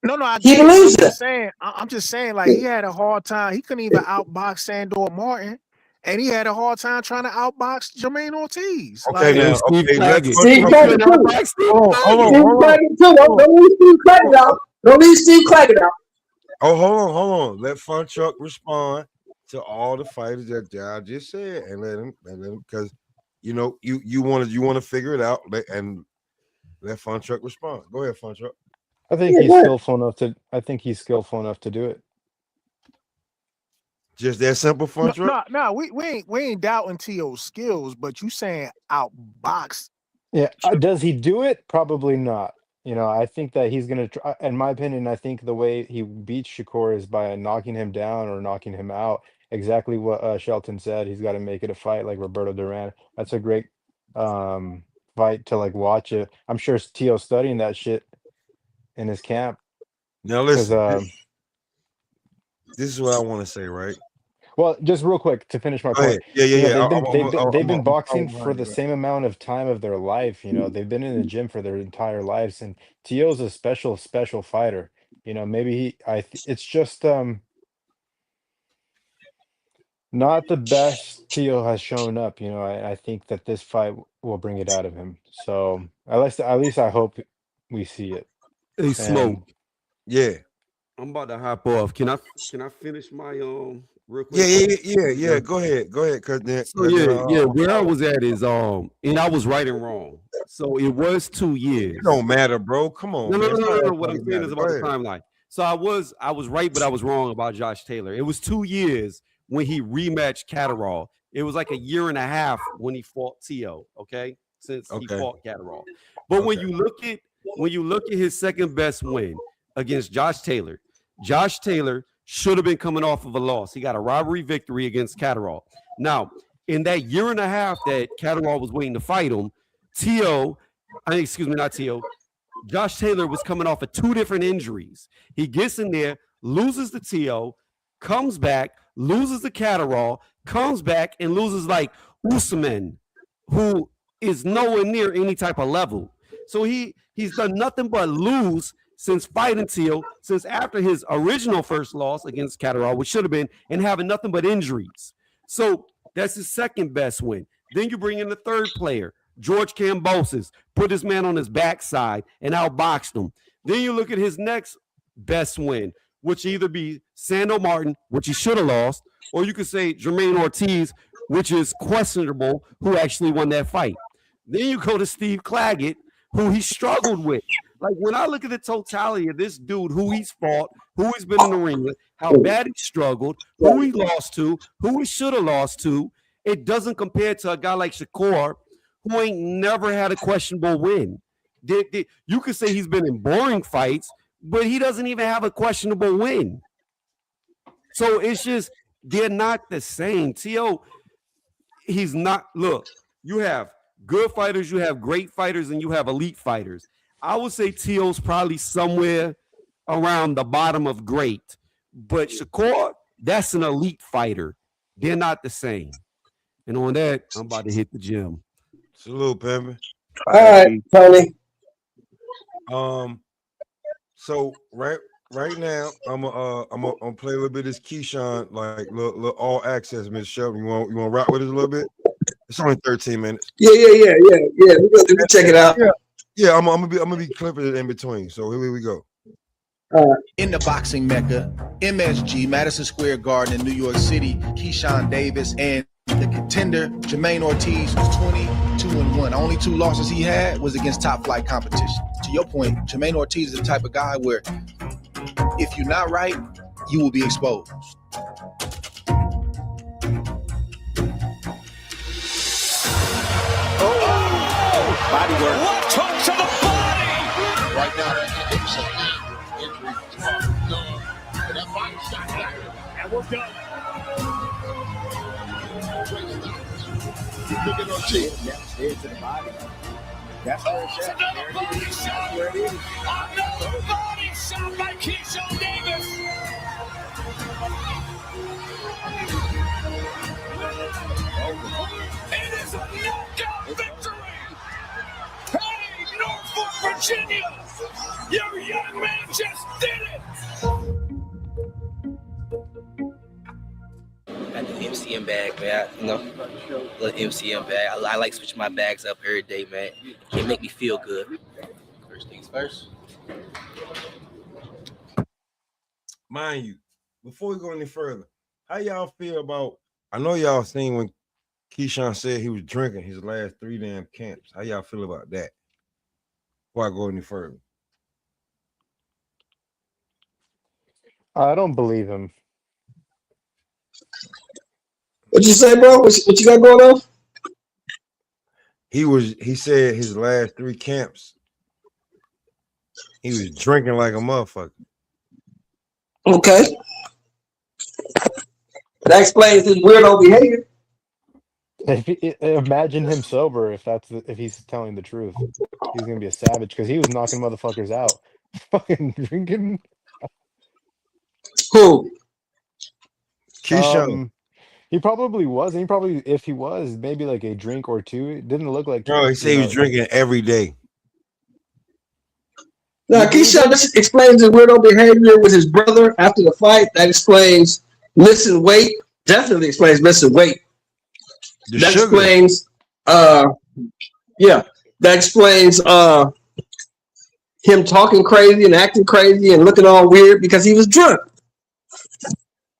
[SPEAKER 14] No,
[SPEAKER 20] he believes that.
[SPEAKER 14] I'm just saying, like, he had a hard time. He couldn't even outbox Sandor Martin, and he had a hard time trying to outbox Jermaine Ortiz.
[SPEAKER 2] Okay, now,
[SPEAKER 20] Steve Claggett too. Hold on. Don't leave Steve Claggett out. Don't leave Steve Claggett out.
[SPEAKER 2] Oh, hold on. Let Fun Truck respond to all the fighters that I just said, and let him, because you want to figure it out, and let Fun Truck respond. Go ahead, Fun Truck.
[SPEAKER 19] I think he's skillful enough to. I think he's skillful enough to do it.
[SPEAKER 2] Just that simple, Fun Truck.
[SPEAKER 14] No, we ain't doubting T.O.'s skills, but you saying outbox.
[SPEAKER 19] Yeah, does he do it? Probably not. I think that he's gonna try. In my opinion, I think the way he beats Shakur is by knocking him down or knocking him out. Exactly what Shelton said. He's got to make it a fight like Roberto Duran. That's a great fight to watch it. I'm sure T.O. studying that shit in his camp.
[SPEAKER 2] Now listen, this is what I want to say, right?
[SPEAKER 21] Well, just real quick to finish my
[SPEAKER 2] Go ahead.
[SPEAKER 21] point.
[SPEAKER 2] Yeah,
[SPEAKER 21] You know,
[SPEAKER 2] yeah.
[SPEAKER 21] they've been
[SPEAKER 2] I'm
[SPEAKER 21] boxing for the
[SPEAKER 2] behind
[SPEAKER 21] same amount of time of their life. You know, they've been in the gym for their entire lives, and Tio's a special fighter. You know, maybe it's just not the best Tio has shown up. You know, I think that this fight will bring it out of him. So at least I hope we see it.
[SPEAKER 13] Hey, Smoke.
[SPEAKER 21] And
[SPEAKER 2] Yeah.
[SPEAKER 13] I'm about to hop off. Can I finish my real quick?
[SPEAKER 2] Yeah. Go ahead. Cause then,
[SPEAKER 13] So yeah. Where I was at is and I was right and wrong. So it was 2 years.
[SPEAKER 2] It don't matter, bro. Come on,
[SPEAKER 13] No.
[SPEAKER 2] man.
[SPEAKER 13] What I'm saying is about the timeline. So I was right, but I was wrong about Josh Taylor. It was 2 years when he rematched Catterall. It was like a year and a half when he fought Tio. Okay, since he fought Catterall. But when you look at his second best win against Josh Taylor should have been coming off of a loss. He got a robbery victory against Catterall. Now, in that year and a half that Catterall was waiting to fight him, Josh Taylor was coming off of 2 different injuries. He gets in there, loses the Tio, comes back, loses the Catterall, comes back and loses like Usman, who is nowhere near any type of level. So he's done nothing but lose since fighting Tio, since after his original first loss against Catterall, which should have been, and having nothing but injuries. So that's his second best win. Then you bring in the third player, George Kambosos, put his man on his backside and outboxed him. Then you look at his next best win, which either be Sando Martin, which he should have lost, or you could say Jermaine Ortiz, which is questionable, who actually won that fight. Then you go to Steve Claggett, who he struggled with. Like, when I look at the totality of this dude, who he's fought, who he's been in the ring with, how bad he struggled, who he lost to, who he should have lost to, it doesn't compare to a guy like Shakur, who ain't never had a questionable win. You could say he's been in boring fights, but he doesn't even have a questionable win. So it's just, they're not the same. Tio, he's not. Look, you have good fighters, you have great fighters, and you have elite fighters. I would say Tio's probably somewhere around the bottom of great. But Shakur, that's an elite fighter. They're not the same. And on that, I'm about to hit the gym.
[SPEAKER 2] Salute, Pimpin'.
[SPEAKER 20] All right, Tony.
[SPEAKER 2] So right now, I'm gonna play a little bit of this Keyshawn, like little all access, Miss Shelby. You want to rock with us a little bit? It's only 13 minutes.
[SPEAKER 20] Yeah. We're gonna check it out.
[SPEAKER 2] Yeah. I'm gonna be clipping it in between. So here we go.
[SPEAKER 18] In the boxing mecca, MSG, Madison Square Garden in New York City, Keyshawn Davis and the contender, Jermaine Ortiz, was 22-1. The only 2 losses he had was against top flight competition. To your point, Jermaine Ortiz is the type of guy where if you're not right, you will be exposed.
[SPEAKER 15] Body work. What touch to the body?
[SPEAKER 22] Right now, that injury is that body shot back.
[SPEAKER 15] And we're done.
[SPEAKER 22] Look at Ortiz.
[SPEAKER 15] Head to the body. That's where it's at. Another body shot. Where it is. Another body shot by Keyshawn Davis. It is a knockout victory. Hey, Norfolk, Virginia, your young man just did it.
[SPEAKER 23] I do MCM bag, man. Little MCM bag. I like switching my bags up every day, man. It make me feel good. First things first.
[SPEAKER 2] Mind you, before we go any further, how y'all feel about? I know y'all seen when Keyshawn said he was drinking his last 3 damn camps. How y'all feel about that? Before I go any further,
[SPEAKER 21] I don't believe him.
[SPEAKER 20] What you say, bro? What you got going on?
[SPEAKER 2] He said his last 3 camps, he was drinking like a motherfucker.
[SPEAKER 20] Okay. That explains his weirdo behavior.
[SPEAKER 21] Imagine him sober if he's telling the truth. He's gonna be a savage because he was knocking motherfuckers out. Fucking drinking.
[SPEAKER 20] Who?
[SPEAKER 2] Keyshawn.
[SPEAKER 21] He probably was. And he probably, if he was, maybe like a drink or two. It didn't look like
[SPEAKER 2] Bro, he said he was drinking every day.
[SPEAKER 20] Now, Keyshawn just explains his weirdo behavior with his brother after the fight. That explains missing weight. Definitely explains missing weight. That explains, yeah, that explains him talking crazy and acting crazy and looking all weird because he was drunk.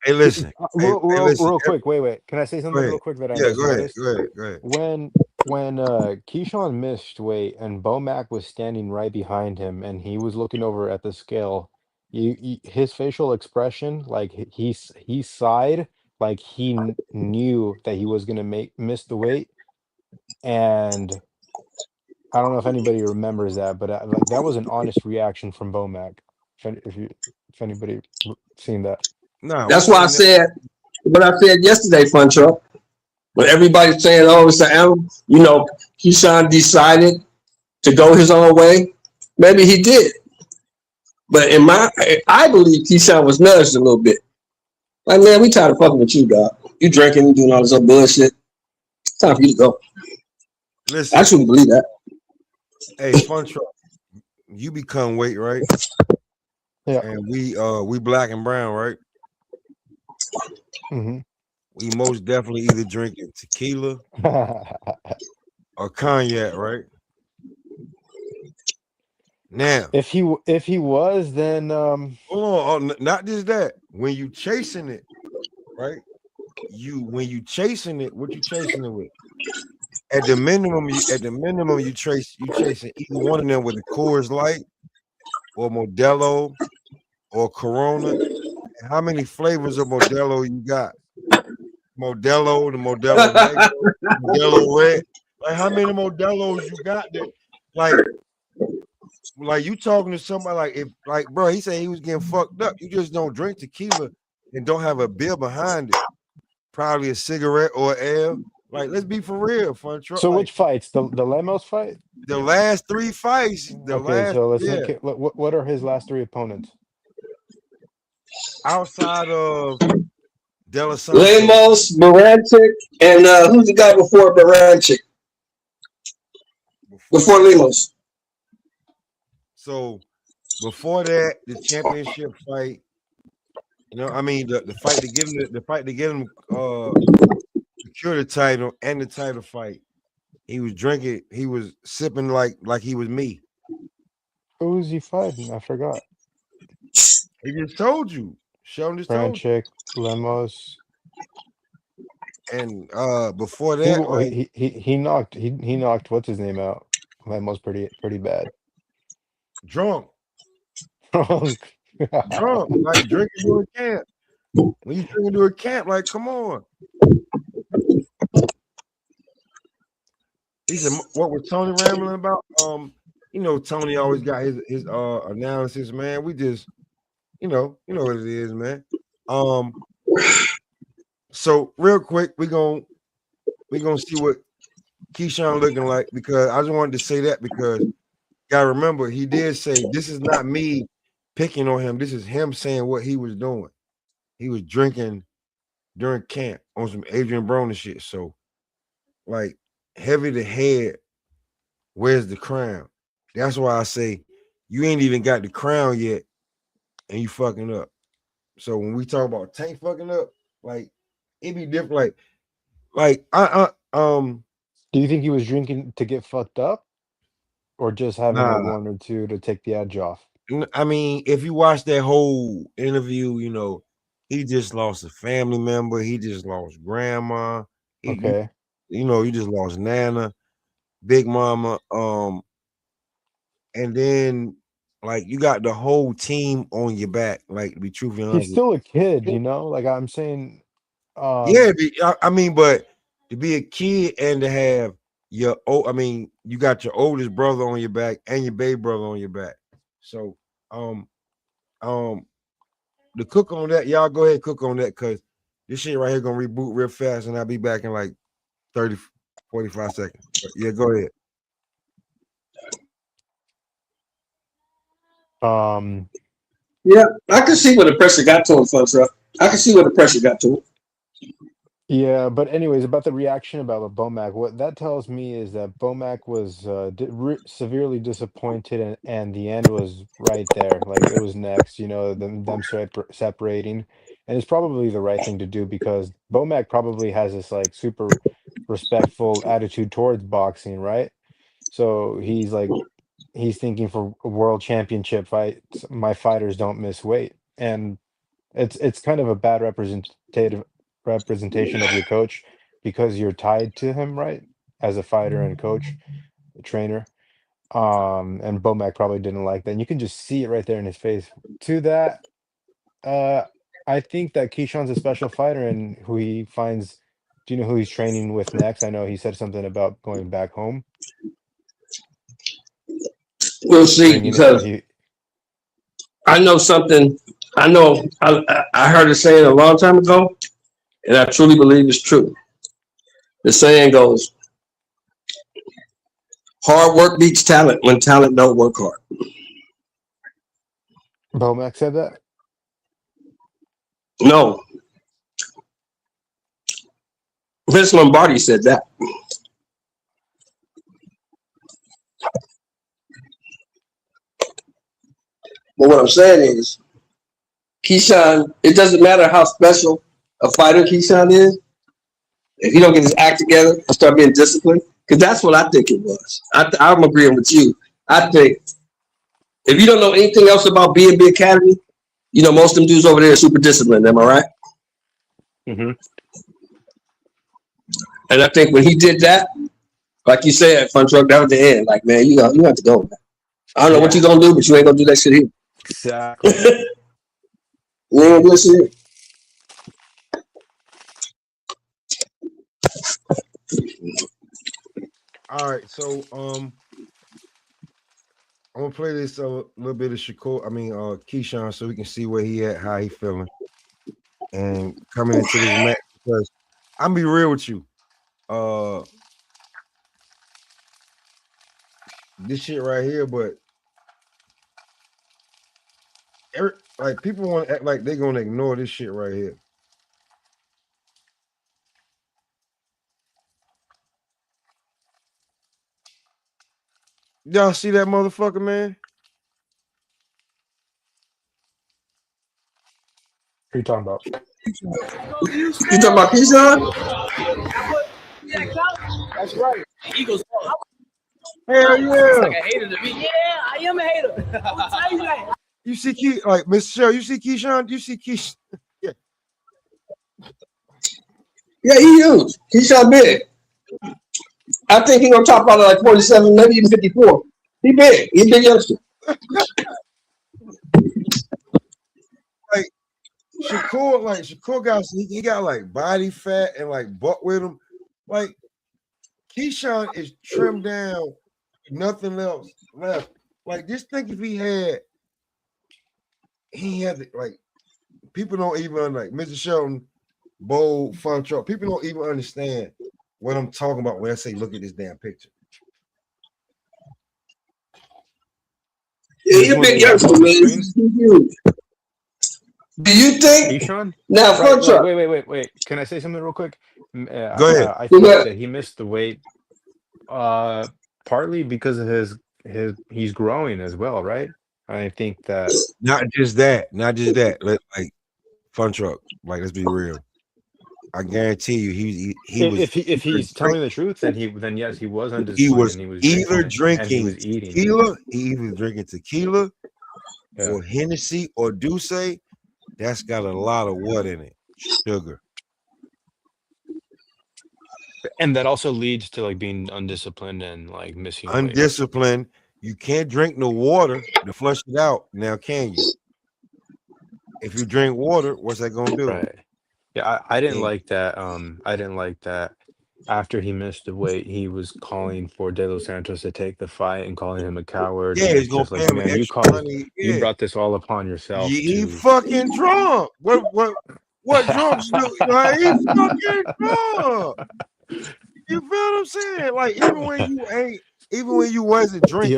[SPEAKER 2] Hey, listen.
[SPEAKER 21] Real quick. Wait. Can I say something real quick that I just
[SPEAKER 2] go ahead.
[SPEAKER 21] noticed?
[SPEAKER 2] Go ahead.
[SPEAKER 21] When Keyshawn missed weight and Bomac was standing right behind him and he was looking over at the scale, his facial expression, like he sighed, like he knew that he was gonna miss the weight, and I don't know if anybody remembers that, but like that was an honest reaction from Bomac. If anybody seen that.
[SPEAKER 2] No,
[SPEAKER 20] that's why I said what I said yesterday, Funcho. When everybody's saying, "Oh, it's an animal," Keyshawn decided to go his own way. Maybe he did, but I believe Keyshawn was nudged a little bit. Like, man, we tired of fucking with you, dog. You drinking, you doing all this other bullshit. It's time for you to go.
[SPEAKER 2] Listen,
[SPEAKER 20] I truly believe that.
[SPEAKER 2] Hey, Funcho, you become weight, right?
[SPEAKER 21] Yeah.
[SPEAKER 2] And we black and brown, right?
[SPEAKER 21] Mm-hmm.
[SPEAKER 2] We most definitely either drinking tequila or cognac, right? Now,
[SPEAKER 21] if he was, then
[SPEAKER 2] hold on, not just that. When you chasing it, right? When you chasing it, what you chasing it with? At the minimum, you chasing either one of them with a Coors Light or Modelo or Corona. And how many flavors of Modelo you got? Modelo, the Modelo Negro, Modelo Red. Like, how many Modelos you got there? Like you talking to somebody bro, he said he was getting fucked up. You just don't drink tequila and don't have a beer behind it. Probably a cigarette or ale. Like, let's be for real, Funcho.
[SPEAKER 21] So which fights? The Lemos fight?
[SPEAKER 2] The last 3 fights.
[SPEAKER 21] So let's make it. What are his last 3 opponents?
[SPEAKER 2] Outside of Dela
[SPEAKER 20] Lemos, Baranchik, and who's the guy before Baranchik? Before Lemos.
[SPEAKER 2] So before that, the championship fight. The fight to get him secure the title and the title fight. He was drinking. He was sipping like he was me.
[SPEAKER 21] Who was he fighting? I forgot.
[SPEAKER 2] He just told you. Sheldon just told you.
[SPEAKER 21] Branchik, Lemos.
[SPEAKER 2] And before that,
[SPEAKER 21] he knocked what's his name out. Lemos pretty bad.
[SPEAKER 2] Drunk, like drinking during camp. When you drinking during camp, like, come on. He said, "What was Tony rambling about?" Tony always got his analysis, man. We just, you know what it is, man. So real quick, we gonna see what Keyshawn looking like, because I just wanted to say that because you gotta remember he did say this is not me picking on him. This is him saying what he was doing. He was drinking during camp on some Adrian Broner shit. So, like, heavy the head, where's the crown? That's why I say you ain't even got the crown yet, and you fucking up. So when we talk about Tank fucking up, like, it be different. Like
[SPEAKER 21] Do you think he was drinking to get fucked up, or just having a 1 or 2 to take the edge off?
[SPEAKER 2] I mean, if you watch that whole interview, he just lost a family member. He just lost grandma.
[SPEAKER 21] Okay.
[SPEAKER 2] He just lost Nana, Big Mama. And then, like, you got the whole team on your back. Like, to be truthfully honest,
[SPEAKER 21] He's still a kid, Like I'm saying.
[SPEAKER 2] Yeah, but to be a kid and to have you got your oldest brother on your back and your baby brother on your back. So, the cook on that, y'all go ahead, cook on that, because this shit right here gonna reboot real fast, and I'll be back in like 30, 45 seconds. But yeah, go ahead.
[SPEAKER 20] Yeah, I can see where the pressure got to him, folks. I can see where the pressure got to him.
[SPEAKER 21] Yeah, but anyways, about the reaction about Bomac, what that tells me is that Bomac was severely disappointed, and the end was right there. Like it was next, them separating, and it's probably the right thing to do because Bomac probably has this like super respectful attitude towards boxing, right? So he's thinking for a world championship fights, my fighters don't miss weight, and it's kind of a bad representation of your coach because you're tied to him, right? As a fighter and coach, a trainer. And Bomac probably didn't like that. And you can just see it right there in his face. To that, uh, I think that Keyshawn's a special fighter and who he finds. Do you know who he's training with next? I know he said something about going back home.
[SPEAKER 20] We'll see
[SPEAKER 21] Bringing it,
[SPEAKER 20] because I know something. I know I heard a saying a long time ago, and I truly believe it's true. The saying goes, hard work beats talent when talent don't work hard.
[SPEAKER 21] Bomac said that?
[SPEAKER 20] No. Vince Lombardi said that. But what I'm saying is, Keyshawn, it doesn't matter how special a fighter Keyshawn is, if he don't get his act together and start being disciplined, because that's what I think it was. I'm agreeing with you. I think if you don't know anything else about B&B Academy, most of them dudes over there are super disciplined. Am I right?
[SPEAKER 21] Mm-hmm.
[SPEAKER 20] And I think when he did that, like you said, Fun Truck, that was the end. Like, man, you have to go, man. I don't know what you're going to do, but you ain't going to do that shit here.
[SPEAKER 21] Exactly.
[SPEAKER 20] You ain't going to do that shit here.
[SPEAKER 2] All right, so I'm gonna play this a little bit of Shakur. Keyshawn, so we can see where he at, how he feeling, and coming into this match. Because I'm be real with you, this shit right here, but people want to act like they're gonna ignore this shit right here. Y'all see that motherfucker, man?
[SPEAKER 21] Who you talking about?
[SPEAKER 20] You talking about Keyshawn?
[SPEAKER 15] That's right. Eagles.
[SPEAKER 2] Hell yeah.
[SPEAKER 15] It's like a hater to me. Yeah, I am a hater. I will tell you that.
[SPEAKER 2] You see Mr. Cheryl, you see Keyshawn? You see Keyshawn? Yeah.
[SPEAKER 20] Yeah, he huge. Keyshawn big. I think he's gonna top out at like 47, maybe even 54. He big. He a big youngster.
[SPEAKER 2] Shakur got he got like body fat and like butt with him. Like Keyshawn is trimmed down, nothing else left. Like just think if he had like people don't even like Mr. Shelton, bold, Fun Truck. People don't even understand what I'm talking about when I say look at this damn picture.
[SPEAKER 20] Yeah, he's a big youngster, man. He's huge. Do you think?
[SPEAKER 21] Keyshawn?
[SPEAKER 20] Now, Fun Truck.
[SPEAKER 21] Wait. Can I say something real quick?
[SPEAKER 2] Go ahead.
[SPEAKER 21] I think that he missed the weight partly because of he's growing as well, right? I think that
[SPEAKER 2] not just that. Like Fun Truck. Like let's be real. I guarantee you, he was.
[SPEAKER 21] If he's telling the truth, then yes, he was undisciplined.
[SPEAKER 2] He was either drinking
[SPEAKER 21] and he was eating.
[SPEAKER 2] tequila, or Hennessy or Douce. That's got a lot of what in it? Sugar.
[SPEAKER 21] And that also leads to like being undisciplined and like missing
[SPEAKER 2] undisciplined.
[SPEAKER 21] weight.
[SPEAKER 2] You can't drink no water to flush it out. Now, can you? If you drink water, what's that gonna do?
[SPEAKER 21] Right. Yeah, I didn't like that. I didn't like that. After he missed the weight, he was calling for De Los Santos to take the fight and calling him a coward.
[SPEAKER 2] Yeah,
[SPEAKER 21] he's
[SPEAKER 2] gonna pay him extra money.
[SPEAKER 21] You brought this all upon yourself.
[SPEAKER 2] He fucking drunk. What drunks do? Like, he's fucking drunk. You feel what I'm saying? Like even when you wasn't drinking,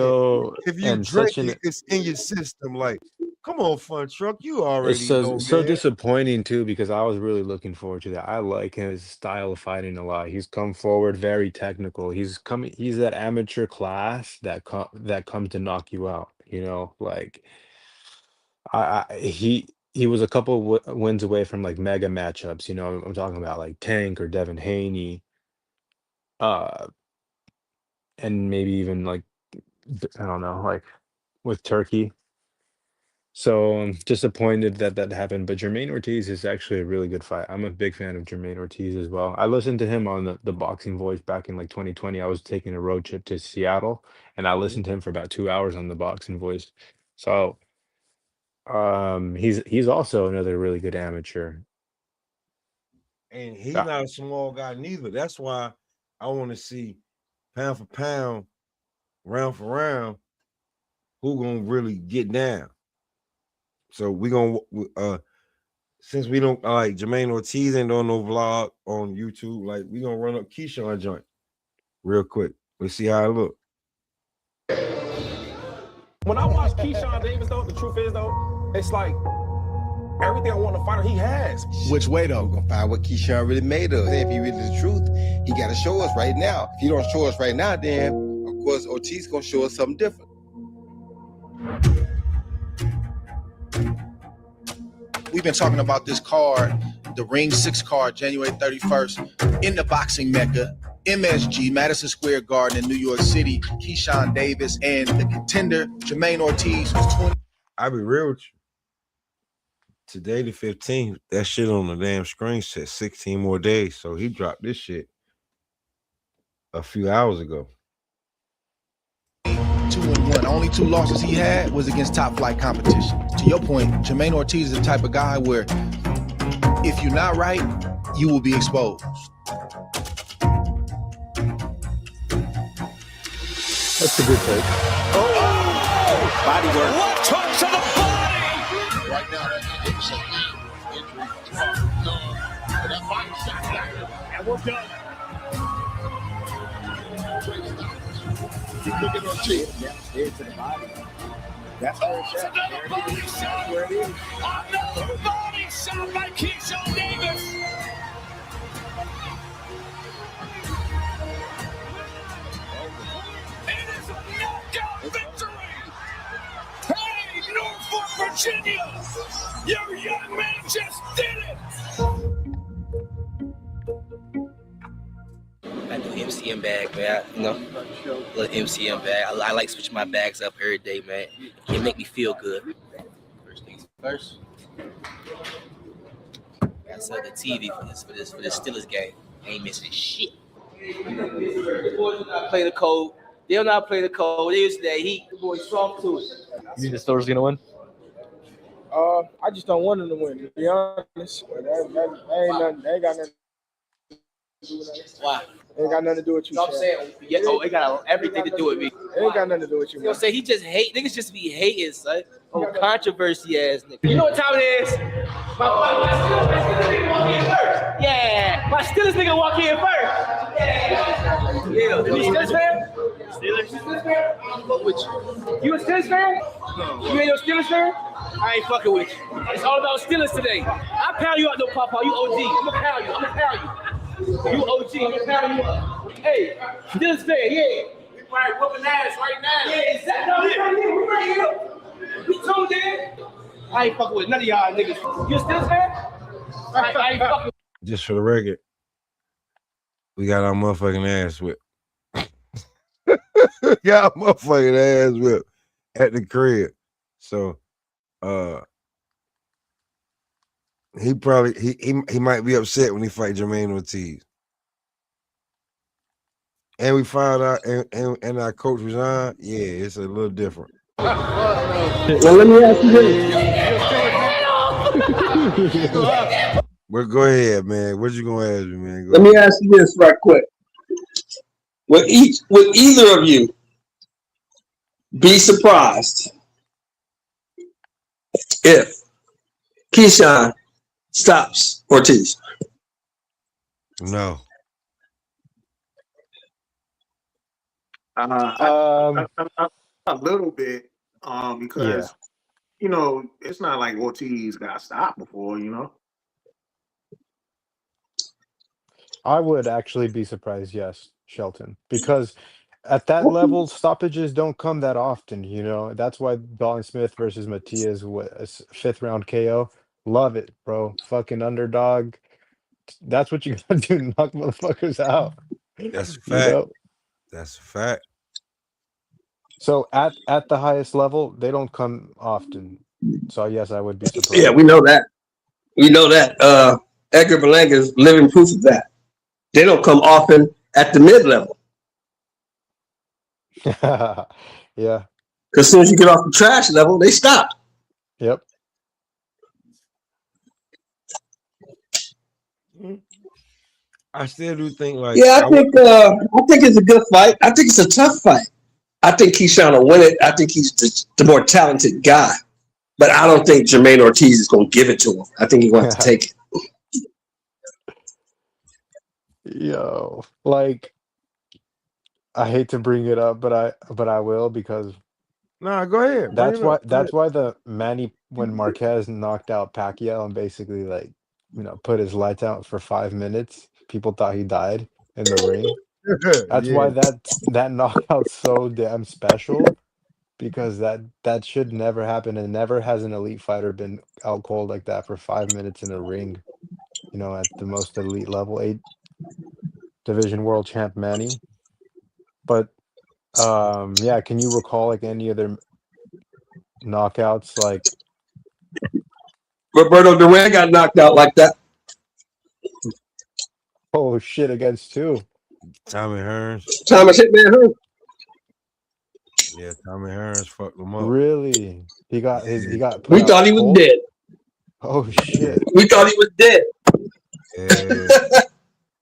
[SPEAKER 2] if you drink it's in your system. Like Come on, Fun Truck. You
[SPEAKER 21] It's
[SPEAKER 2] already know,
[SPEAKER 21] so
[SPEAKER 2] man.
[SPEAKER 21] disappointing too because I was really looking forward to that. I like his style of fighting a lot. He's come forward very technical. He's that amateur class that comes to knock you out, like he was a couple wins away from like mega matchups, I'm talking about like Tank or Devin Haney, uh and maybe even like I don't know, like with Turkey. So I'm disappointed that that happened, but Jermaine Ortiz is actually a really good fight. I'm a big fan of Jermaine Ortiz as well. I listened to him on the Boxing Voice back in like 2020. I was taking a road trip to Seattle, and I listened to him for about 2 hours on the Boxing Voice. So he's also another really good amateur.
[SPEAKER 2] And he's
[SPEAKER 21] Yeah.
[SPEAKER 2] not a small guy neither. That's why I want to see pound for pound, round for round, who gonna really get down. So we gonna since we don't like Jermaine Ortiz ain't on no vlog on YouTube, like we gonna run up Keyshawn joint real quick. Let's see how it look.
[SPEAKER 16] When I watch Keyshawn Davis, though, the truth is, though, it's like everything I want to fight, he has.
[SPEAKER 18] Which way though?
[SPEAKER 17] We're gonna find what Keyshawn really made of. If he really the truth, he gotta show us right now. If he don't show us right now, then of course Ortiz gonna show us something different.
[SPEAKER 18] We've been talking about this card, the Ring 6 card, January 31st, in the boxing mecca, MSG, Madison Square Garden in New York City. Keyshawn Davis and the contender, Jermaine Ortiz, who's 20.
[SPEAKER 2] I'll be real with you. Today, the 15th, that shit on the damn screen said 16 more days. So he dropped this shit a few hours ago.
[SPEAKER 18] 2-1. The only 2 losses he had was against top flight competition. To your point, Jermaine Ortiz is the type of guy where if you're not right, you will be exposed.
[SPEAKER 21] That's a good take.
[SPEAKER 18] Body work.
[SPEAKER 22] What touch to the body? Right now, it's an injury. No, that body shot. And we're done. You look at Ortiz. Head to the body. That's where it's at. Another body shot. Where it is. Another body shot by Keyshawn Davis. It is a knockout victory. Hey, Norfolk, Virginia, your young man just did it.
[SPEAKER 23] I do MCM bag, man. Little MCM bag. I like switching my bags up every day, man. It make me feel good. First things first. Gotta sell the TV for this Steelers game. Ain't missing shit. The boys do not play the code. They'll not play the code. They use that heat. The boys soft to it.
[SPEAKER 21] You think the Steelers gonna win?
[SPEAKER 14] I just don't want them to win, to be honest. But that ain't nothing. They ain't got nothing to do with that.
[SPEAKER 23] Why?
[SPEAKER 14] It ain't got nothing to do with you.
[SPEAKER 23] I'm saying, yeah, it got everything to do with me.
[SPEAKER 14] It ain't got nothing to do with you.
[SPEAKER 23] You know what I'm saying? He just hate. Niggas just be hating, son. Oh, controversy ass nigga. You know what time it is? My Steelers nigga walk in first. Yeah. My Steelers nigga walk in first. Yeah. You a Steelers fan? Steelers fan? I'm fuck with you. You a Steelers fan? No. You ain't no Steelers fan? I ain't fucking with you. It's all about Steelers today. I pound you out, no papa. You OG. I'ma pound you. You OG. I'ma pound you up. Hey, Steelers fan, yeah. We probably whooping ass right now. Yeah, exactly. No, we right here. We tuned in. I ain't fucking with none of y'all niggas. You a Steelers fan? I ain't fucking.
[SPEAKER 2] Just for the record, we got our motherfucking ass whipped. Got our motherfucking ass whipped at the crib. So he probably he might be upset when he fight Jermaine Ortiz. And we found out and our coach resigned. Yeah, it's a little different.
[SPEAKER 20] Well, let me ask you this.
[SPEAKER 2] Well, go ahead, man. What you gonna ask me, man?
[SPEAKER 20] Let me ask you this right quick. Would either of you be surprised if Keyshawn stops Ortiz?
[SPEAKER 2] No.
[SPEAKER 14] A little bit, because you know, it's not like Ortiz got stopped before, you know.
[SPEAKER 21] I would actually be surprised, yes, Shelton, because at that level, stoppages don't come that often, you know. That's why Dalton Smith versus Matias, fifth round KO. Love it, bro. Fucking underdog. That's what you gotta do, knock motherfuckers out.
[SPEAKER 1] That's a
[SPEAKER 21] You
[SPEAKER 1] fact.
[SPEAKER 21] know?
[SPEAKER 1] That's a fact.
[SPEAKER 21] So at the highest level, they don't come often. So yes, I would be
[SPEAKER 20] Yeah,
[SPEAKER 21] surprised.
[SPEAKER 20] we know that. We know that. Edgar Berlanga is living proof of that. They don't come often at the mid level.
[SPEAKER 21] Yeah.
[SPEAKER 20] Because as soon as you get off the trash level, they stop.
[SPEAKER 21] Yep.
[SPEAKER 1] I still do think like
[SPEAKER 20] Yeah, I think it's a good fight. I think it's a tough fight. I think Keyshawn will win it. I think he's the more talented guy. But I don't think Jermaine Ortiz is going to give it to him. I think he wants to take it.
[SPEAKER 21] Yo, like I hate to bring it up, but I will because
[SPEAKER 1] nah, go ahead. Bring it up.
[SPEAKER 21] that's why the Manny when Marquez knocked out Pacquiao and basically like, you know, put his lights out for 5 minutes, people thought he died in the ring. That's
[SPEAKER 1] Yeah.
[SPEAKER 21] why that knockout's so damn special because that should never happen and never has an elite fighter been out cold like that for 5 minutes in a ring, you know, at the most elite level, 8 division world champ Manny. But yeah, can you recall like any other knockouts like
[SPEAKER 20] Roberto Duran got knocked out like that.
[SPEAKER 21] oh shit against two?
[SPEAKER 1] Tommy Hearns.
[SPEAKER 20] Thomas Hitman Hearns.
[SPEAKER 1] Yeah, Tommy Hearns fucked him up.
[SPEAKER 21] Really? He got put
[SPEAKER 20] We
[SPEAKER 21] out
[SPEAKER 20] thought he was
[SPEAKER 21] cold?
[SPEAKER 20] dead.
[SPEAKER 21] Oh shit.
[SPEAKER 20] We thought he was dead.
[SPEAKER 1] Yeah.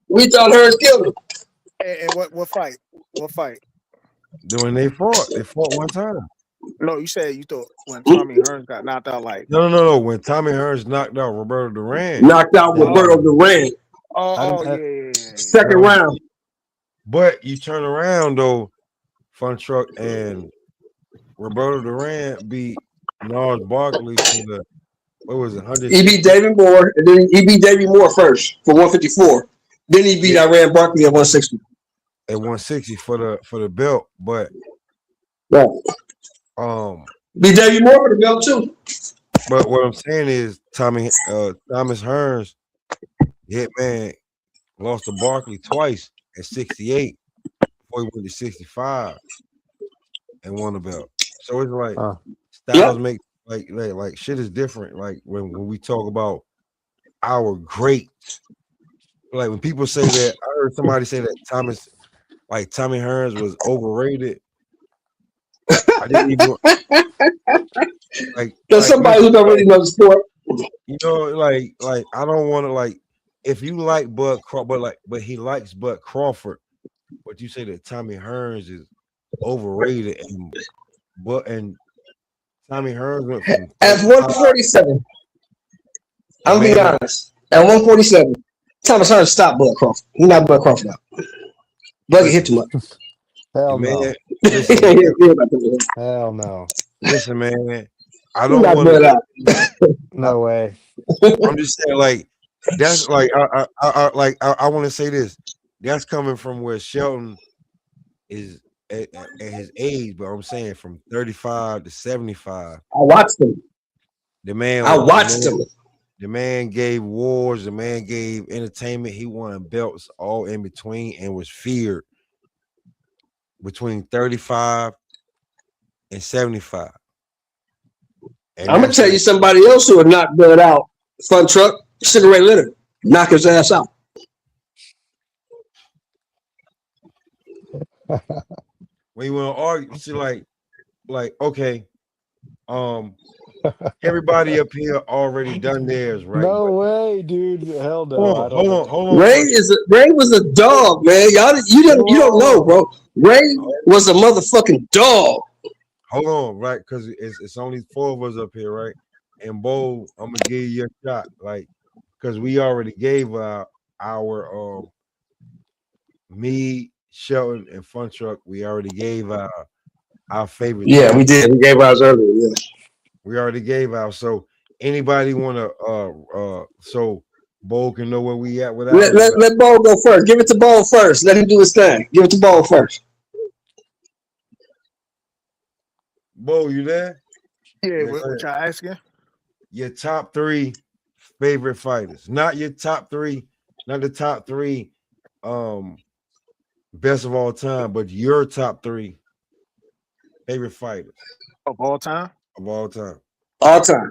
[SPEAKER 20] We thought Hearns killed him.
[SPEAKER 14] And what fight? What fight?
[SPEAKER 1] When they fought one time.
[SPEAKER 14] No, you said you thought when Tommy Hearns got knocked out like
[SPEAKER 1] No. When Tommy Hearns knocked out Roberto Duran.
[SPEAKER 20] Knocked out Roberto Duran.
[SPEAKER 14] Yeah.
[SPEAKER 20] Second round.
[SPEAKER 1] But you turn around though, Fun Truck and Roberto Duran beat Gnarls Barkley for the what was it? 100.
[SPEAKER 20] He beat David Moore, and then he beat David Moore first for 154. Then he beat Iran Barkley at 160.
[SPEAKER 1] At 160 for the belt, but
[SPEAKER 20] right. Beat David Moore for the belt too.
[SPEAKER 1] But what I'm saying is Thomas Hearns, Hitman, lost to Barkley twice at 68 before he went to 65 and won the belt. So it's like styles make like shit is different. Like when we talk about our greats, like when people say that, I heard somebody say that Tommy Hearns was overrated. I didn't even
[SPEAKER 20] There's somebody who don't really know the sport.
[SPEAKER 1] You know, like I don't want to like if you like Bud Crawford, but he likes Bud Crawford, but you say that Tommy Hearns is overrated and Tommy Hearns went from
[SPEAKER 20] at 147. I'm gonna be honest. At 147, Thomas Hearns stopped Bud Crawford. He's not Bud Crawford now. Bud hit too much.
[SPEAKER 21] Hell
[SPEAKER 1] man,
[SPEAKER 21] no.
[SPEAKER 1] Listen,
[SPEAKER 21] Hell no.
[SPEAKER 1] Listen, man. I don't want to.
[SPEAKER 21] No way.
[SPEAKER 1] I'm just saying, like that's like I want to say this. That's coming from where Shelton is at his age, but I'm saying from 35 to 75.
[SPEAKER 20] I watched him.
[SPEAKER 1] The man.
[SPEAKER 20] I watched him.
[SPEAKER 1] The man gave wars. The man gave entertainment. He won belts all in between and was feared between 35 and 75. And
[SPEAKER 20] I'm gonna tell you somebody else who would knock Bud out. Fun Truck, Sugar Ray Leonard, knock his ass out.
[SPEAKER 1] When you want to argue, you see, like okay, everybody up here already done theirs, right?
[SPEAKER 21] No way, dude. Hell no.
[SPEAKER 1] Hold on.
[SPEAKER 20] Ray was a dog, man. You don't know, bro. Ray was a motherfucking dog.
[SPEAKER 1] Hold on, right? Because it's only 4 of us up here, right? And Bo, I'm gonna give you a shot, like, because we already gave our me, Shelton, and Fun Truck. We already gave our favorite.
[SPEAKER 20] Yeah, we did. We gave ours earlier. Yeah.
[SPEAKER 1] We already gave out. So anybody want to so Bo can know where we at with ours?
[SPEAKER 20] Let Bo go first. Give it to Bo first. Let him do his thing. Give it to Bo first.
[SPEAKER 1] Bo, you there?
[SPEAKER 14] Yeah,
[SPEAKER 1] Yeah, go
[SPEAKER 14] what
[SPEAKER 1] ahead.
[SPEAKER 14] y'all asking?
[SPEAKER 1] Your top 3 favorite fighters. Not your top 3, not the top 3 best of all time, but your top 3 favorite fighters
[SPEAKER 14] Of all time?
[SPEAKER 1] of all time.
[SPEAKER 20] All time.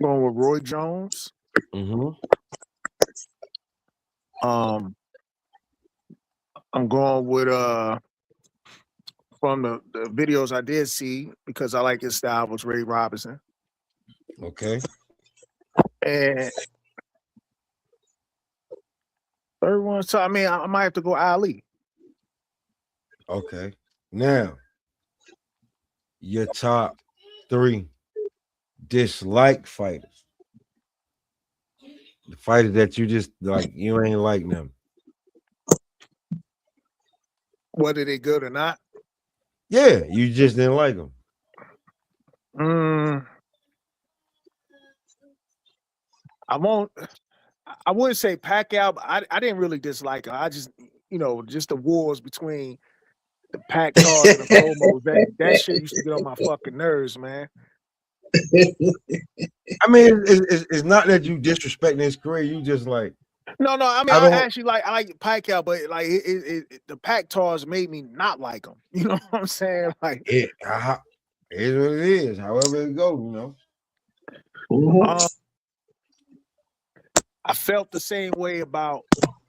[SPEAKER 14] Going with Roy Jones.
[SPEAKER 1] Mm-hmm.
[SPEAKER 14] I'm going with from the videos I did see because I like his style was Ray Robinson.
[SPEAKER 1] Okay.
[SPEAKER 14] And third one, so I mean I might have to go Ali.
[SPEAKER 1] Okay. Now, your top 3 dislike fighters. The fighters that you just like, you ain't like them.
[SPEAKER 14] Whether they good or not.
[SPEAKER 1] Yeah, you just didn't like them.
[SPEAKER 14] I wouldn't say Pacquiao, but I didn't really dislike him. I just, just the wars between the Pac-Tars and the promos, that shit used to get on my fucking nerves, man.
[SPEAKER 1] I mean, it's not that you disrespecting his career. You just like
[SPEAKER 14] No. I mean, I actually like Pacquiao, but like the Pac-Tars made me not like him. You know what I'm saying? Like
[SPEAKER 1] it is what it is. However it goes,
[SPEAKER 14] I felt the same way about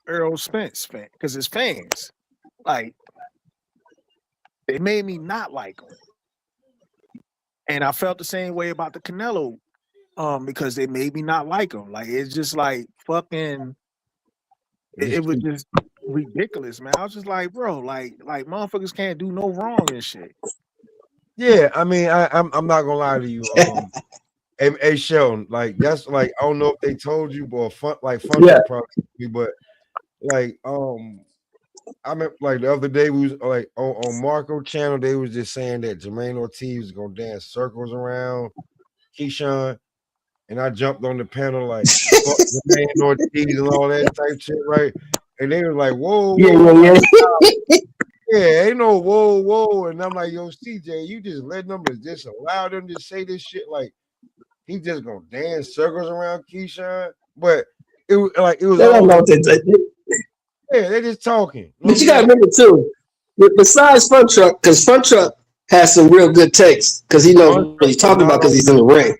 [SPEAKER 14] Earl Spence because his fans, like, they made me not like him. And I felt the same way about the Canelo, because they made me not like him. Like, it's just like fucking, it was just ridiculous, man. I was just like, bro, like motherfuckers can't do no wrong and shit.
[SPEAKER 1] Yeah, I mean, I'm not gonna lie to you. Hey Sheldon, like that's like I don't know if they told you, but fun probably, but like I mean, like the other day we was like on Marco channel, they was just saying that Jermaine Ortiz was gonna dance circles around Keyshawn, and I jumped on the panel like fuck Jermaine Ortiz and all that type shit, right? And they were like, whoa, yeah, ain't no whoa, and I'm like, yo, CJ, you just letting them just allow them to say this shit like he just gonna dance circles around Keyshawn, but it was like it was.
[SPEAKER 20] They don't know what they
[SPEAKER 1] Yeah, they're just talking.
[SPEAKER 20] But you gotta remember too, besides Fun Truck, because Fun Truck has some real good takes because he knows what he's talking about because he's in the ring.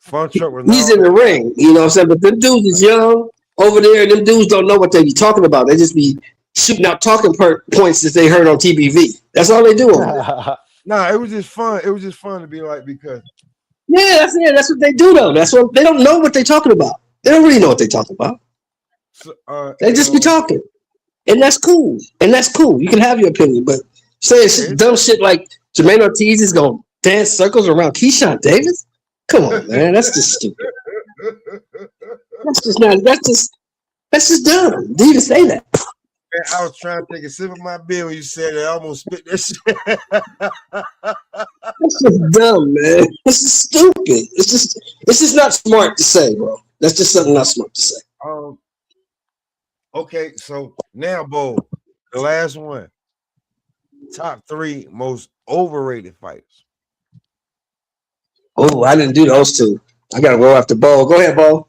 [SPEAKER 1] Fun Truck was
[SPEAKER 20] He's in the ring, you know what I'm saying? But them dudes is young over there, and them dudes don't know what they be talking about. They just be shooting out talking points that they heard on TBV. That's all they do over there.
[SPEAKER 1] Nah, it was just fun. It was just fun to be like because
[SPEAKER 20] that's what they do though. That's what they don't know what they're talking about. They don't really know what they're talking about.
[SPEAKER 1] So,
[SPEAKER 20] they just be talking. And that's cool. You can have your opinion, but saying dumb shit like Jermaine Ortiz is gonna dance circles around Keyshawn Davis? Come on, man. That's just stupid. That's just dumb. Do you even say that?
[SPEAKER 1] Man, I was trying to take a sip of my beer when you said it. I almost spit that shit.
[SPEAKER 20] That's just dumb, man. This is stupid. It's just not smart to say, bro. That's just something not smart to say.
[SPEAKER 1] Okay, so now, Bo, the last one. Top 3 most overrated fighters.
[SPEAKER 20] Oh, I didn't do those two. I gotta go after Bo. Go ahead, Bo.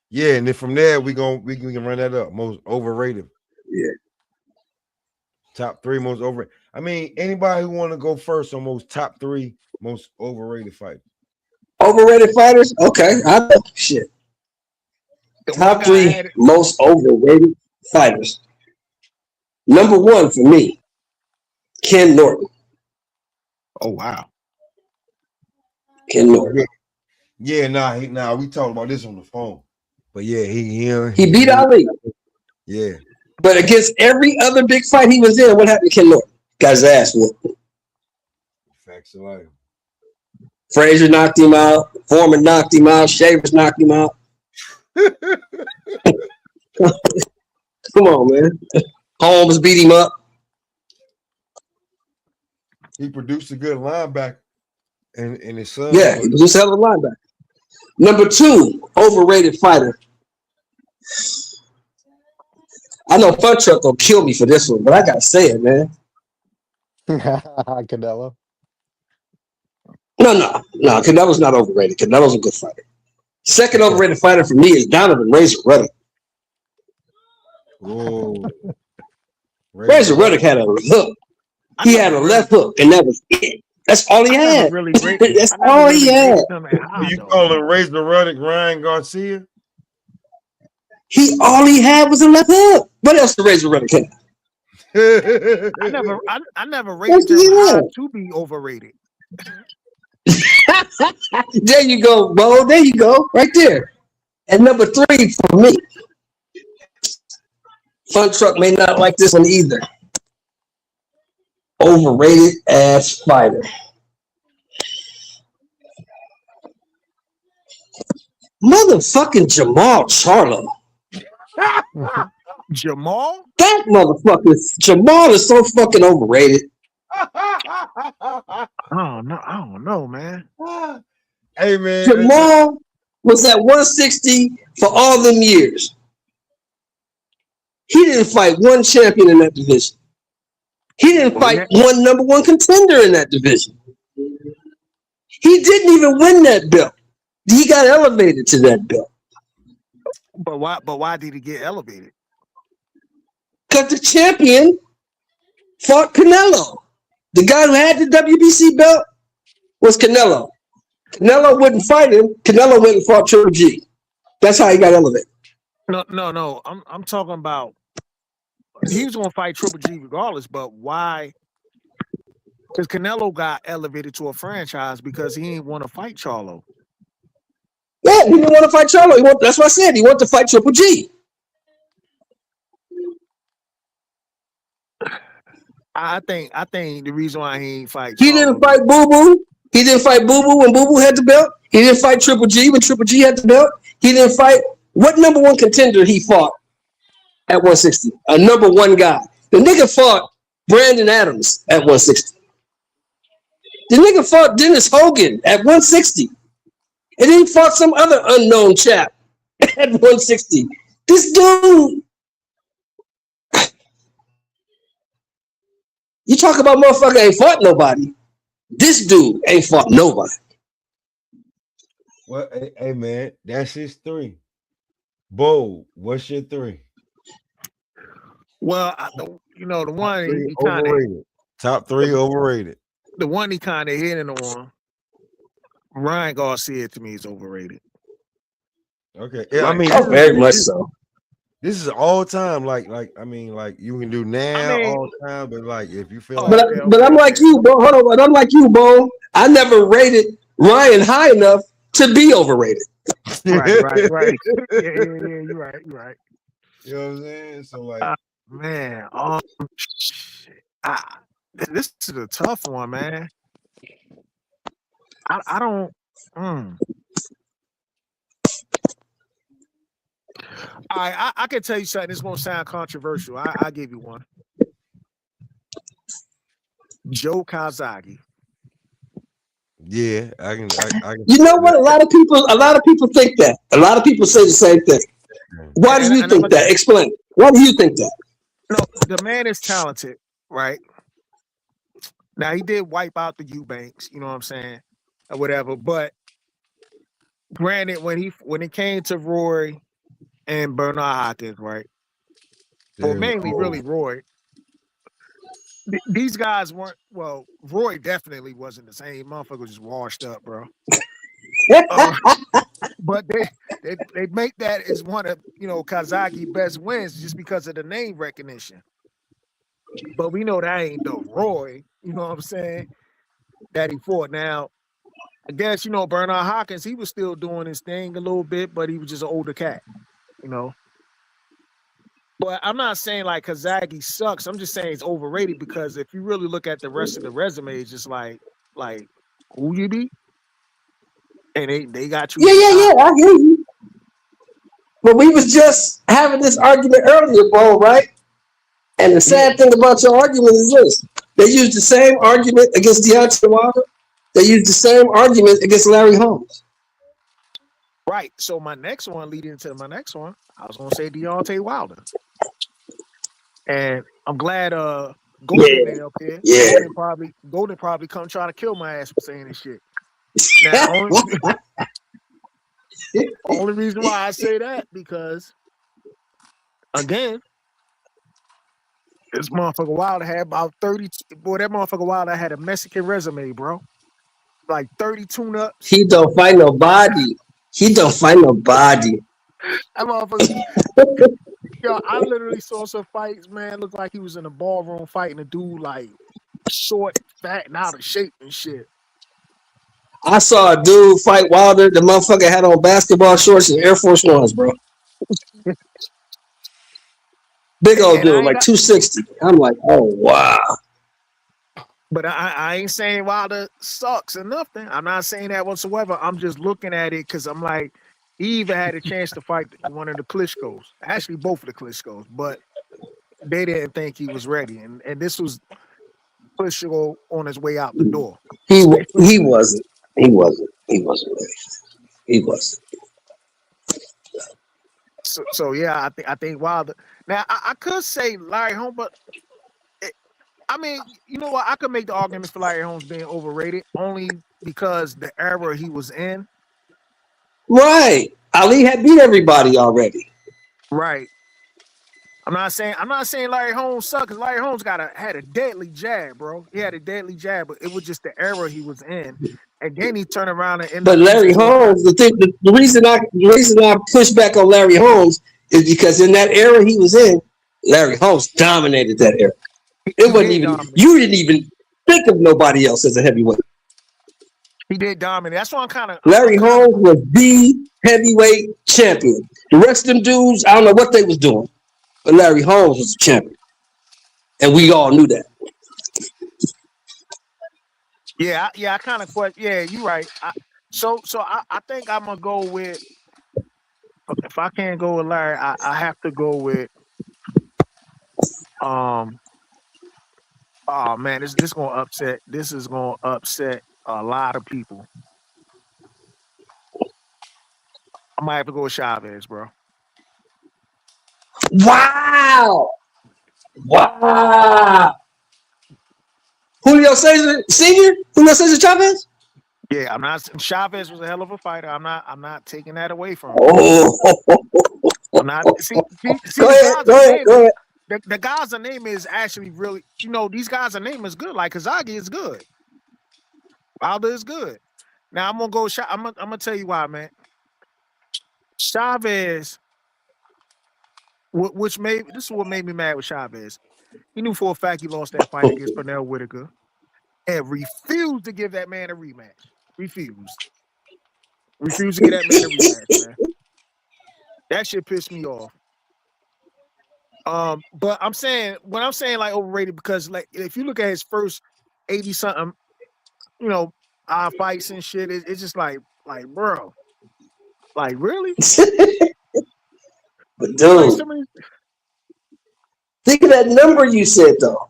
[SPEAKER 1] Yeah, and then from there we can run that up. Most overrated.
[SPEAKER 20] Yeah.
[SPEAKER 1] Top 3 most overrated. I mean, anybody who want to go first on most top 3 most overrated fighters.
[SPEAKER 20] Overrated fighters? Okay, shit. Top 3 most overrated fighters. Number 1 for me, Ken Norton.
[SPEAKER 14] Oh wow.
[SPEAKER 20] Ken Norton.
[SPEAKER 1] Yeah, we talked about this on the phone. But yeah, he
[SPEAKER 20] beat Ali.
[SPEAKER 1] Yeah.
[SPEAKER 20] But against every other big fight he was in, what happened to Ken Norton? Got his ass whooped.
[SPEAKER 1] Facts of life.
[SPEAKER 20] Frazier knocked him out. Foreman knocked him out. Shavers knocked him out. Come on, man. Holmes beat him up.
[SPEAKER 1] He produced a good linebacker. And his son.
[SPEAKER 20] Yeah, he was just a hell of a linebacker. Number 2, overrated fighter. I know Fun Truck gonna kill me for this one, but I gotta say it, man.
[SPEAKER 21] Canelo.
[SPEAKER 20] No. Canelo's not overrated. Canelo's a good fighter. Second overrated fighter for me is Donovan Razor Ruddock.
[SPEAKER 1] Whoa.
[SPEAKER 20] Razor Ruddock had a hook. He had a left hook, and that was it. That's all he had. That's all he had.
[SPEAKER 2] You call him Razor Ruddock, Ryan Garcia?
[SPEAKER 20] All he had was a left hook. What else did Razor Ruddock have?
[SPEAKER 14] I never rated him high to be overrated.
[SPEAKER 20] There you go, Bo. There you go. Right there. And number 3 for me. Fun Truck may not like this one either. Overrated ass fighter. Motherfucking Jamal Charlo.
[SPEAKER 14] Jamal?
[SPEAKER 20] That motherfucker Jamal is so fucking overrated.
[SPEAKER 14] I don't know, man.
[SPEAKER 2] Hey, man.
[SPEAKER 20] Jamal was at 160 for all them years. He didn't fight one champion in that division. He didn't fight one number 1 contender in that division. He didn't even win that belt. He got elevated to that belt.
[SPEAKER 14] But why did he get elevated?
[SPEAKER 20] Because the champion fought Canelo. The guy who had the WBC belt was Canelo. Canelo wouldn't fight him. Canelo went and fought Triple G. That's how he got elevated.
[SPEAKER 14] No. I'm talking about he was gonna fight Triple G regardless, but why? Because Canelo got elevated to a franchise because he didn't want to fight Charlo.
[SPEAKER 20] Yeah, he didn't want to fight Charlo. That's what I said. He wanted to fight Triple G.
[SPEAKER 14] I think the reason why he ain't fight
[SPEAKER 20] He didn't fight Boo Boo. He didn't fight Boo Boo when Boo Boo had the belt. He didn't fight Triple G when Triple G had the belt. He didn't fight what number 1 contender he fought at 160. A number 1 guy. The nigga fought Brandon Adams at 160. The nigga fought Dennis Hogan at 160. And then he fought some other unknown chap at 160. This dude. You talk about motherfucker ain't fought nobody. This dude ain't fought nobody.
[SPEAKER 1] Well, hey man, that's his 3. Bo, what's your 3?
[SPEAKER 14] Well, the one he kind
[SPEAKER 1] of top 3 overrated.
[SPEAKER 14] The one he kind of hitting on. Ryan Garcia to me is overrated.
[SPEAKER 1] Okay, yeah, I mean,
[SPEAKER 20] very much so.
[SPEAKER 1] This is all time, like you can do now all time, but like if you feel
[SPEAKER 20] but I'm like you, Bo. Hold on, but I'm like you, Bo. I never rated Ryan high enough to be overrated.
[SPEAKER 14] Right. Yeah, you're right.
[SPEAKER 1] You know what I'm saying? So like,
[SPEAKER 14] man, this is a tough one, man. I don't. I can tell you something. This won't sound controversial. I'll give you one. Joe Calzaghe.
[SPEAKER 1] Yeah, I can.
[SPEAKER 20] You know what? A lot of people think that. A lot of people say the same thing. Why do you think that? Explain. Why do you think that?
[SPEAKER 14] No, the man is talented, right? Now he did wipe out the Eubanks, you know what I'm saying, or whatever. But granted, when it came to Roy and Bernard Hopkins, right? Well, mainly really Roy. These guys weren't. Well, Roy definitely wasn't the same. Motherfucker was just washed up, bro. But they make that as one of Calzaghe's best wins just because of the name recognition. But we know that ain't the Roy, you know what I'm saying, that he fought. Now, I guess Bernard Hopkins, he was still doing his thing a little bit, but he was just an older cat, But I'm not saying like Calzaghe sucks. I'm just saying it's overrated because if you really look at the rest of the resume, it's just like who you be? And they got you.
[SPEAKER 20] Yeah. I hear you. But we was just having this argument earlier, bro, right? And the sad thing about your argument is this: they used the same argument against Deontay Wilder They used the same argument against Larry Holmes.
[SPEAKER 14] Right. So my next one, leading into my next one, I was gonna say Deontay Wilder. And I'm glad Golden ain't up here.
[SPEAKER 20] Yeah.
[SPEAKER 14] Golden probably come try to kill my ass for saying this shit. Now only reason why I say that because again, this motherfucker Wilder had about 30. Boy, that motherfucker Wilder had a Mexican resume, bro. Like 30 tune-ups.
[SPEAKER 20] He don't fight nobody.
[SPEAKER 14] That motherfucker. Yo, I literally saw some fights, man. Looked like he was in a ballroom fighting a dude like short, fat, and out of shape and shit.
[SPEAKER 20] I saw a dude fight Wilder. The motherfucker had on basketball shorts and Air Force Ones, bro. Big old dude, like 260. I'm like, oh wow.
[SPEAKER 14] But I ain't saying Wilder sucks or nothing. I'm not saying that whatsoever. I'm just looking at it because I'm like, he even had a chance to fight one of the Klitschko's. Actually, both of the Klitschko's, but they didn't think he was ready. And this was Klitschko on his way out the door.
[SPEAKER 20] He wasn't. He wasn't ready. He wasn't.
[SPEAKER 14] So yeah, I think Wilder. Now I could say Larry Holmes, but I mean, you know what? I could make the argument for Larry Holmes being overrated only because the era he was in.
[SPEAKER 20] Right. Ali had beat everybody already.
[SPEAKER 14] Right. I'm not saying Larry Holmes sucked because Larry Holmes had a deadly jab, bro. He had a deadly jab, but it was just the era he was in. And then he turned around and ended
[SPEAKER 20] But Larry Holmes, the reason I push back on Larry Holmes is because in that era he was in, Larry Holmes dominated that era. It wasn't even you didn't even think of nobody else as a heavyweight.
[SPEAKER 14] He did dominate. That's why I'm kind of
[SPEAKER 20] Larry Holmes was the heavyweight champion. The rest of them dudes, I don't know what they was doing, but Larry Holmes was the champion, and we all knew that.
[SPEAKER 14] Yeah, I kind of question. Yeah, you're right. So I think I'm gonna go with. If I can't go with Larry, I have to go with. Oh man, this gonna upset. This is gonna upset a lot of people. I might have to go with Chavez, bro.
[SPEAKER 20] Wow. Julio Cesar Sr.? Julio Cesar Chavez?
[SPEAKER 14] Yeah, I'm not. Chavez was a hell of a fighter. I'm not taking that away from him.
[SPEAKER 20] Oh.
[SPEAKER 14] I'm not. See,
[SPEAKER 20] go ahead.
[SPEAKER 14] The guy's name is actually really. You know, these guys' name is good. Like Kazagi is good. Wilder is good. Now I'm gonna go. I'm gonna tell you why, man. Chavez, this is what made me mad with Chavez. He knew for a fact he lost that fight against Pernell Whitaker and refused to give that man a rematch. Refused to give that man a rematch, man. That shit pissed me off. But I'm saying like overrated because like if you look at his first 80-something, you know, fights and shit, it's just like bro, like really?
[SPEAKER 20] But dude, think of that number you said though.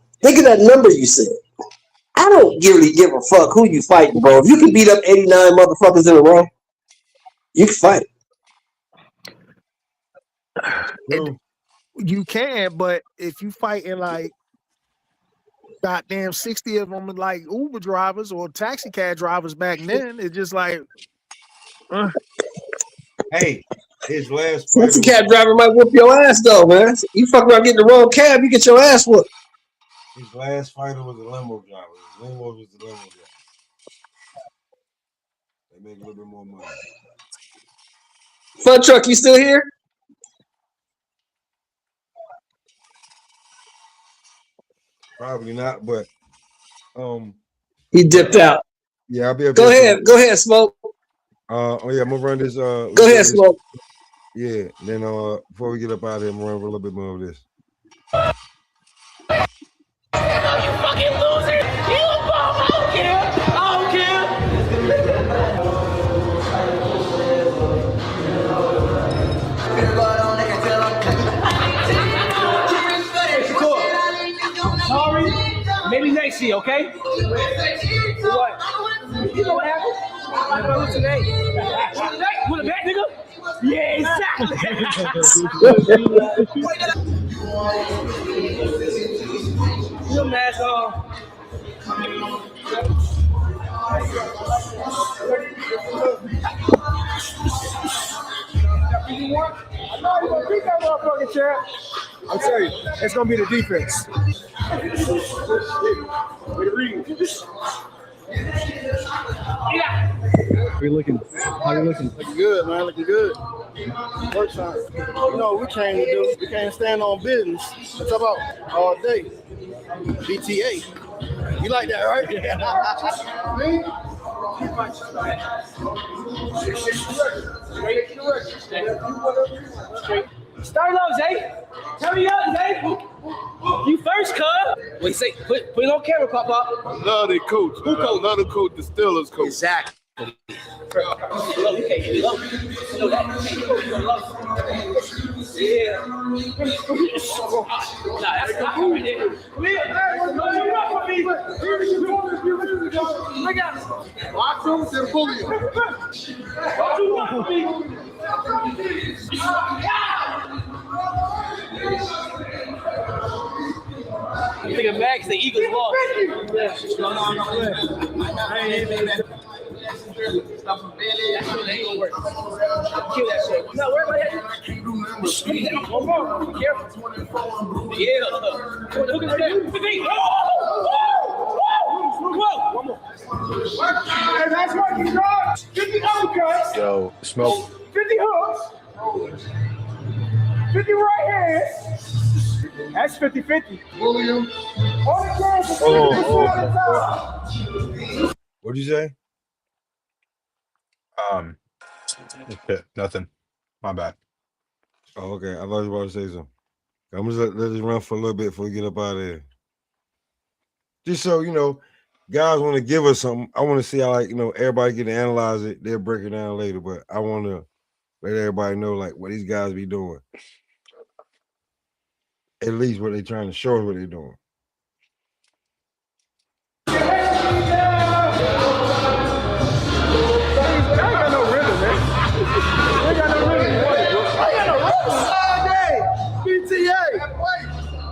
[SPEAKER 20] I don't really give a fuck who you fighting, bro. If you can beat up 89 motherfuckers in a row, you can fight.
[SPEAKER 14] You can, but if you fighting like goddamn 60 of them like Uber drivers or taxi cab drivers back then, it's just like
[SPEAKER 1] Hey, his last fight.
[SPEAKER 20] Taxi cab driver might whoop your ass though, man. You fuck around getting the wrong cab, you get your ass whooped.
[SPEAKER 1] His last fighter was a limo driver. His limo was the limo driver. They make a little bit more money.
[SPEAKER 20] Fun Truck, you still here?
[SPEAKER 1] Probably not, but
[SPEAKER 20] he dipped out.
[SPEAKER 1] Yeah, I'll be able
[SPEAKER 20] to. Go ahead, Smoke.
[SPEAKER 1] I'm gonna run this.
[SPEAKER 20] Go ahead, Smoke.
[SPEAKER 1] Yeah, then before we get up out of here, I'm gonna run a little bit more of this.
[SPEAKER 15] You fucking loser! You a bum! I don't care! Sorry, maybe next year, okay? What?
[SPEAKER 23] You know what happened? I'm gonna lose today. With a bet, nigga? Yeah, exactly. Your mask on.
[SPEAKER 3] I know you're gonna beat that motherfucking champ. I'll tell you, it's gonna be the defense.
[SPEAKER 4] How you looking?
[SPEAKER 3] Looking good, man. Looking good. Work time. You know what we came to do? We can't stand on business. What's about all day? BTA. You like that, right?
[SPEAKER 23] Start low, Zay. Hurry up, Zay. You first, cuz. Wait, say, put it on camera, Papa.
[SPEAKER 12] I love the coach. Who coach? I love the coach, the Steelers coach.
[SPEAKER 23] Exactly. Low, you can't get low. You know that. You can't go low. Yeah. Nah, that's not right there. Come here. Hey, you up for me? Look out.
[SPEAKER 3] Watch him and bully him.
[SPEAKER 23] What you want from me? You think of Max, the Eagles lost. That ain't gonna work. Kill that shit. I'm not worried about that. One more. Be careful. Yeah. Look at that. 15. Whoa. One more.
[SPEAKER 3] Hey, that's what you got. 50 uppercuts.
[SPEAKER 19] Yo, smoke.
[SPEAKER 3] 50 hooks. 50 right hands. That's 50-50. William.
[SPEAKER 1] What'd you say?
[SPEAKER 19] Yeah, nothing. My bad.
[SPEAKER 1] Oh, okay. I thought you were about to say something. I'm just let this run for a little bit before we get up out of here. Just so you know, guys want to give us something. I want to see how, like, you know, everybody get to analyze it. They'll break it down later, but I want to let everybody know, like, what these guys be doing. At least what they're trying to show us what they're doing.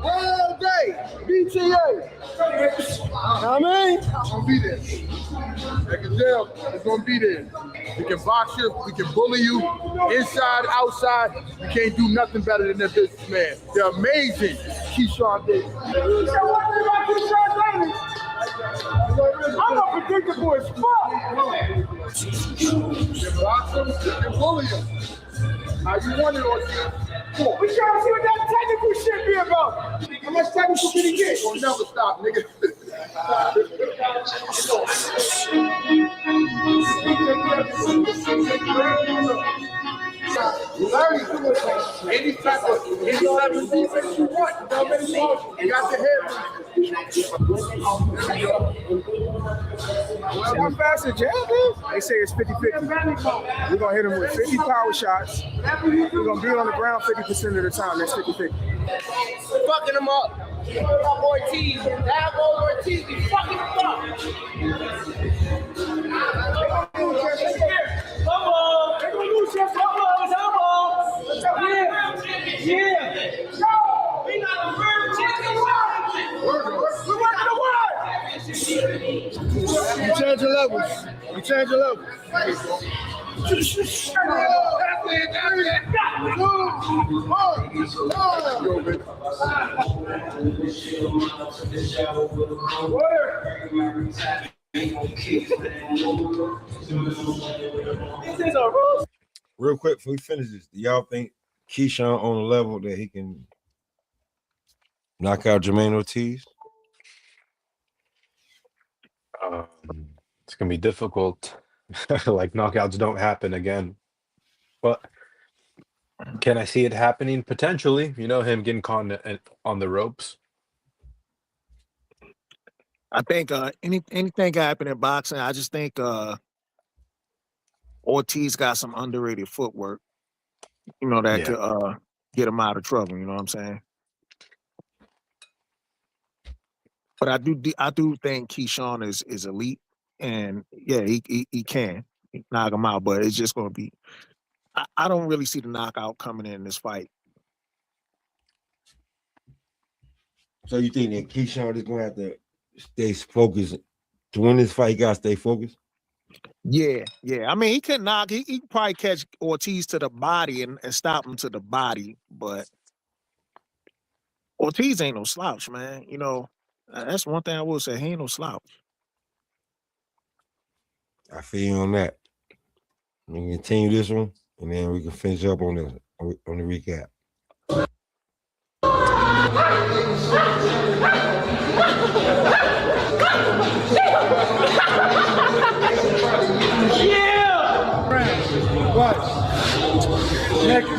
[SPEAKER 3] All day. BTA. I mean, I'm gonna be there. Like Gazelle is gonna be there. We can box you, we can bully you, inside, outside. We can't do nothing better than that businessman. They're amazing, Keyshawn Davis. You know what about Keyshawn Davis? I'm unpredictable as fuck. You can box him, you can bully him. How you want it, Ortiz? We trying to see what that technical shit be about. How much technical can he get? We'll never stop, nigga. Any type of defense you want, you got the head. How fast a jab is? They say it's 50-50. We're gonna hit him with 50 power shots. We're gonna be on the ground 50% of the time. That's 50-50.
[SPEAKER 23] Fucking him up. Ortiz. That boy Ortiz be fucking him up. Come on. They're gonna lose your come on. Yeah. Go. We got a first chance. We're working the word.
[SPEAKER 3] You change your levels. You change your levels.
[SPEAKER 1] Real quick before we finish this, do y'all think Keyshawn on a level that he can knock out Jermaine Ortiz?
[SPEAKER 19] It's gonna be difficult. Like, knockouts don't happen again. But can I see it happening? Potentially, you know, him getting caught on the ropes.
[SPEAKER 14] I think anything can happen in boxing. I just think Ortiz got some underrated footwork, you know, that could get him out of trouble. You know what I'm saying? But I do think Keyshawn is elite. And yeah, he can knock him out, but it's just gonna be. I don't really see the knockout coming in this fight.
[SPEAKER 1] So you think that Keyshawn is gonna have to stay focused to win this fight? He gotta stay focused.
[SPEAKER 14] Yeah. I mean, he can knock. He can probably catch Ortiz to the body and stop him to the body, but Ortiz ain't no slouch, man. You know, that's one thing I will say. He ain't no slouch.
[SPEAKER 1] I feel you on that. We can continue this one, and then we can finish up on the recap.
[SPEAKER 15] Yeah! What?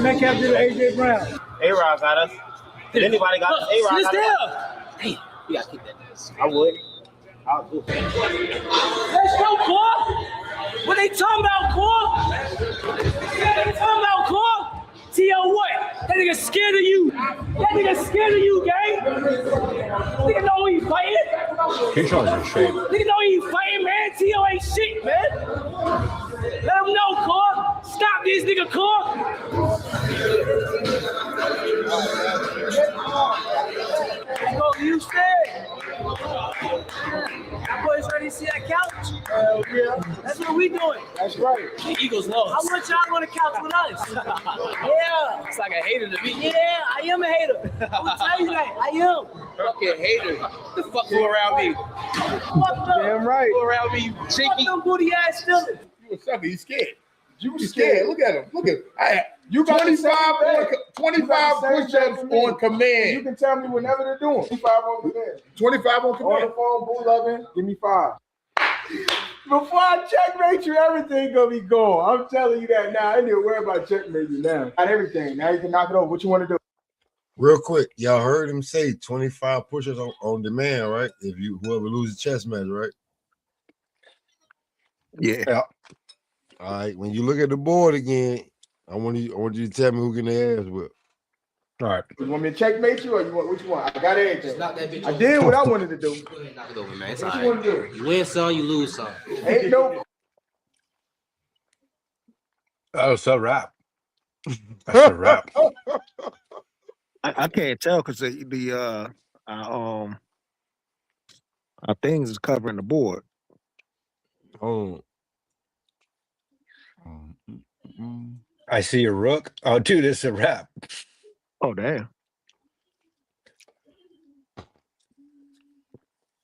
[SPEAKER 15] Metcalf did AJ Brown.
[SPEAKER 23] A-Rod's got us. If anybody got us, A-Rod got us. Damn, we gotta keep that. I would. I'll do it.
[SPEAKER 15] Let's go, Core! What they talking about, Core? What they talking about, Core? T.O. what? That nigga scared of you. That nigga scared of you, gang. Nigga know he fighting.
[SPEAKER 19] Keyshawn's in shape.
[SPEAKER 15] Nigga know he fighting, man. T.O. ain't shit, man. Let him know, Core. Stop this nigga, Core. Go, Houston. That boys ready to see that couch?
[SPEAKER 3] Hell yeah.
[SPEAKER 15] That's what we doing.
[SPEAKER 3] That's right.
[SPEAKER 23] The Eagles lost.
[SPEAKER 15] I want y'all on the couch with us. Yeah.
[SPEAKER 23] It's like a hater to me.
[SPEAKER 15] Yeah, I am a hater. I'm gonna tell you that. I am.
[SPEAKER 23] Fucking hater. The fuck go around me?
[SPEAKER 15] Fuck them.
[SPEAKER 3] Damn right.
[SPEAKER 23] Go around me, you
[SPEAKER 15] Fuck
[SPEAKER 23] cheeky.
[SPEAKER 15] them booty ass Steelers.
[SPEAKER 3] You a sucker. He's scared. You scared. Look at him. Look at him. You got 25 push-ups on command. You can tell me whenever they're doing. 25 on command. 25 on command. On the phone, Boo Lovin', give me 5. Before I checkmate you, everything gonna be gone. I'm telling you that now. I ain't even worry about checkmate you now. Not everything. Now you can knock it over. What you want to do?
[SPEAKER 1] Real quick, y'all heard him say 25 push-ups on demand, right? If you whoever loses chess match, right?
[SPEAKER 14] Yeah.
[SPEAKER 1] All right. When you look at the board again, I want you to tell me who can they ass with.
[SPEAKER 19] All right.
[SPEAKER 3] You want me to checkmate you or you want what you want? I got everything.
[SPEAKER 23] Knock that bitch
[SPEAKER 3] I did what I wanted to do.
[SPEAKER 23] Go ahead, knock it over, man. It's
[SPEAKER 3] What
[SPEAKER 23] all
[SPEAKER 3] you want to
[SPEAKER 23] right.
[SPEAKER 3] do?
[SPEAKER 23] You win some, you lose some.
[SPEAKER 3] Ain't no.
[SPEAKER 19] Oh, so rap. That's a rap.
[SPEAKER 14] I can't tell because our things is covering the board.
[SPEAKER 1] Oh.
[SPEAKER 19] I see a rook. Oh, dude, it's a wrap.
[SPEAKER 14] Oh, damn.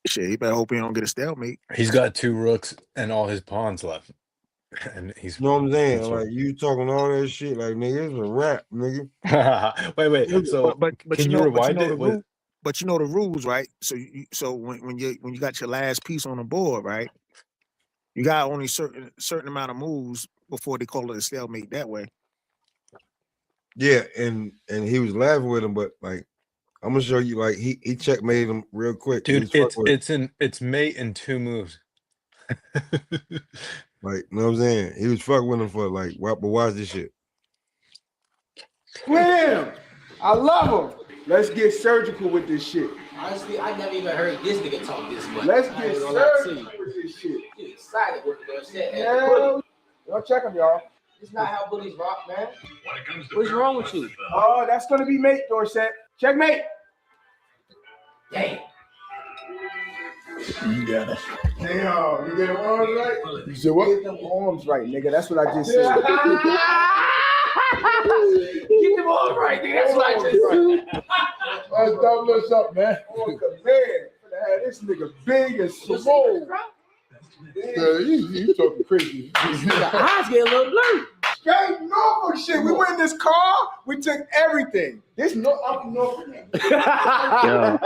[SPEAKER 14] Shit, you better hope he don't get a stalemate.
[SPEAKER 19] He's got 2 rooks and all his pawns left. And he's
[SPEAKER 1] You know what I'm saying? Like you talking all that shit, like nigga, it's a rap, nigga.
[SPEAKER 19] wait. So
[SPEAKER 14] but
[SPEAKER 19] can you rewind it?
[SPEAKER 14] But you know the rules, right? So when you got your last piece on the board, right? You got only certain amount of moves before they call it a stalemate that way.
[SPEAKER 1] Yeah, and he was laughing with him, but like I'm gonna show you, like he checkmated him real quick.
[SPEAKER 19] Dude, it's mate in 2 moves.
[SPEAKER 1] Like, you know what I'm saying? He was fucking with him for like, but watch this shit.
[SPEAKER 3] Slam! I love him. Let's get surgical with this shit.
[SPEAKER 23] Honestly, I never even heard this nigga talk this much.
[SPEAKER 3] Let's get surgical with this shit.
[SPEAKER 23] You excited with the shit.
[SPEAKER 3] Yeah. Y'all check him, y'all.
[SPEAKER 23] It's not how bullies rock, man. What's wrong with you?
[SPEAKER 3] Oh, that's gonna be mate, Dorset. Checkmate.
[SPEAKER 23] Damn.
[SPEAKER 3] You got it. Damn, you get them arms right? You said what? Get them arms right, nigga. That's what I just said.
[SPEAKER 23] Get them arms right, nigga. That's what I just said.
[SPEAKER 3] Let's double us up, man. On command. This nigga big and small. Yeah, you talking crazy.
[SPEAKER 23] Your eyes get a little blurry.
[SPEAKER 3] Straight Norfolk shit. We went in this car. We took everything. This I'm Norfolk now.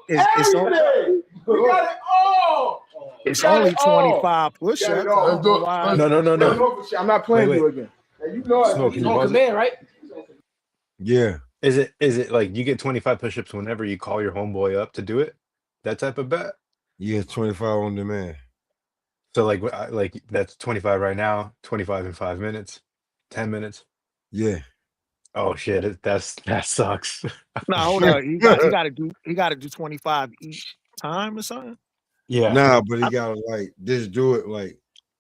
[SPEAKER 3] Everything. We got it all.
[SPEAKER 14] It's only 25 push-ups.
[SPEAKER 19] No.
[SPEAKER 3] I'm not playing you again. Now, you know
[SPEAKER 19] Smoke,
[SPEAKER 23] He's on command, right?
[SPEAKER 1] Yeah.
[SPEAKER 19] Is it like you get 25 push-ups whenever you call your homeboy up to do it? That type of bet?
[SPEAKER 1] Yeah, 25 on demand.
[SPEAKER 19] So like that's 25 right now, 25 in 5 minutes, 10 minutes.
[SPEAKER 1] Yeah.
[SPEAKER 19] Oh shit, that sucks.
[SPEAKER 14] No, hold on. He got to do 25 each time or something.
[SPEAKER 19] Yeah.
[SPEAKER 1] Nah, but he gotta like just do it. Like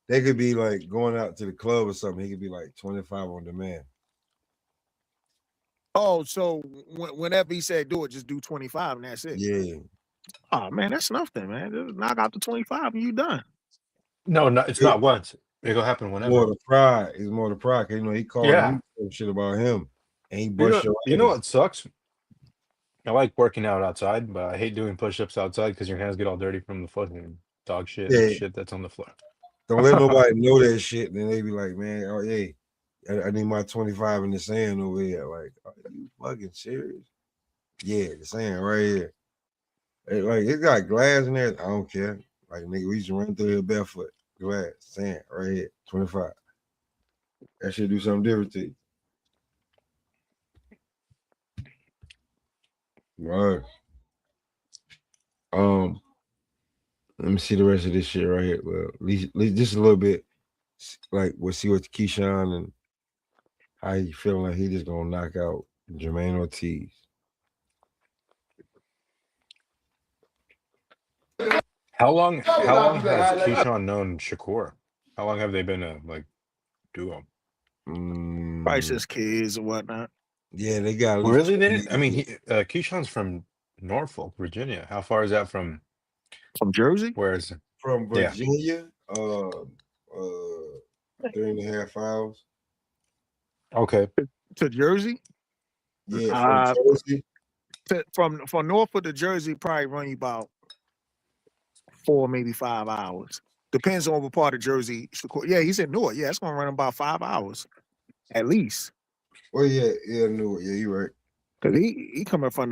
[SPEAKER 1] they could be like going out to the club or something. He could be like 25 on demand.
[SPEAKER 14] Oh, so whenever he said do it, just do 25 and that's it.
[SPEAKER 1] Yeah.
[SPEAKER 14] Oh man, that's nothing, man. Just knock out the 25 and you done.
[SPEAKER 19] No, it's not once. It'll happen whenever.
[SPEAKER 1] More the pride. It's more the pride. 'Cause, you know, he called
[SPEAKER 19] Yeah.
[SPEAKER 1] you some shit about him, and he
[SPEAKER 19] You
[SPEAKER 1] bust
[SPEAKER 19] know,
[SPEAKER 1] your ass.
[SPEAKER 19] what sucks? I like working out outside, but I hate doing push-ups outside because your hands get all dirty from the fucking dog shit and
[SPEAKER 1] Yeah.
[SPEAKER 19] shit that's on the floor.
[SPEAKER 1] Don't let nobody know that shit. Then they be like, man, oh hey, I need my 25 in the sand over here. Like, are you fucking serious? Yeah, the sand right here. Like it got glass in there. I don't care. Like nigga, we just run through here barefoot. Glass, sand, right here, 25. That should do something different to you. Right. Let me see the rest of this shit right here. Well, at least just a little bit. Like we'll see what Keyshawn and how he feeling like he just gonna knock out Jermaine Ortiz.
[SPEAKER 19] How long has Keyshawn known Shakur? How long have they been a duo?
[SPEAKER 14] Probably since kids or whatnot.
[SPEAKER 1] Yeah, they got at least
[SPEAKER 19] Really?
[SPEAKER 1] 20
[SPEAKER 19] I mean, Keyshawn's from Norfolk, Virginia. How far is that from
[SPEAKER 14] Jersey?
[SPEAKER 19] Where is it?
[SPEAKER 1] From
[SPEAKER 19] Yeah.
[SPEAKER 1] Virginia, 3.5 hours.
[SPEAKER 19] Okay.
[SPEAKER 14] To Jersey?
[SPEAKER 1] Yeah, from Jersey.
[SPEAKER 14] From Norfolk to Jersey, probably run you about 4, maybe 5 hours. Depends on what part of Jersey. Yeah, he's in Newark. Yeah, it's gonna run about 5 hours, at least.
[SPEAKER 1] Oh yeah, Newark. Yeah, you're right.
[SPEAKER 14] Cause he coming from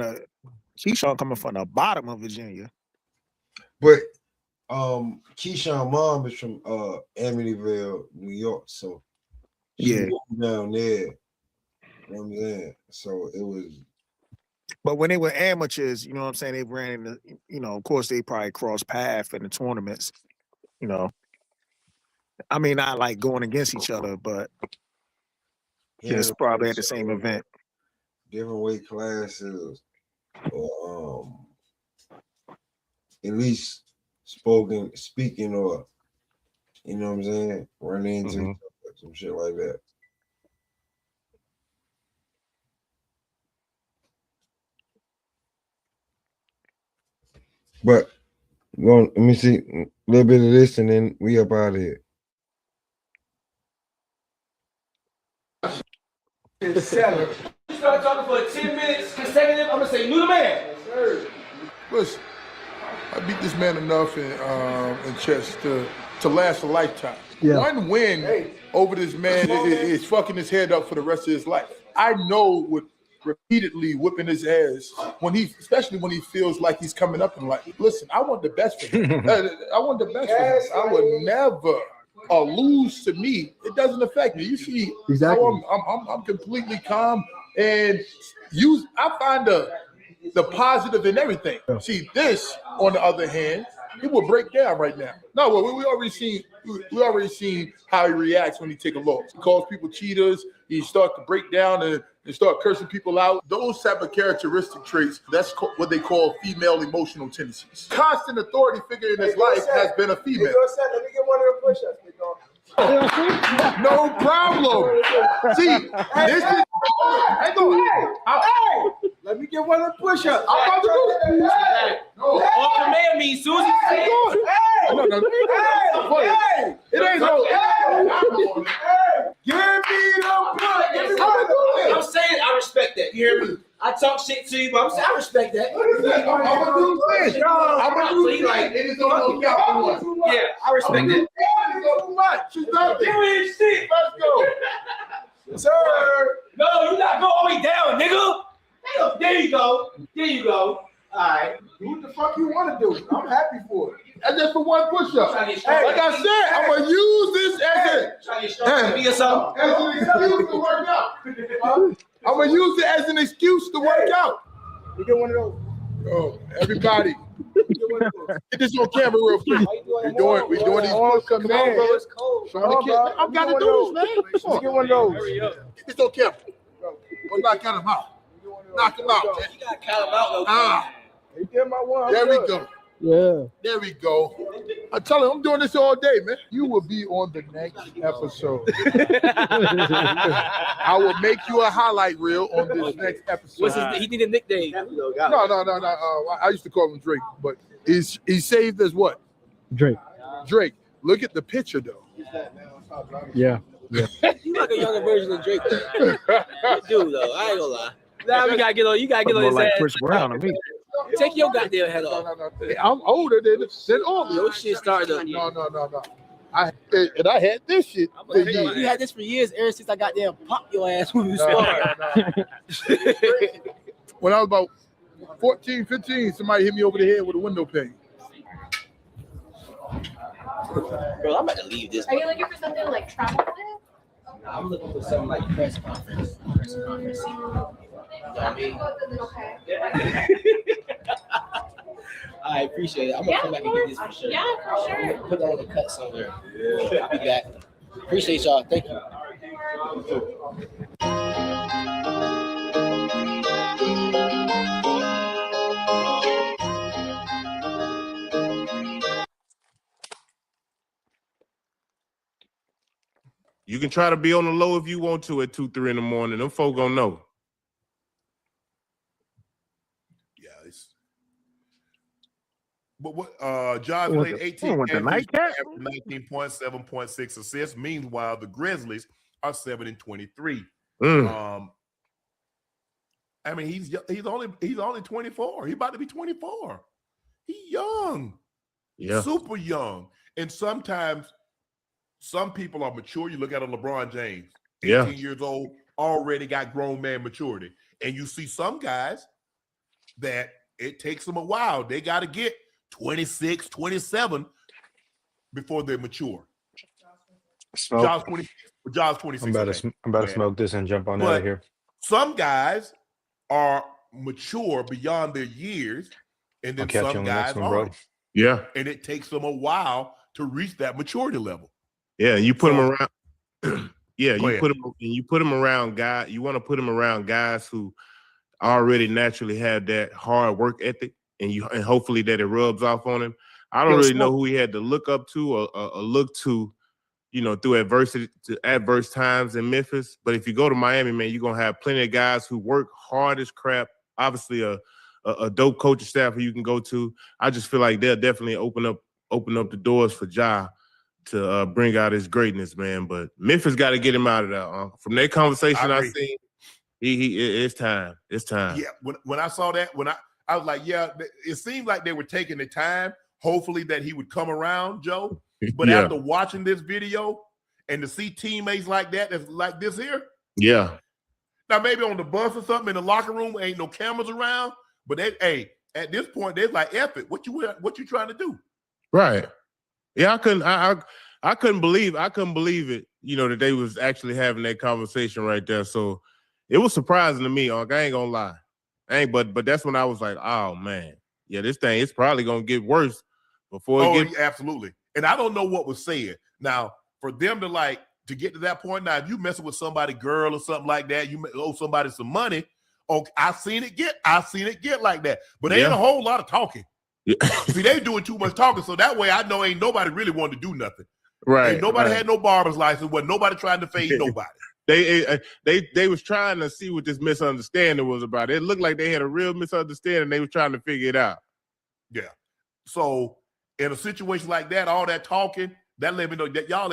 [SPEAKER 14] Keyshawn coming from the bottom of Virginia.
[SPEAKER 1] But Keyshawn mom is from Amityville, New York. So she moved down there. You know what I'm saying? So it was.
[SPEAKER 14] But when they were amateurs, you know what I'm saying, they ran into, of course they probably crossed paths in the tournaments. I mean, not like going against each other, but just probably at the same event.
[SPEAKER 1] Different weight classes, or at least speaking, or you know what I'm saying, running into some shit like that. But let me see a little bit of this, and then we up out of here.
[SPEAKER 23] Seven. You start talking for 10 minutes consecutive, I'm gonna say, you the man.
[SPEAKER 3] Listen, I beat this man enough in chess to last a lifetime.
[SPEAKER 14] Yeah.
[SPEAKER 3] One win over this man is fucking his head up for the rest of his life. I know what repeatedly whipping his ass especially when he feels like he's coming up in life. Listen, I want the best for him. I want the best for him. I would never lose to me. It doesn't affect me. You see,
[SPEAKER 14] exactly.
[SPEAKER 3] I'm completely calm and I find the positive in everything. See, this on the other hand, it will break down right now. No, well, we already seen how he reacts when he take a loss. He calls people cheaters. He starts to break down and start cursing people out. Those type of characteristic traits, that's what they call female emotional tendencies. Constant authority figure in his life has been a female.
[SPEAKER 15] Let me get one of the push-ups, big dog.
[SPEAKER 3] No problem. See, this is.
[SPEAKER 15] Let me get one of the push-ups.
[SPEAKER 3] I'm about to do it.
[SPEAKER 23] All command me, Susie.
[SPEAKER 3] Hey! It ain't no.
[SPEAKER 15] Give me the push.
[SPEAKER 23] I'm saying I respect that. You hear me? I talk shit to you, but I'm saying I respect that.
[SPEAKER 3] I'm gonna do this. I'm gonna do this.
[SPEAKER 23] Like,
[SPEAKER 3] it is on no count for one.
[SPEAKER 23] Yeah, I respect that.
[SPEAKER 3] Too much. She's nothing.
[SPEAKER 23] Give me his shit.
[SPEAKER 3] Let's go. Sir.
[SPEAKER 23] No, you not go all the way down, nigga. There you go. There you go. All right.
[SPEAKER 3] Do what the fuck you want to do. I'm happy for it. That's just for one push-up.
[SPEAKER 23] Hey,
[SPEAKER 3] like I said, I'm gonna use this as an excuse to work out. I'm gonna use it as an excuse to work out.
[SPEAKER 15] We get one of those.
[SPEAKER 3] Oh, everybody. Get this on camera real quick. We doing these push-ups. Come on, bro. I've got to do this, man. Come on.
[SPEAKER 15] Get one of those.
[SPEAKER 3] Get this on camera. We'll knock him out. Knock him out.
[SPEAKER 23] You gotta count him out, though.
[SPEAKER 15] He did my one.
[SPEAKER 3] There we go.
[SPEAKER 14] Yeah.
[SPEAKER 3] There we go. I tell him I'm doing this all day, man. You will be on the next episode. I will make you a highlight reel on this next episode.
[SPEAKER 23] What's his? He need a nickname.
[SPEAKER 3] No. I used to call him Drake, but he's saved as what?
[SPEAKER 21] Drake.
[SPEAKER 3] Drake. Look at the picture though.
[SPEAKER 21] Yeah.
[SPEAKER 23] You like a younger version of Drake. You do though. I ain't gonna lie. Now we gotta get on. You gotta get on his
[SPEAKER 14] like
[SPEAKER 23] ass.
[SPEAKER 14] Chris Brown to me.
[SPEAKER 23] Take your goddamn head off.
[SPEAKER 3] No. I'm older than all of you.
[SPEAKER 23] Your shit started up.
[SPEAKER 3] No. I had this shit for years.
[SPEAKER 23] You had this for years, ever since I got there pop your ass when you started.
[SPEAKER 3] When I was about 14, 15, somebody hit me over the head with a window pane.
[SPEAKER 23] Bro, I'm about to leave this.
[SPEAKER 4] Are you looking for something like travel with?
[SPEAKER 23] I'm looking for something like press conference. Press conference. You know what I mean?
[SPEAKER 4] Okay.
[SPEAKER 23] I appreciate it. I'm gonna come back and get this for sure.
[SPEAKER 4] Yeah, for sure.
[SPEAKER 23] Put that on the cut somewhere. I'll be back. Appreciate y'all. Thank you.
[SPEAKER 8] You can try to be on the low if you want to at 2, 3 in the morning. Them folk gonna know.
[SPEAKER 9] But what John played 18 games, 19 points, 7.6 assists. Meanwhile, the Grizzlies are 7-23. I mean, he's only 24. He's about to be 24. He's young.
[SPEAKER 8] Yeah.
[SPEAKER 9] Super young. And sometimes some people are mature. You look at a LeBron James, 18 years old, already got grown man maturity. And you see some guys that it takes them a while. They got to get 26, 27 before they're mature. John's 26.
[SPEAKER 19] I'm about to smoke this and jump on out of here.
[SPEAKER 9] Some guys are mature beyond their years, and then some guys aren't.
[SPEAKER 8] Yeah.
[SPEAKER 9] And it takes them a while to reach that maturity level.
[SPEAKER 8] Yeah, you put them around. You put them around guys. You want to put them around guys who already naturally have that hard work ethic, and hopefully that it rubs off on him. I don't really know who he had to look up to or look to, through adverse times in Memphis. But if you go to Miami, man, you're gonna have plenty of guys who work hard as crap. Obviously, a dope coaching staff who you can go to. I just feel like they'll definitely open up the doors for Ja to bring out his greatness, man. But Memphis got to get him out of there. From that conversation I seen, it's time. It's time.
[SPEAKER 9] Yeah, when I saw that, I was like, yeah, it seemed like they were taking the time, hopefully that he would come around, Joe. But after watching this video and to see teammates like that, that's like this here.
[SPEAKER 8] Yeah.
[SPEAKER 9] Now maybe on the bus or something in the locker room, ain't no cameras around. But at this point, they're like, F it. What you trying to do?
[SPEAKER 8] Right. Yeah, I couldn't believe it, that they was actually having that conversation right there. So it was surprising to me, Unc. I ain't gonna lie. But that's when I was like, oh man, yeah, this thing it's probably gonna get worse before it gets
[SPEAKER 9] absolutely. And I don't know what was said. Now, for them to get to that point, now if you messing with somebody, girl or something like that, you owe somebody some money. Oh, I seen it get like that. But ain't a whole lot of talking. Yeah. See, they doing too much talking, so that way I know ain't nobody really wanted to do nothing.
[SPEAKER 8] Right.
[SPEAKER 9] Ain't nobody had no barber's license. Wasn't nobody trying to fade nobody.
[SPEAKER 8] They was trying to see what this misunderstanding was about. It looked like they had a real misunderstanding. They were trying to figure it out.
[SPEAKER 9] Yeah. So in a situation like that, all that talking, that let me know that y'all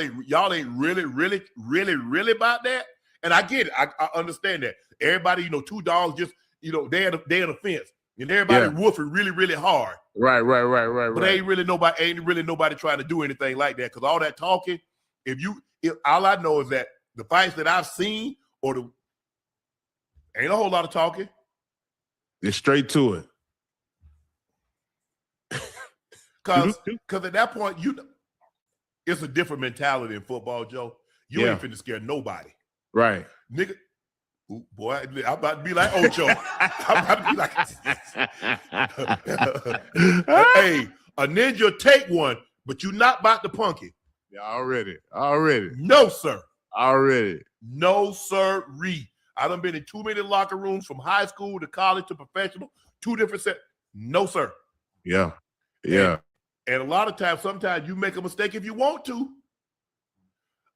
[SPEAKER 9] ain't really about that. And I get it. I understand that. Everybody, two dogs just, they in a fence. And everybody woofing really, really hard.
[SPEAKER 8] Right.
[SPEAKER 9] But ain't really nobody trying to do anything like that. Because all that talking, all I know is that the fights that I've seen, ain't a whole lot of talking.
[SPEAKER 8] It's straight to it.
[SPEAKER 9] Because at that point, it's a different mentality in football, Joe. You ain't finna scare nobody.
[SPEAKER 8] Right.
[SPEAKER 9] Nigga. Ooh, boy, I'm about to be like Ocho. I'm about to be like, hey, a ninja take one, but you not about to punk it.
[SPEAKER 8] Yeah, already.
[SPEAKER 9] No, sir.
[SPEAKER 8] Already.
[SPEAKER 9] No, sir. I done been in too many locker rooms from high school to college to professional, 2 different sets. No, sir.
[SPEAKER 8] Yeah. Yeah.
[SPEAKER 9] And a lot of times, sometimes you make a mistake if you want to.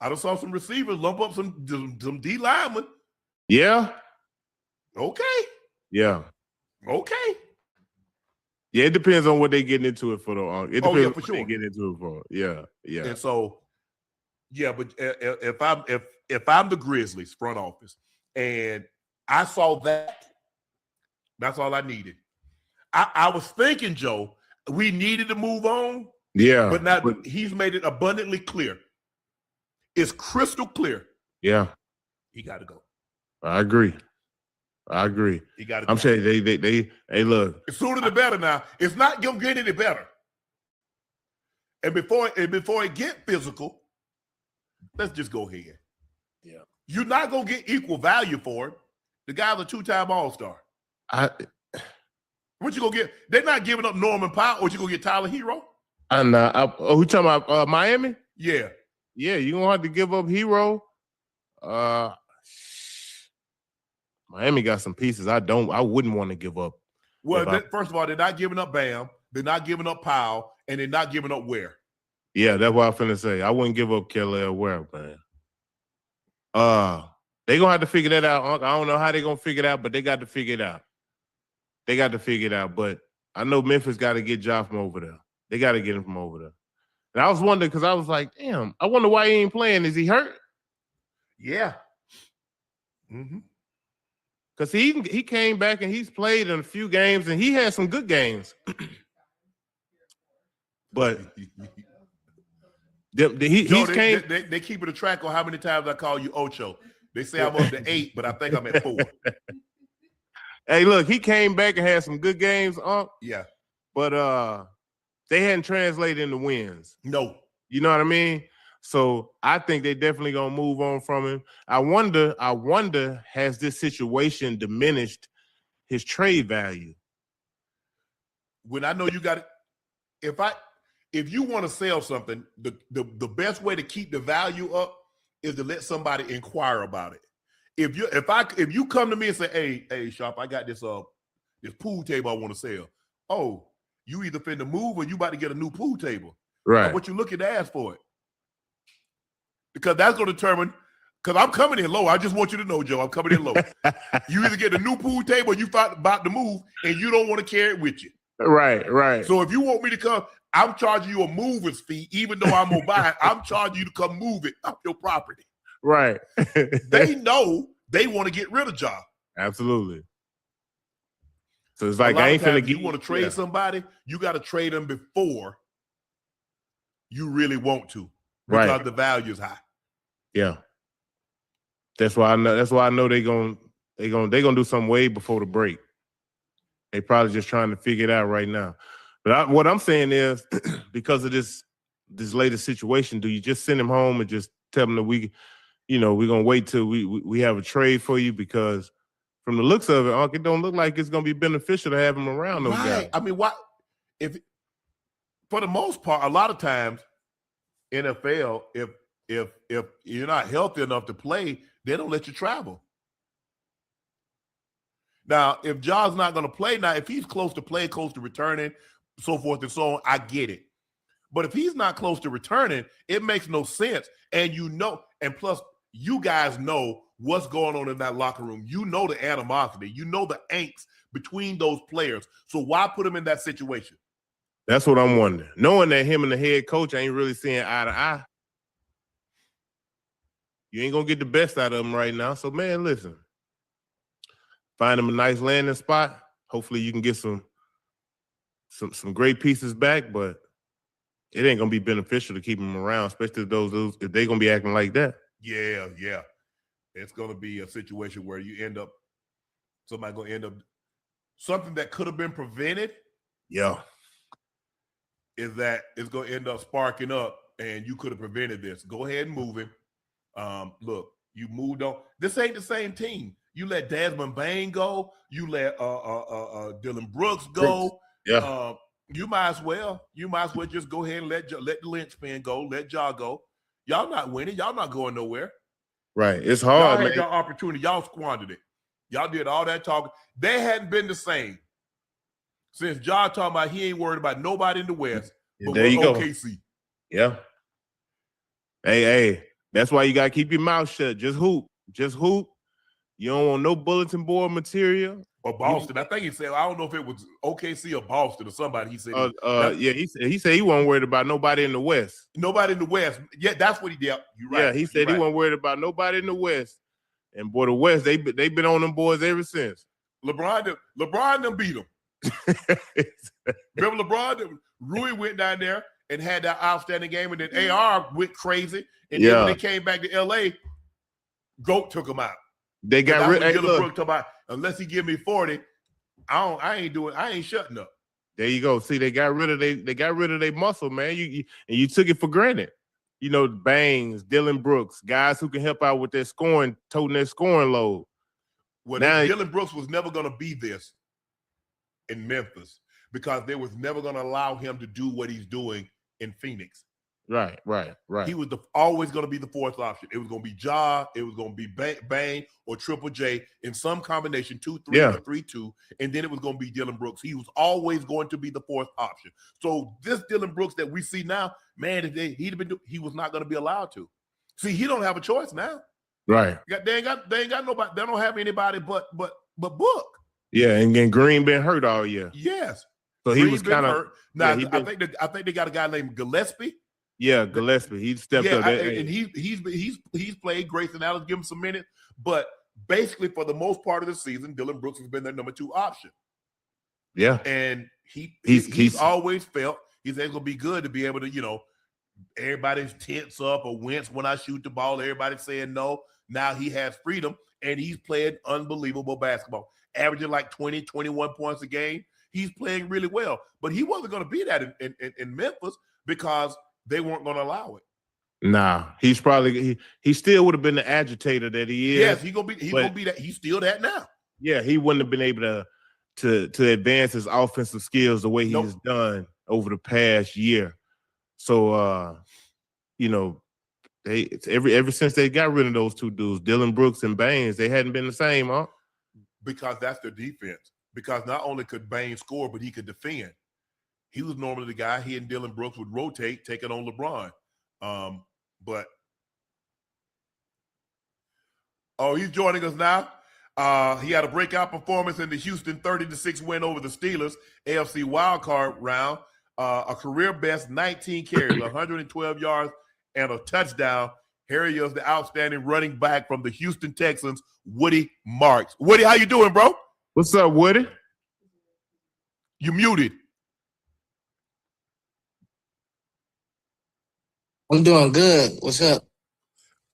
[SPEAKER 9] I done saw some receivers lump up some D linemen.
[SPEAKER 8] Yeah.
[SPEAKER 9] Okay.
[SPEAKER 8] Yeah.
[SPEAKER 9] Okay.
[SPEAKER 8] Yeah, it depends on what they getting into it for, though. It depends
[SPEAKER 9] for
[SPEAKER 8] on what
[SPEAKER 9] sure.
[SPEAKER 8] they get into it for. Yeah, yeah.
[SPEAKER 9] And so, yeah, but if I'm the Grizzlies front office and I saw that, that's all I needed. I was thinking, Joe, we needed to move on.
[SPEAKER 8] Yeah.
[SPEAKER 9] But now he's made it abundantly clear. It's crystal clear.
[SPEAKER 8] Yeah.
[SPEAKER 9] He got to go.
[SPEAKER 8] I agree.
[SPEAKER 9] He got to
[SPEAKER 8] I'm
[SPEAKER 9] go.
[SPEAKER 8] saying they hey, look.
[SPEAKER 9] The sooner the better now. It's not going to get any better. And before it get physical, let's just go ahead.
[SPEAKER 8] Yeah.
[SPEAKER 9] You're not going to get equal value for it. The guy's a 2-time All-Star. What you going to get? They're not giving up Norman Powell, or you going to get Tyler Hero?
[SPEAKER 8] Who talking about Miami?
[SPEAKER 9] Yeah.
[SPEAKER 8] Yeah, you're going to have to give up Hero. Miami got some pieces I wouldn't want to give up.
[SPEAKER 9] Well, first of all, they're not giving up Bam. They're not giving up Powell, and they're not giving up Ware.
[SPEAKER 8] Yeah, that's what I'm finna say. I wouldn't give up Kelly Ware, man. They gonna have to figure that out. I don't know how they gonna figure it out, but they got to figure it out. But I know Memphis got to get Ja from over there. They got to get him from over there. And I was wondering because I was like, damn, I wonder why he ain't playing. Is he hurt?
[SPEAKER 9] Yeah. Mm-hmm.
[SPEAKER 8] Because he came back and he's played in a few games and he had some good games. But
[SPEAKER 9] they keeping a track on how many times I call you Ocho. They say I'm up to 8, but I think I'm at 4.
[SPEAKER 8] Hey, look, he came back and had some good games.
[SPEAKER 9] Yeah.
[SPEAKER 8] But they hadn't translated into wins.
[SPEAKER 9] No.
[SPEAKER 8] You know what I mean? So I think they definitely gonna move on from him. I wonder, has this situation diminished his trade value?
[SPEAKER 9] When I know you got it, if you want to sell something, the best way to keep the value up is to let somebody inquire about it. If you come to me and say, hey, Sharp, I got this pool table I want to sell. Oh, you either finna move or you about to get a new pool table.
[SPEAKER 8] Right.
[SPEAKER 9] But you looking to ask for it. Because that's going to determine, because I'm coming in low. I just want you to know, Joe, I'm coming in low. You either get a new pool table or you about to move and you don't want to carry it with you.
[SPEAKER 8] Right.
[SPEAKER 9] So if you want me to come, I'm charging you a mover's fee, even though I'm gonna buy it. I'm charging you to come move it off your property.
[SPEAKER 8] Right.
[SPEAKER 9] They know they want to get rid of Ja.
[SPEAKER 8] Absolutely. So it's like I ain't finna get.
[SPEAKER 9] You want to trade somebody, you got to trade them before you really want to, because the value is high.
[SPEAKER 8] Yeah. That's why I know they gonna do something way before the break. They probably just trying to figure it out right now. But what I'm saying is, because of this latest situation, do you just send him home and just tell him that we're gonna wait till we have a trade for you? Because from the looks of it, it don't look like it's gonna be beneficial to have him around those guys.
[SPEAKER 9] I mean, why? If for the most part, a lot of times, NFL, if you're not healthy enough to play, they don't let you travel. Now, if Ja's not going to play, now if he's close to play, close to returning, so forth and so on, I get it. But if he's not close to returning, it makes no sense. And and plus, you guys know what's going on in that locker room. You know the animosity. You know the angst between those players. So why put them in that situation?
[SPEAKER 8] That's what I'm wondering. Knowing that him and the head coach ain't really seeing eye to eye. You ain't going to get the best out of him right now. So, man, listen. Find him a nice landing spot. Hopefully you can get some great pieces back, but it ain't gonna be beneficial to keep him around, especially those if they're gonna be acting like that.
[SPEAKER 9] Yeah. It's gonna be a situation where somebody gonna end up something that could have been prevented.
[SPEAKER 8] Yeah.
[SPEAKER 9] Is that it's gonna end up sparking up and you could have prevented this. Go ahead and move him. Look, you moved on. This ain't the same team. You let Desmond Bain go. You let Dylan Brooks go.
[SPEAKER 8] Yeah.
[SPEAKER 9] You might as well just go ahead and let the linchpin go. Let Ja go. Y'all not winning. Y'all not going nowhere.
[SPEAKER 8] Right. It's hard,
[SPEAKER 9] y'all
[SPEAKER 8] man.
[SPEAKER 9] had your opportunity. Y'all squandered it. Y'all did all that talking. They hadn't been the same Since John talking about he ain't worried about nobody in the West, but
[SPEAKER 8] there you go.
[SPEAKER 9] OKC.
[SPEAKER 8] Yeah. Hey, that's why you gotta keep your mouth shut. Just hoop. You don't want no bulletin board material.
[SPEAKER 9] Or Boston. I think he said, I don't know if it was OKC or Boston or somebody. He said,
[SPEAKER 8] he said he wasn't worried about nobody in the West.
[SPEAKER 9] Nobody in the West. Yeah, that's what he did. You're right.
[SPEAKER 8] Yeah, he said he wasn't worried about nobody in the West. And boy, the West, they been on them boys ever since.
[SPEAKER 9] LeBron them beat them. Remember LeBron? Rui went down there and had that outstanding game, and then AR went crazy. And then when they came back to LA, Goat took him out.
[SPEAKER 8] They got rid
[SPEAKER 9] of unless he give me 40, I ain't shutting up.
[SPEAKER 8] There you go. See, they got rid of their muscle, man. You took it for granted. You know, Bangs, Dylan Brooks, guys who can help out with their scoring, toting their scoring load.
[SPEAKER 9] Well, Dylan Brooks was never going to be this in Memphis because they was never going to allow him to do what he's doing in Phoenix.
[SPEAKER 8] Right.
[SPEAKER 9] He was always going to be the fourth option. It was going to be Ja, it was going to be Bang or Triple J in some combination, 2-3 or 3-2, and then it was going to be Dylan Brooks. He was always going to be the fourth option. So this Dylan Brooks that we see now, man, he was not going to be allowed to. See, he don't have a choice now.
[SPEAKER 8] Right.
[SPEAKER 9] They ain't got nobody. They don't have anybody but Book.
[SPEAKER 8] Yeah, and then Green been hurt all year.
[SPEAKER 9] Yes.
[SPEAKER 8] So he was kind of
[SPEAKER 9] hurt. Now I think they got a guy named Gillespie.
[SPEAKER 8] Yeah, Gillespie. He stepped up.
[SPEAKER 9] And he's played. Grayson Allen's given him some minutes, but basically for the most part of the season, Dylan Brooks has been their number 2 option.
[SPEAKER 8] Yeah,
[SPEAKER 9] and he's always felt he's going to be good to be able to, everybody's tense up or wince when I shoot the ball. Everybody's saying no. Now he has freedom, and he's playing unbelievable basketball, averaging like 20, 21 points a game. He's playing really well, but he wasn't going to be that in Memphis because they weren't going to allow it.
[SPEAKER 8] Nah, he's probably he still would have been the agitator that he is.
[SPEAKER 9] Yes, he's gonna be that. He's still that now.
[SPEAKER 8] Yeah, he wouldn't have been able to advance his offensive skills the way he's done over the past year. So ever since they got rid of those two dudes, Dylan Brooks and Baines, they hadn't been the same, huh?
[SPEAKER 9] Because that's their defense. Because not only could Baines score, but he could defend. He was normally the guy. He and Dylan Brooks would rotate, taking on LeBron. But he's joining us now. He had a breakout performance in the Houston 30-6 win over the Steelers, AFC wildcard round. A career best 19 carries, 112 yards, and a touchdown. Here he is, the outstanding running back from the Houston Texans, Woody Marks. Woody, how you doing, bro?
[SPEAKER 8] What's up, Woody?
[SPEAKER 9] You muted.
[SPEAKER 7] I'm doing good. What's up?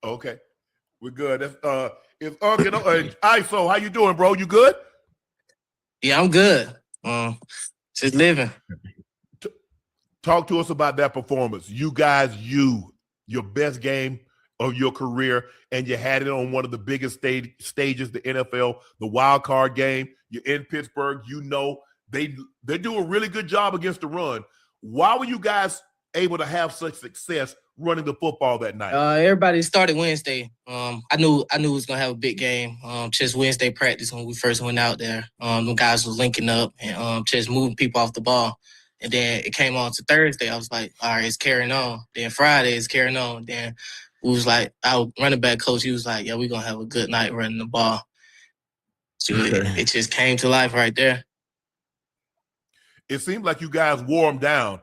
[SPEAKER 9] Okay, we're good. It's ISO. How you doing, bro? You good?
[SPEAKER 7] Yeah, I'm good. Just living.
[SPEAKER 9] Talk to us about that performance. You guys, your best game of your career, and you had it on one of the biggest stages, the NFL, the wild card game. You're in Pittsburgh. They do a really good job against the run. Why were you guys able to have such success running the football that night?
[SPEAKER 7] Everybody started Wednesday. I knew we was gonna have a big game. Just Wednesday practice when we first went out there. The guys was linking up and just moving people off the ball. And then it came on to Thursday. I was like, all right, it's carrying on. Then Friday it's carrying on. Then we was like, our running back coach, he was like, yeah, we're gonna have a good night running the ball. So it just came to life right there.
[SPEAKER 9] It seemed like you guys wore them down.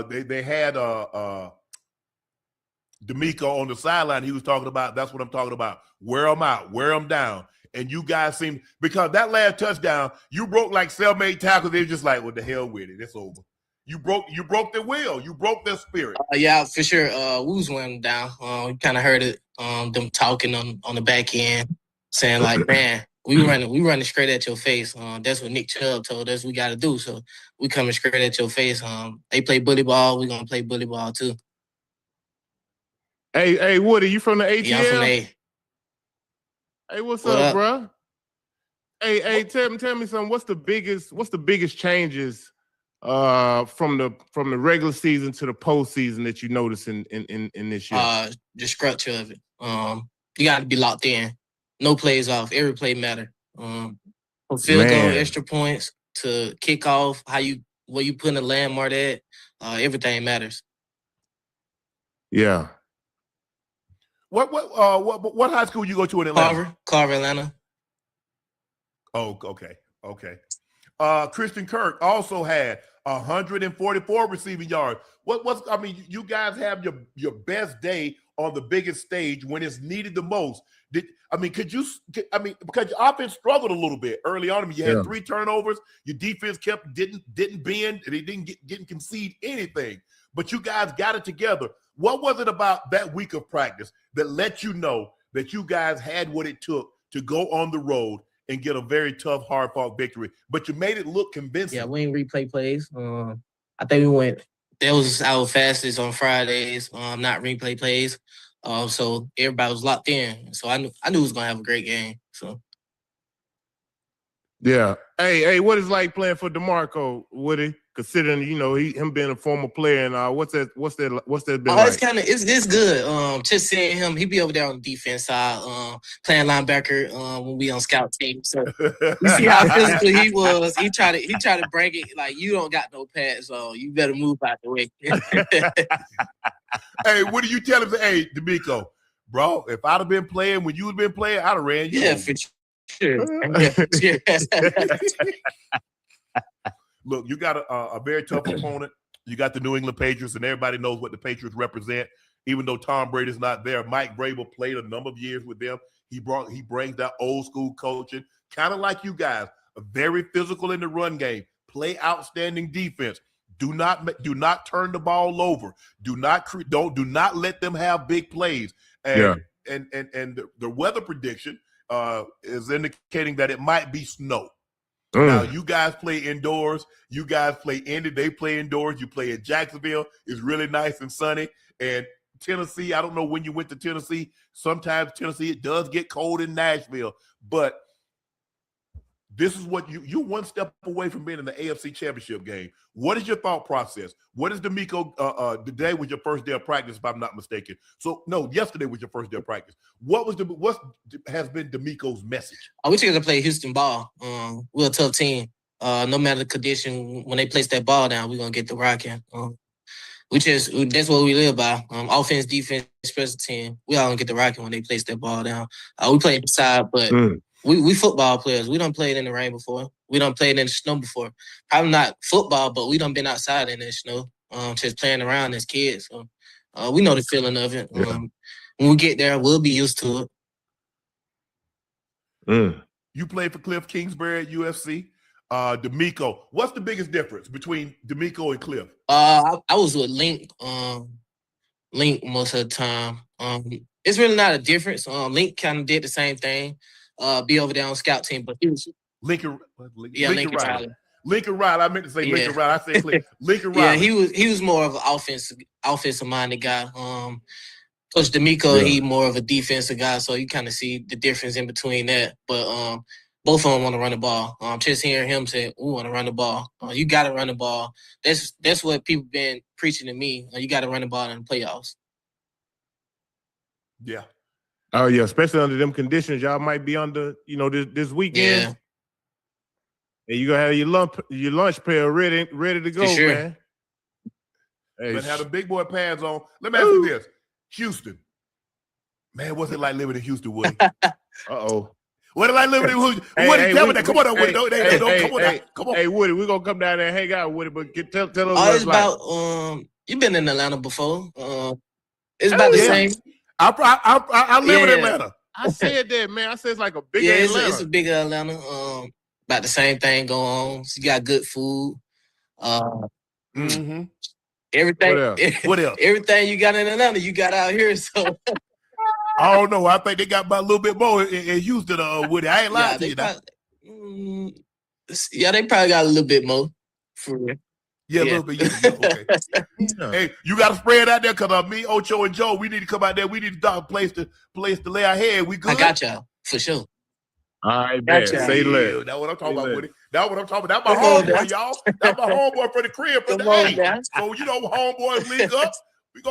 [SPEAKER 9] They had D'Amico on the sideline. He was talking about, that's what I'm talking about. Wear them out, wear them down. And you guys seem, because that last touchdown, you broke like 7-8 tackles. They were just like, what the hell with it? It's over. You broke their will. You broke their spirit.
[SPEAKER 7] Yeah, for sure. We was wearing them down. You kind of heard it, them talking on the back end, saying like, man, we running straight at your face. That's what Nick Chubb told us we got to do. So we coming straight at your face. They play bully ball. We gonna play bully ball too.
[SPEAKER 8] Hey, Woody, you from the ATL?
[SPEAKER 7] Yeah, I'm from the A.
[SPEAKER 8] Hey, what's up, bro? Hey, tell me something. What's the biggest changes from the regular season to the postseason that you notice in this year?
[SPEAKER 7] The structure of it. You got to be locked in. No plays off. Every play matter. Field goal, extra points, to kick off, where you putting a landmark at, everything matters.
[SPEAKER 8] Yeah.
[SPEAKER 9] What high school you go to in Atlanta?
[SPEAKER 7] Carver, Atlanta.
[SPEAKER 9] Oh, okay. Christian Kirk also had 144 receiving yards. I mean, you guys have your best day on the biggest stage when it's needed the most. Because your offense struggled a little bit early on. I mean, you had 3 turnovers. Your defense didn't bend. They didn't concede anything. But you guys got it together. What was it about that week of practice that let you know that you guys had what it took to go on the road and get a very tough, hard-fought victory? But you made it look convincing.
[SPEAKER 7] Yeah, we ain't replay plays. I think that was our fastest on Fridays, not replay plays. So everybody was locked in. So I knew we was gonna have a great game. So
[SPEAKER 8] yeah. Hey, what is it like playing for DeMarco, Woody? Considering him being a former player and what's that been like?
[SPEAKER 7] It's good. Just seeing him, he be over there on the defense side, playing linebacker when we on scout team. So you see how physical he was. He tried to break it like you don't got no pads, so you better move out the way.
[SPEAKER 9] Hey, what do you tell him? Hey, D'Amico, bro, if I'd have been playing when you'd been playing, I'd have ran you.
[SPEAKER 7] Yeah, for sure.
[SPEAKER 9] Look, you got a very tough opponent. You got the New England Patriots, and everybody knows what the Patriots represent. Even though Tom Brady's not there, Mike Vrabel played a number of years with them. He brings that old school coaching, kind of like you guys, very physical in the run game, play outstanding defense. Do not turn the ball over. Do not let them have big plays. And the weather prediction is indicating that it might be snow. Now, you guys play indoors. You guys play Indy. They play indoors. You play in Jacksonville. It's really nice and sunny. And Tennessee, I don't know when you went to Tennessee. Sometimes Tennessee, it does get cold in Nashville. But this is what you're one step away from being in the AFC Championship game. What is your thought process? What is D'Amico? Today was your first day of practice, if I'm not mistaken. So no, yesterday was your first day of practice. What has been D'Amico's message?
[SPEAKER 7] We took to play Houston ball. We're a tough team. No matter the condition, when they place that ball down, we're gonna get the rocking. That's what we live by. Offense, defense, special team. We all gonna get the rocking when they place that ball down. We play inside, but. We football players. We done played in the rain before. We done played in the snow before. Probably not football, but we done been outside in the snow, just playing around as kids. So we know the feeling of it. When we get there, we'll be used to
[SPEAKER 9] it. You played for Cliff Kingsbury at UFC. D'Amico, what's the biggest difference between D'Amico and Cliff?
[SPEAKER 7] I was with Link most of the time. It's really not a difference. Link kind of did the same thing. Be over there on scout team, but he was
[SPEAKER 9] Lincoln
[SPEAKER 7] Riley.
[SPEAKER 9] Lincoln Riley. I meant to say Lincoln Riley. I said Lincoln Riley.
[SPEAKER 7] Yeah, he was more of an offensive minded guy. Coach D'Amico, he more of a defensive guy, so you kind of see the difference in between that. But both of them want to run the ball. Just hearing him say, "We want to run the ball." You got to run the ball. That's what people been preaching to me. You got to run the ball in the playoffs.
[SPEAKER 9] Yeah.
[SPEAKER 8] Oh yeah, especially under them conditions, y'all might be under, this weekend. Yeah. And you gonna have your lunch pail ready to go, man.
[SPEAKER 9] Hey, but have the big boy pads on. Let me ask you this: Houston, man, what's it like living in Houston, Woody?
[SPEAKER 8] Uh-oh.
[SPEAKER 9] What is like living in Houston? Woody, tell me that. Come on, Woody. Come on.
[SPEAKER 8] Hey, Woody, we're gonna come down there and hang out, Woody. But tell us
[SPEAKER 7] what it's about. You've been in Atlanta before. It's about the same.
[SPEAKER 9] I live in Atlanta.
[SPEAKER 8] I said that, man. I said it's like a bigger Atlanta.
[SPEAKER 7] It's a bigger Atlanta. About the same thing going on. So you got good food. Everything.
[SPEAKER 9] What else?
[SPEAKER 7] Everything you got in Atlanta, you got out here. So
[SPEAKER 9] I don't know. I think they got about a little bit more in Houston, Woody. I ain't lying to you.
[SPEAKER 7] They probably got a little bit more. For real.
[SPEAKER 9] Yeah, a little bit. Yeah. Okay. Hey, you got to spread out there because me, Ocho, and Joe, we need to come out there. We need a place to lay our head. We good?
[SPEAKER 7] I got y'all for sure.
[SPEAKER 8] All right, man. Say less.
[SPEAKER 9] That's what I'm talking about, Woody. That's what I'm talking about. That's my homeboy, y'all. That's my homeboy for the crib. For the So homeboys link up. We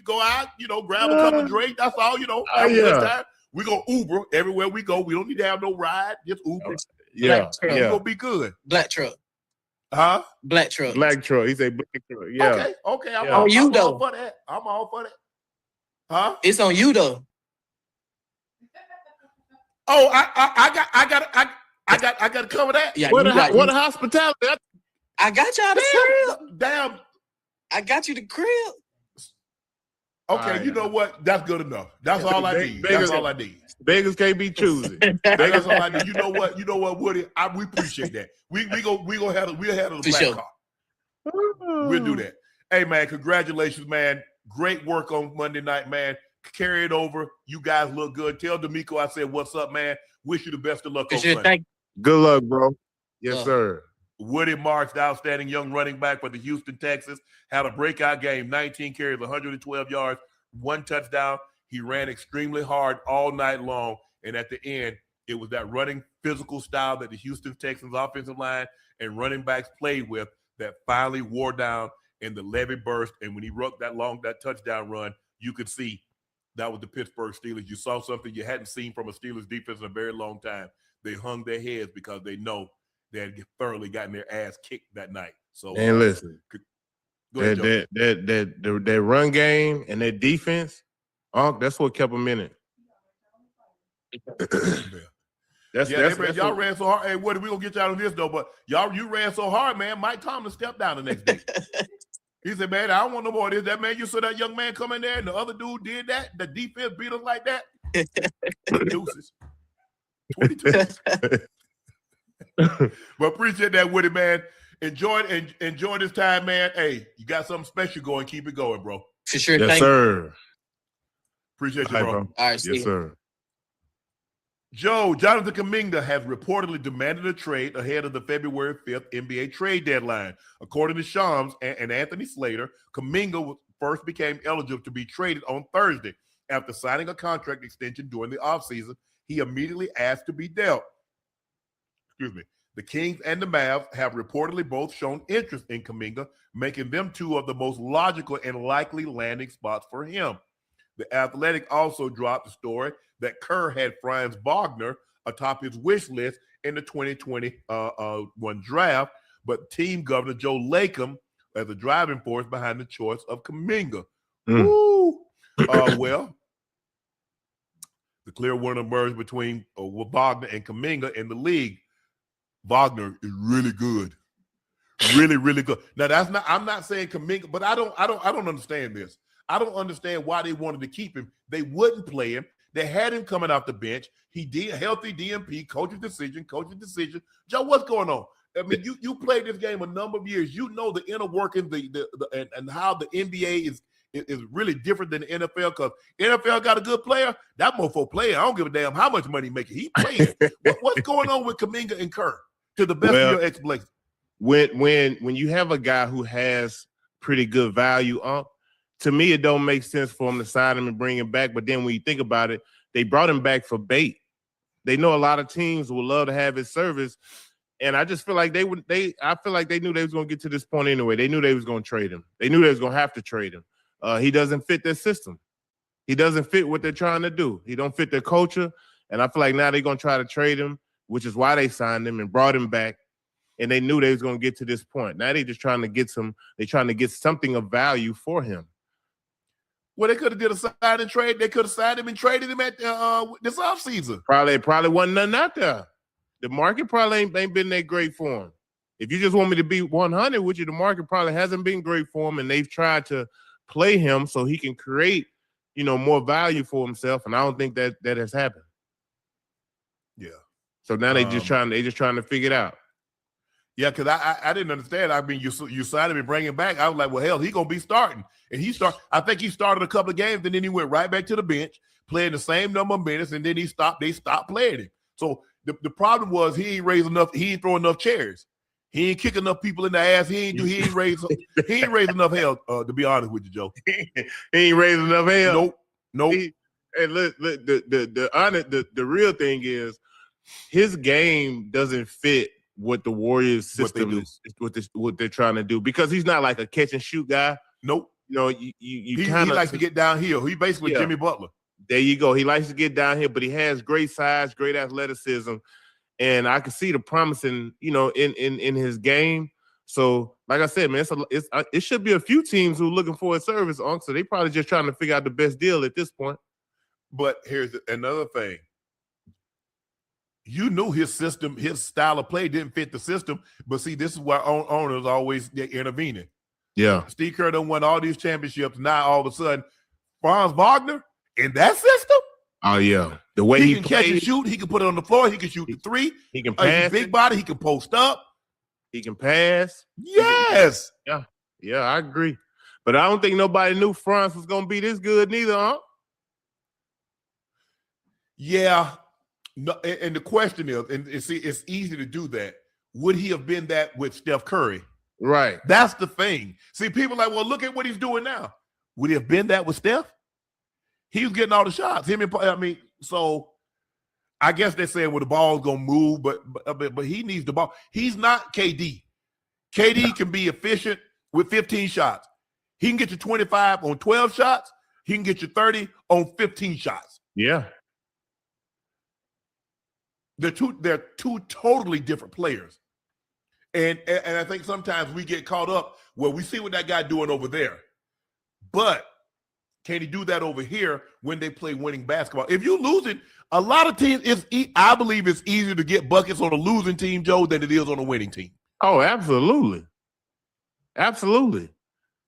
[SPEAKER 9] go out. Grab a couple of drinks. That's all. Have a good time. We go Uber everywhere we go. We don't need to have no ride. Just Uber.
[SPEAKER 8] Yeah,
[SPEAKER 9] You gonna be good.
[SPEAKER 7] Black truck.
[SPEAKER 9] Huh?
[SPEAKER 7] Black truck.
[SPEAKER 8] Black truck. He said black truck. Yeah.
[SPEAKER 9] Okay. I'm
[SPEAKER 8] Yeah.
[SPEAKER 9] all,
[SPEAKER 7] On you,
[SPEAKER 9] I'm all
[SPEAKER 7] though.
[SPEAKER 9] for that. I'm all for that. Huh?
[SPEAKER 7] It's on you though.
[SPEAKER 9] Oh, I got to cover that.
[SPEAKER 7] Yeah,
[SPEAKER 8] What
[SPEAKER 7] you got
[SPEAKER 8] a hospitality.
[SPEAKER 7] I got y'all the crib.
[SPEAKER 9] Damn.
[SPEAKER 7] I got you the crib.
[SPEAKER 9] Okay, you know what? That's good enough. That's all I need. That's all I need.
[SPEAKER 8] Beggars can't be choosy.
[SPEAKER 9] That's all I need. You know what? You know what, Woody? We appreciate that. We'll handle the
[SPEAKER 7] For
[SPEAKER 9] black
[SPEAKER 7] sure.
[SPEAKER 9] card. We'll do that. Hey man, congratulations, man. Great work on Monday night, man. Carry it over. You guys look good. Tell D'Amico I said what's up, man. Wish you the best of luck on Sunday.
[SPEAKER 8] Good luck, bro. Yes, sir.
[SPEAKER 9] Woody Marks, the outstanding young running back for the Houston Texans, had a breakout game, 19 carries, 112 yards, 1 touchdown. He ran extremely hard all night long, and at the end, it was that running physical style that the Houston Texans offensive line and running backs played with that finally wore down in the Levy burst. And when he wrote that touchdown run, you could see that was the Pittsburgh Steelers. You saw something you hadn't seen from a Steelers defense in a very long time. They hung their heads because they know they had thoroughly gotten their ass kicked that night. So,
[SPEAKER 8] and listen,
[SPEAKER 9] go ahead,
[SPEAKER 8] that run game and that defense, that's what kept them in it.
[SPEAKER 9] Y'all ran so hard. Hey, Woody, we gonna get y'all on this though, but you ran so hard, man. Mike Tomlin stepped down the next day. He said, man, I don't want no more of this. That man, you saw that young man come in there and the other dude did that. The defense beat us like that. Deuces. 22. But appreciate that, Woody, man. Enjoy this time, man. Hey, you got something special going. Keep it going, bro.
[SPEAKER 7] For sure.
[SPEAKER 8] Yes, sir.
[SPEAKER 9] Appreciate you,
[SPEAKER 8] All
[SPEAKER 9] bro.
[SPEAKER 8] right,
[SPEAKER 7] All right,
[SPEAKER 8] yes, sir.
[SPEAKER 9] Jonathan Kuminga has reportedly demanded a trade ahead of the February 5th NBA trade deadline. According to Shams and Anthony Slater, Kuminga first became eligible to be traded on Thursday. After signing a contract extension during the offseason, he immediately asked to be dealt. Excuse me. The Kings and the Mavs have reportedly both shown interest in Kuminga, making them two of the most logical and likely landing spots for him. The Athletic also dropped the story that Kerr had Franz Wagner atop his wish list in the 2021 draft, but team governor Joe Lacob as a driving force behind the choice of Kuminga. Woo! Well, the clear winner emerged between Wagner and Kuminga in the league. Wagner is really good. Really, really good. Now I'm not saying Kuminga, but I don't understand this. I don't understand why they wanted to keep him. They wouldn't play him. They had him coming off the bench. He did healthy DMP, coach's decision. Joe, what's going on? I mean, you played this game a number of years. You know the inner working, and how the NBA is really different than the NFL, because NFL got a good player. That mofo player, I don't give a damn how much money he making. He playing. What's going on with Kuminga and Kerr? To the best of your explanation.
[SPEAKER 8] When you have a guy who has pretty good value up, to me, it don't make sense for them to sign him and bring him back. But then when you think about it, they brought him back for bait. They know a lot of teams would love to have his service. And I just feel like I feel like they knew they was going to get to this point anyway. They knew they was going to trade him. They knew they was going to have to trade him. He doesn't fit their system. He doesn't fit what they're trying to do. He don't fit their culture. And I feel like now they're going to try to trade him, which is why they signed him and brought him back. And they knew they was going to get to this point. Now they're just trying to get something of value for him.
[SPEAKER 9] Well, they could have did a sign and trade. They could have signed him and traded him at this offseason.
[SPEAKER 8] Probably wasn't nothing out there. The market probably ain't been that great for him. If you just want me to be 100 with you, the market probably hasn't been great for him, and they've tried to play him so he can create, more value for himself. And I don't think that has happened.
[SPEAKER 9] Yeah.
[SPEAKER 8] So now they just trying to figure it out.
[SPEAKER 9] Yeah, because I didn't understand. I mean, you signed him and bring him back. I was like, well, hell, he's gonna be starting, and I think he started a couple of games, and then he went right back to the bench, playing the same number of minutes, and then they stopped playing him. So the problem was he ain't throw enough chairs. He ain't kick enough people in the ass. He ain't raise enough hell. To be honest with you, Joe,
[SPEAKER 8] he ain't raised enough hell.
[SPEAKER 9] Nope.
[SPEAKER 8] And look, the real thing is his game doesn't fit what the Warriors system is, what they're trying to do, because he's not like a catch and shoot guy.
[SPEAKER 9] Nope.
[SPEAKER 8] He
[SPEAKER 9] likes to get downhill. He basically Jimmy Butler.
[SPEAKER 8] There you go. He likes to get downhill, but he has great size, great athleticism, and I can see the promising, in his game. So, like I said, man, it should be a few teams who are looking for a service, so they probably just trying to figure out the best deal at this point.
[SPEAKER 9] But here's another thing. You knew his system, his style of play didn't fit the system. But see, this is why owners always intervening.
[SPEAKER 8] Yeah.
[SPEAKER 9] Steve Kerr done won all these championships. Now all of a sudden, Franz Wagner in that system?
[SPEAKER 8] Oh, yeah. The way
[SPEAKER 9] he can catch and shoot, he can put it on the floor, he can shoot the three.
[SPEAKER 8] He can pass.
[SPEAKER 9] He's big body, he can post up.
[SPEAKER 8] He can pass.
[SPEAKER 9] Yes.
[SPEAKER 8] Yeah, I agree. But I don't think nobody knew Franz was going to be this good neither, huh?
[SPEAKER 9] Yeah. No, and the question is, and see, it's easy to do that. Would he have been that with Steph Curry?
[SPEAKER 8] Right.
[SPEAKER 9] That's the thing. See, people are like, well, look at what he's doing now. Would he have been that with Steph? He was getting all the shots. So I guess they're saying, well, the ball's gonna move, but he needs the ball. He's not KD. KD can be efficient with 15 shots. He can get you 25 on 12 shots. He can get you 30 on 15 shots.
[SPEAKER 8] Yeah.
[SPEAKER 9] They're two totally different players. And I think sometimes we get caught up where we see what that guy doing over there. But can he do that over here when they play winning basketball? If you're losing, a lot of teams, I believe it's easier to get buckets on a losing team, Joe, than it is on a winning team.
[SPEAKER 8] Oh, absolutely. Absolutely.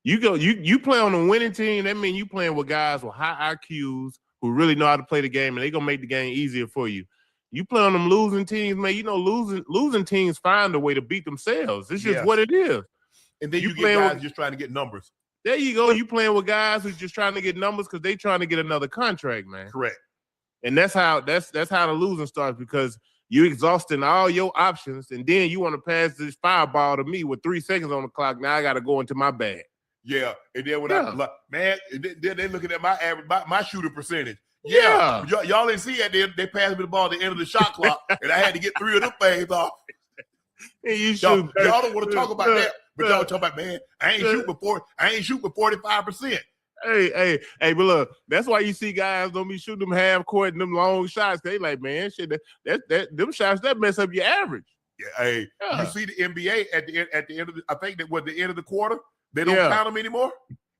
[SPEAKER 8] You play on a winning team, that means you playing with guys with high IQs who really know how to play the game, and they're going to make the game easier for you. You play on them losing teams, man, losing teams find a way to beat themselves. It's just what it is.
[SPEAKER 9] And then you get guys just trying to get numbers.
[SPEAKER 8] There you go. You playing with guys who's just trying to get numbers because they trying to get another contract, man.
[SPEAKER 9] Correct.
[SPEAKER 8] And that's how the losing starts, because you exhausting all your options, and then you want to pass this fireball to me with 3 seconds on the clock. Now I got to go into my bag.
[SPEAKER 9] Yeah, and then they're looking at my average, my shooting percentage. Yeah. Y'all didn't see that. They passed me the ball at the end of the shot clock, and I had to get 3 of them things off. Y'all don't want to talk about that, but y'all talk about, man, I ain't shooting 45%.
[SPEAKER 8] Hey, but look, that's why you see guys don't be shooting them half court and them long shots. They like, man, shit, them shots that mess up your average.
[SPEAKER 9] Yeah, you see the NBA at the end of I think that was the end of the quarter. They don't count them anymore.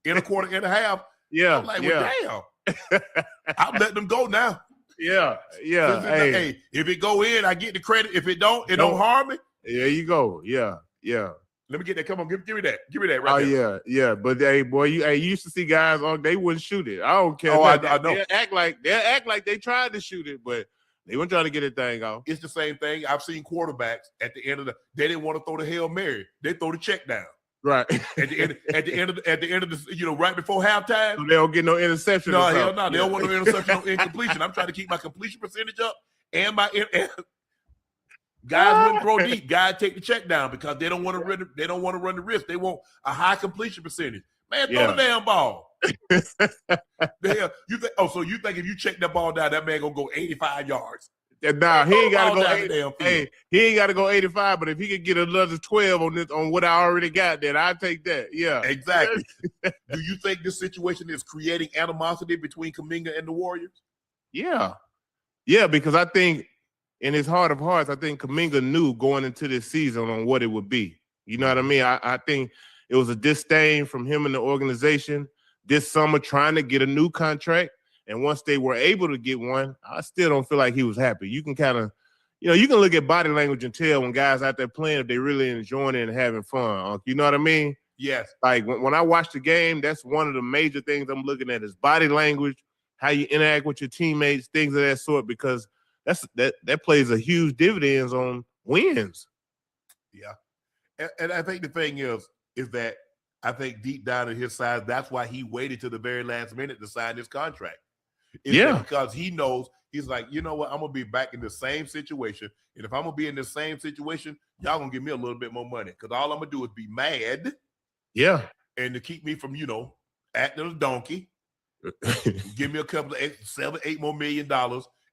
[SPEAKER 9] In a quarter and a half.
[SPEAKER 8] Yeah,
[SPEAKER 9] I'm like, well, damn. I'm letting them go now.
[SPEAKER 8] Yeah.
[SPEAKER 9] Hey, if it go in, I get the credit. If it don't harm me.
[SPEAKER 8] There you go. Yeah.
[SPEAKER 9] Let me get that. Come on, give me that. Give me that right
[SPEAKER 8] there. Yeah. But hey, boy, you used to see guys they wouldn't shoot it. I don't care.
[SPEAKER 9] I know.
[SPEAKER 8] They'll act like they tried to shoot it, but they weren't trying to get a thing off.
[SPEAKER 9] It's the same thing. I've seen quarterbacks at the end of they didn't want to throw the Hail Mary. They throw the check down.
[SPEAKER 8] Right.
[SPEAKER 9] At the end of the right before halftime.
[SPEAKER 8] So they don't get no interception.
[SPEAKER 9] No, hell no. They don't want no interception, no incompletion. I'm trying to keep my completion percentage up and guys wouldn't throw deep. Guys take the check down because they don't want to run the risk. They want a high completion percentage. Man, throw the damn ball. So you think if you check that ball down, that man gonna go 85 yards?
[SPEAKER 8] Nah, he ain't gotta go. He ain't gotta go 85. But if he could get another 12 on what I already got, then I take that. Yeah,
[SPEAKER 9] exactly. Do you think this situation is creating animosity between Kuminga and the Warriors?
[SPEAKER 8] Yeah, because I think in his heart of hearts, I think Kuminga knew going into this season on what it would be. You know what I mean? I think it was a disdain from him and the organization this summer trying to get a new contract. And once they were able to get one, I still don't feel like he was happy. You can kind of, you can look at body language and tell when guys out there playing if they really enjoying it and having fun. You know what I mean?
[SPEAKER 9] Yes.
[SPEAKER 8] Like when I watch the game, that's one of the major things I'm looking at is body language, how you interact with your teammates, things of that sort, because that plays a huge dividends on wins.
[SPEAKER 9] Yeah. And I think the thing is that I think deep down in his side, that's why he waited to the very last minute to sign this contract. Because he knows, he's like, you know what, I'm going to be back in the same situation. And if I'm going to be in the same situation, y'all going to give me a little bit more money. Because all I'm going to do is be mad.
[SPEAKER 8] Yeah.
[SPEAKER 9] And to keep me from, acting a donkey, give me a couple of $7-8 more million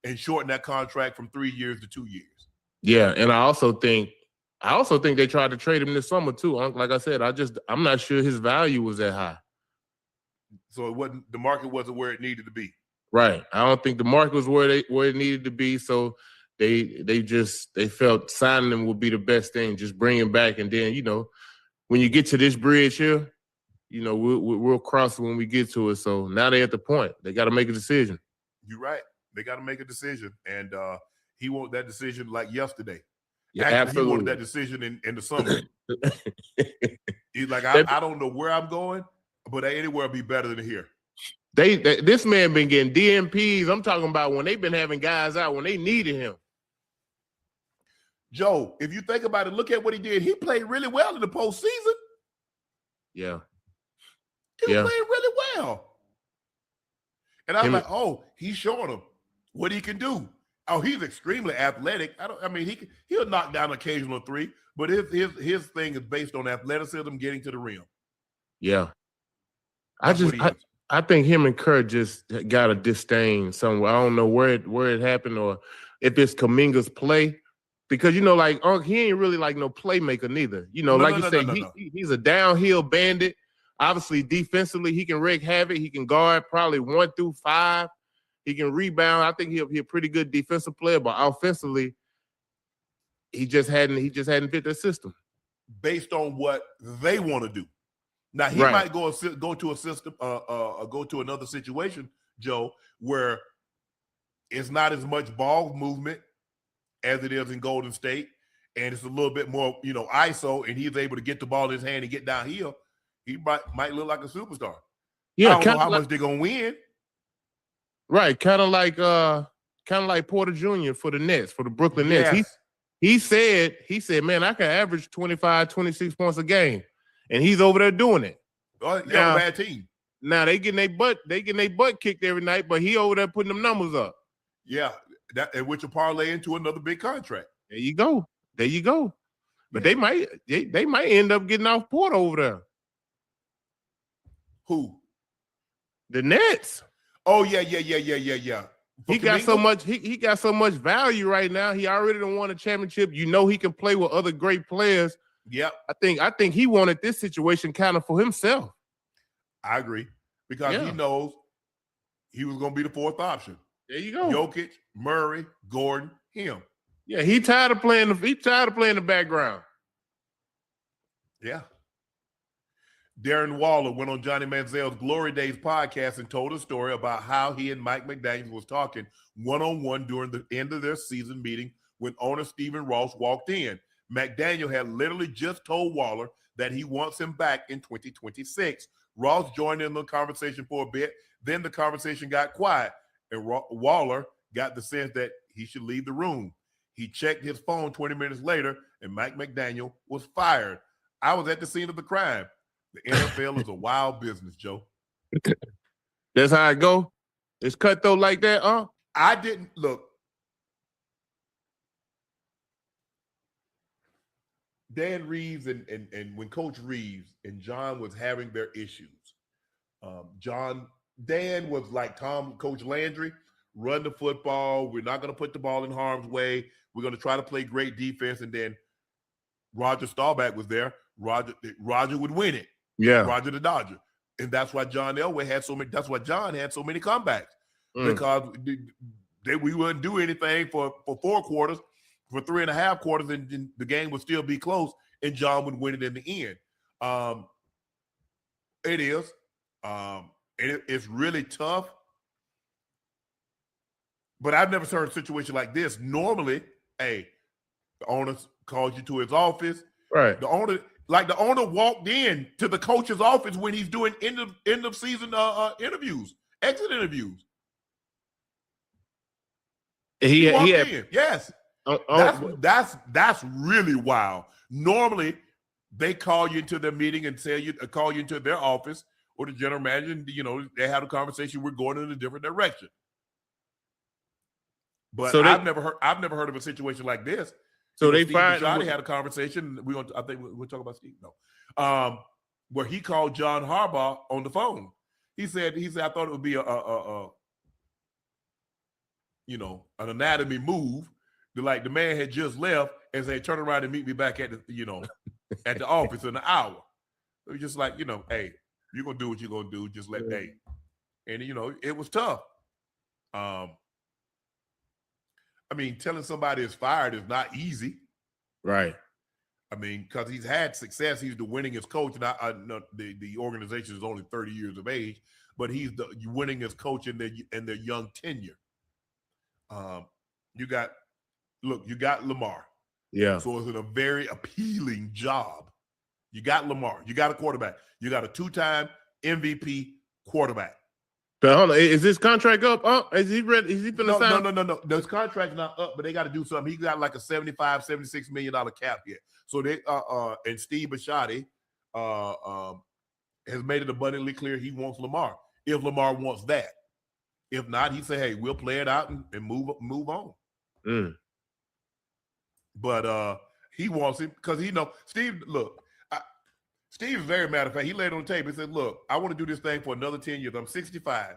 [SPEAKER 9] and shorten that contract from 3 years to 2 years.
[SPEAKER 8] Yeah. And I also think they tried to trade him this summer too. Like I said, I'm not sure his value was that high.
[SPEAKER 9] So the market wasn't where it needed to be.
[SPEAKER 8] Right. I don't think the market was where it needed to be. So they felt signing him would be the best thing. Just bring him back, and then when you get to this bridge here, we'll cross it when we get to it. So now they're at the point. They got to make a decision.
[SPEAKER 9] You're right. They got to make a decision, and he wanted that decision like yesterday.
[SPEAKER 8] Yeah,
[SPEAKER 9] Actually,
[SPEAKER 8] absolutely.
[SPEAKER 9] he wanted that decision in the summer. He's like, I don't know where I'm going, but anywhere will be better than here.
[SPEAKER 8] This man been getting DMPs. I'm talking about when they've been having guys out when they needed him.
[SPEAKER 9] Joe, if you think about it, look at what he did. He played really well in the postseason.
[SPEAKER 8] Yeah.
[SPEAKER 9] He was playing really well. And I was like, oh, he's showing him what he can do. Oh, he's extremely athletic. He'll knock down an occasional three, but his thing is based on athleticism, getting to the rim.
[SPEAKER 8] Yeah. I think him and Kurt just got a disdain somewhere. I don't know where it happened or if it's Kuminga's play. Because, he ain't really like no playmaker neither. He's a downhill bandit. Obviously, defensively, he can wreak havoc. He can guard probably 1 through 5. He can rebound. I think he'll be a pretty good defensive player, but offensively, he just hadn't fit the system.
[SPEAKER 9] Based on what they want to do. Now he might go to a system, go to another situation, Joe, where it's not as much ball movement as it is in Golden State, and it's a little bit more, ISO, and he's able to get the ball in his hand and get downhill. He might look like a superstar.
[SPEAKER 8] Yeah,
[SPEAKER 9] I don't know how much they're gonna win.
[SPEAKER 8] Right, kind of like Porter Jr. for the Nets, for the Brooklyn Nets. He said, man, I can average 25, 26 points a game. And he's over there doing it.
[SPEAKER 9] Oh, they're a bad team.
[SPEAKER 8] Now they getting their butt kicked every night, but he over there putting them numbers up.
[SPEAKER 9] Yeah, which will parlay into another big contract.
[SPEAKER 8] There you go. But they might end up getting off Porter over there.
[SPEAKER 9] Who?
[SPEAKER 8] The Nets.
[SPEAKER 9] Oh yeah.
[SPEAKER 8] He got so much. He got so much value right now. He already done won a championship. He can play with other great players.
[SPEAKER 9] Yep.
[SPEAKER 8] I think he wanted this situation kind of for himself.
[SPEAKER 9] I agree because he knows he was going to be the fourth option.
[SPEAKER 8] There you go.
[SPEAKER 9] Jokic, Murray, Gordon, him.
[SPEAKER 8] Yeah, he tired of playing the background.
[SPEAKER 9] Yeah. Darren Waller went on Johnny Manziel's Glory Days podcast and told a story about how he and Mike McDaniel was talking one-on-one during the end of their season meeting when owner Stephen Ross walked in. McDaniel had literally just told Waller that he wants him back in 2026. Ross joined in the conversation for a bit. Then the conversation got quiet, and Waller got the sense that he should leave the room. He checked his phone 20 minutes later, and Mike McDaniel was fired. I was at the scene of the crime. The NFL is a wild business, Joe.
[SPEAKER 8] That's how it go? It's cutthroat like that, huh?
[SPEAKER 9] I didn't look. Dan Reeves and when Coach Reeves and John was having their issues, Dan was like Coach Landry, run the football. We're not going to put the ball in harm's way. We're going to try to play great defense. And then Roger Staubach was there. Roger would win it.
[SPEAKER 8] Yeah.
[SPEAKER 9] Roger the Dodger. And that's why John Elway had so many. That's why John had so many comebacks because we wouldn't do anything for 4 quarters. For 3.5 quarters, and the game would still be close, and John would win it in the end. It is. It's really tough. But I've never heard a situation like this. Normally, the owner calls you to his office.
[SPEAKER 8] Right.
[SPEAKER 9] The owner walked in to the coach's office when he's doing end of season interviews, exit interviews. He walked in. Yes. That's really wild. Normally, they call you into their meeting and call you into their office or the general manager. And, they have a conversation. We're going in a different direction. But I've never heard of a situation like this.
[SPEAKER 8] So they
[SPEAKER 9] Steve
[SPEAKER 8] fired.
[SPEAKER 9] Bisciotti had a conversation. I think we'll talk about Steve. No, where he called John Harbaugh on the phone. He said I thought it would be an anatomy move. Like the man had just left and said, turn around and meet me back at the, at the office in an hour. It was just like, hey, you're going to do what you're going to do. Just let And, it was tough. I mean, telling somebody is fired is not easy.
[SPEAKER 8] Right.
[SPEAKER 9] I mean, because he's had success. He's the winningest coach. And I know the organization is only 30 years of age, but he's the winningest coach in their young tenure. You got Lamar.
[SPEAKER 8] Yeah.
[SPEAKER 9] So it's a very appealing job. You got Lamar. You got a quarterback. You got a 2-time MVP quarterback.
[SPEAKER 8] But hold on, is his contract up? Oh, is he ready? Is he finna sign?
[SPEAKER 9] No. His contract's not up, but they got to do something. He got like a $75-76 million cap here. So they and Steve Bisciotti has made it abundantly clear he wants Lamar. If Lamar wants that, if not, he say, "Hey, we'll play it out and move on."
[SPEAKER 8] Mm.
[SPEAKER 9] But he wants him because Steve. Look, Steve is very matter of fact. He laid on the table. He said, "Look, I want to do this thing for another 10 years. I'm 65."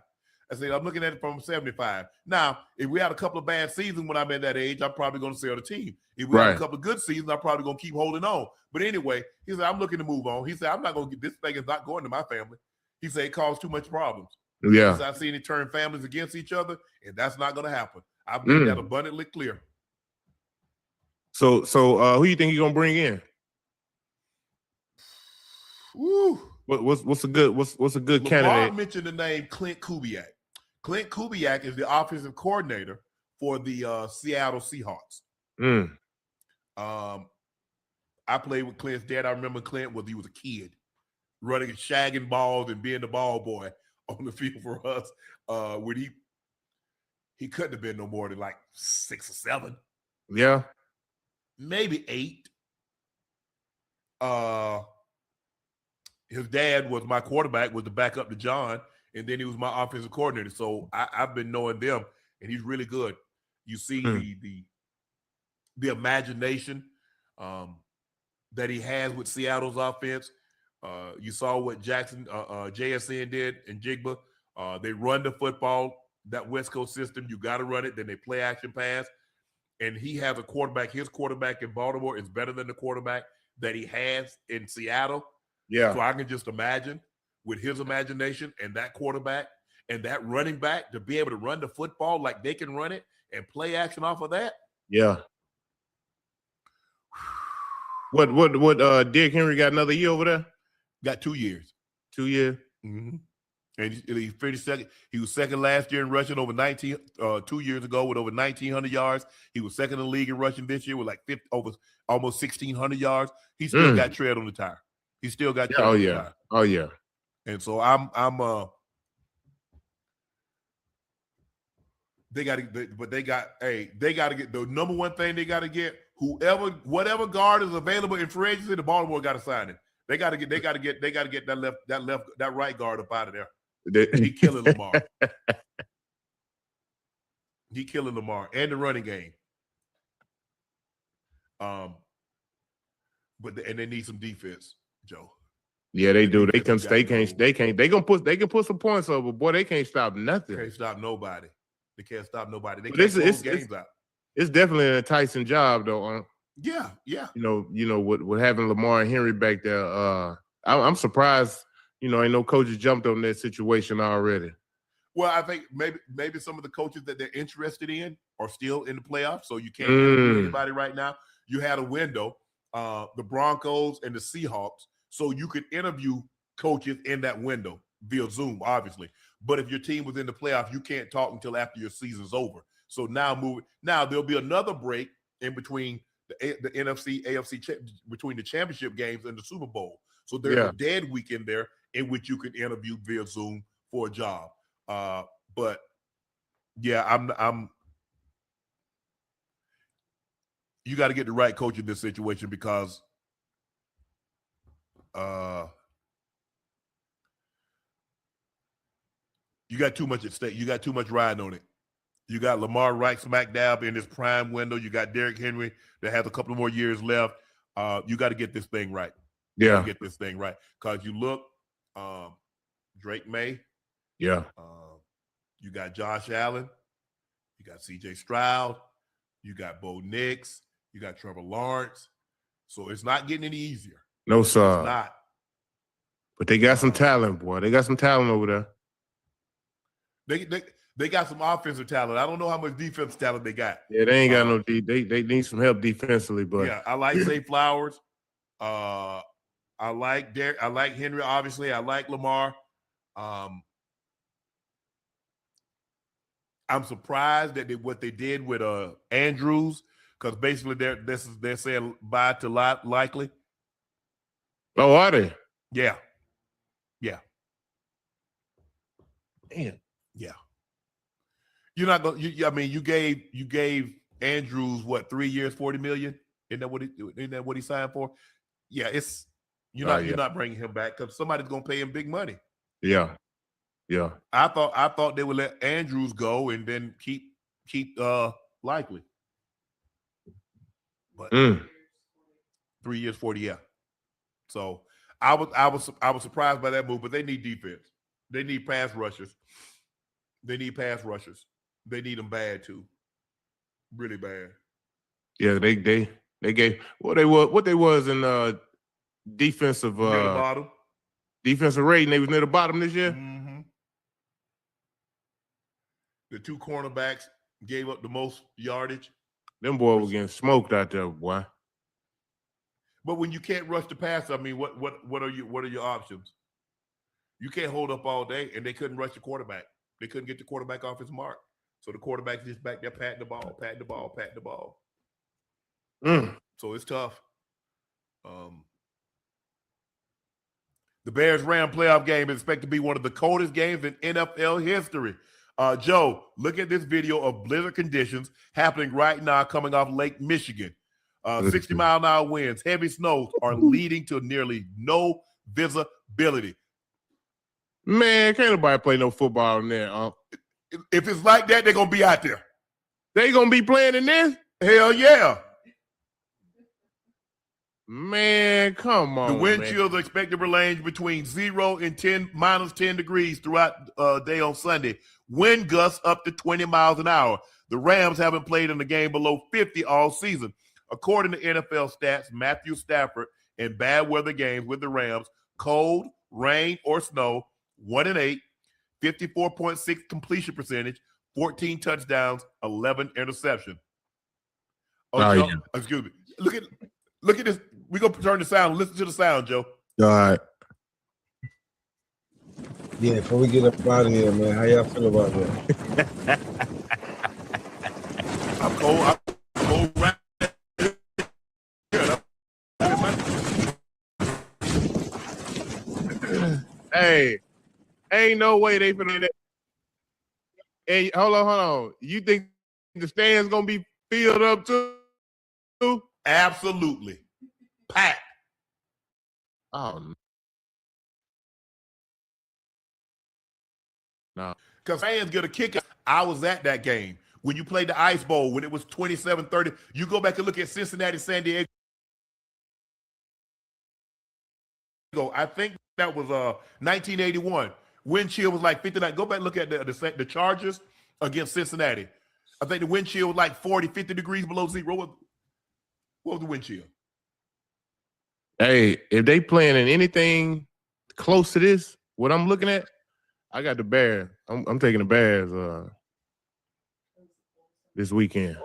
[SPEAKER 9] I said, "I'm looking at it from 75." Now, if we had a couple of bad seasons when I'm at that age, I'm probably going to sell the team. If we had a couple of good seasons, I'm probably going to keep holding on. But anyway, he said, "I'm looking to move on." He said, "I'm not going to get this thing is not going to my family." He said, "It caused too much problems."
[SPEAKER 8] Yeah.
[SPEAKER 9] He said, "I've seen it turn families against each other, and that's not going to happen." I've made that abundantly clear.
[SPEAKER 8] So who you think he's gonna bring in?
[SPEAKER 9] Woo.
[SPEAKER 8] What's a good candidate?
[SPEAKER 9] LeBron mentioned the name Clint Kubiak. Clint Kubiak is the offensive coordinator for the Seattle Seahawks. I played with Clint's dad. I remember Clint he was a kid, running, shagging balls and being the ball boy on the field for us. When he couldn't have been no more than like 6 or 7.
[SPEAKER 8] Yeah.
[SPEAKER 9] Maybe 8. His dad was my quarterback, was the backup to John, and then he was my offensive coordinator. So I've been knowing them, and he's really good. You see the imagination that he has with Seattle's offense. You saw what JSN did in Jigba. They run the football, that West Coast system. You got to run it. Then they play action pass. And he has a quarterback. His quarterback in Baltimore is better than the quarterback that he has in Seattle.
[SPEAKER 8] Yeah.
[SPEAKER 9] So I can just imagine with his imagination and that quarterback and that running back to be able to run the football like they can run it and play action off of that.
[SPEAKER 8] Yeah. What Derrick Henry got another year over there?
[SPEAKER 9] Got 2 years.
[SPEAKER 8] 2 years.
[SPEAKER 9] Mm-hmm. And he finished second. He was second last year in rushing over 2 years ago with over 1,900 yards. He was second in the league in rushing this year with like almost 1,600 yards. He still got tread on the tire. He still got tread on the tire.
[SPEAKER 8] Oh yeah.
[SPEAKER 9] And so they got to get the number one thing they got to get. Whatever guard is available in free agency, the Baltimore got to sign it. They got to get that right guard up out of there. He killing Lamar. He killing Lamar and the running game. But they need some defense, Joe.
[SPEAKER 8] Yeah, they do. They can put some points over. Boy, they can't stop nothing.
[SPEAKER 9] Can't stop nobody. They can't stop nobody. They
[SPEAKER 8] But
[SPEAKER 9] can't close games out.
[SPEAKER 8] It's definitely an enticing job, though.
[SPEAKER 9] Yeah.
[SPEAKER 8] You know, with having Lamar and Henry back there, I'm surprised. Ain't no coaches jumped on that situation already.
[SPEAKER 9] Well, I think maybe some of the coaches that they're interested in are still in the playoffs, so you can't interview anybody right now. You had a window, the Broncos and the Seahawks, so you could interview coaches in that window via Zoom, obviously. But if your team was in the playoffs, you can't talk until after your season's over. So now there'll be another break in between the NFC, AFC, between the championship games and the Super Bowl. So there's a dead week in there in which you can interview via Zoom for a job. But yeah, I'm you got to get the right coach in this situation because you got too much at stake. You got too much riding on it. You got Lamar right smack dab in his prime window. You got Derrick Henry that has a couple more years left. You got to get this thing right.
[SPEAKER 8] Yeah.
[SPEAKER 9] Get this thing right. Because you look, Drake May.
[SPEAKER 8] Yeah.
[SPEAKER 9] You got Josh Allen. You got C.J. Stroud. You got Bo Nix. You got Trevor Lawrence. So it's not getting any easier.
[SPEAKER 8] No, sir.
[SPEAKER 9] It's not.
[SPEAKER 8] But they got some talent, boy. They got some talent over there.
[SPEAKER 9] They got some offensive talent. I don't know how much defensive talent they got.
[SPEAKER 8] Yeah, they ain't got no D. They need some help defensively, but
[SPEAKER 9] yeah, I like Zay Flowers. I like Derek. I like Henry. Obviously, I like Lamar. I'm surprised that what they did with Andrews, because basically they're saying bye to likely.
[SPEAKER 8] Oh, are they?
[SPEAKER 9] Yeah.
[SPEAKER 8] Man.
[SPEAKER 9] Yeah. You're not going. You gave Andrews what 3 years, $40 million? Isn't that what he signed for? Yeah, you're not bringing him back because somebody's gonna pay him big money.
[SPEAKER 8] Yeah.
[SPEAKER 9] I thought they would let Andrews go and then keep likely. But 3 years, 40, yeah. So I was surprised by that move, but they need defense. They need pass rushers. They need them bad too. Really bad.
[SPEAKER 8] Yeah, they gave what they was in defensive
[SPEAKER 9] near the bottom.
[SPEAKER 8] Defensive rating. They was near the bottom this year.
[SPEAKER 9] Mm-hmm. The 2 cornerbacks gave up the most yardage.
[SPEAKER 8] Them boys were getting smoked out there, boy.
[SPEAKER 9] But when you can't rush the pass, I mean, what are your options? You can't hold up all day, and they couldn't rush the quarterback. They couldn't get the quarterback off his mark. So the quarterback's just back there patting the ball. So it's tough. The Bears-Rams playoff game is expected to be one of the coldest games in NFL history. Joe, look at this video of blizzard conditions happening right now coming off Lake Michigan. 60-mile-an-hour winds, heavy snows are leading to nearly no visibility.
[SPEAKER 8] Man, can't nobody play no football in there.
[SPEAKER 9] If it's like that, they're going to be out there.
[SPEAKER 8] They going to be playing in this?
[SPEAKER 9] Hell yeah.
[SPEAKER 8] Man, come on.
[SPEAKER 9] The wind chills are expected to range between 0 and minus 10 degrees throughout day on Sunday. Wind gusts up to 20 miles an hour. The Rams haven't played in a game below 50 all season. According to NFL stats, Matthew Stafford in bad weather games with the Rams, cold, rain, or snow, 1-8, 54.6 completion percentage, 14 touchdowns, 11 interceptions. Excuse me. Look at this. We're going to turn the sound. Listen to the sound, Joe.
[SPEAKER 8] All right.
[SPEAKER 1] Yeah, before we get up out of here, man, how y'all feel about that?
[SPEAKER 9] I'm cold.
[SPEAKER 8] Hey, ain't no way they finna that. Hey, hold on. You think the stands gonna be filled up too?
[SPEAKER 9] Absolutely. Packed.
[SPEAKER 8] Oh no.
[SPEAKER 9] Because fans get a kick. I was at that game. When you played the Ice Bowl, when it was 27-30, you go back and look at Cincinnati, San Diego. I think that was 1981. Wind chill was like 59. Go back and look at the Chargers against Cincinnati. I think the wind chill was like 40, 50 degrees below zero. What was the wind chill?
[SPEAKER 8] Hey, if they playing in anything close to this, what I'm looking at, I got the Bears. I'm taking the Bears this weekend.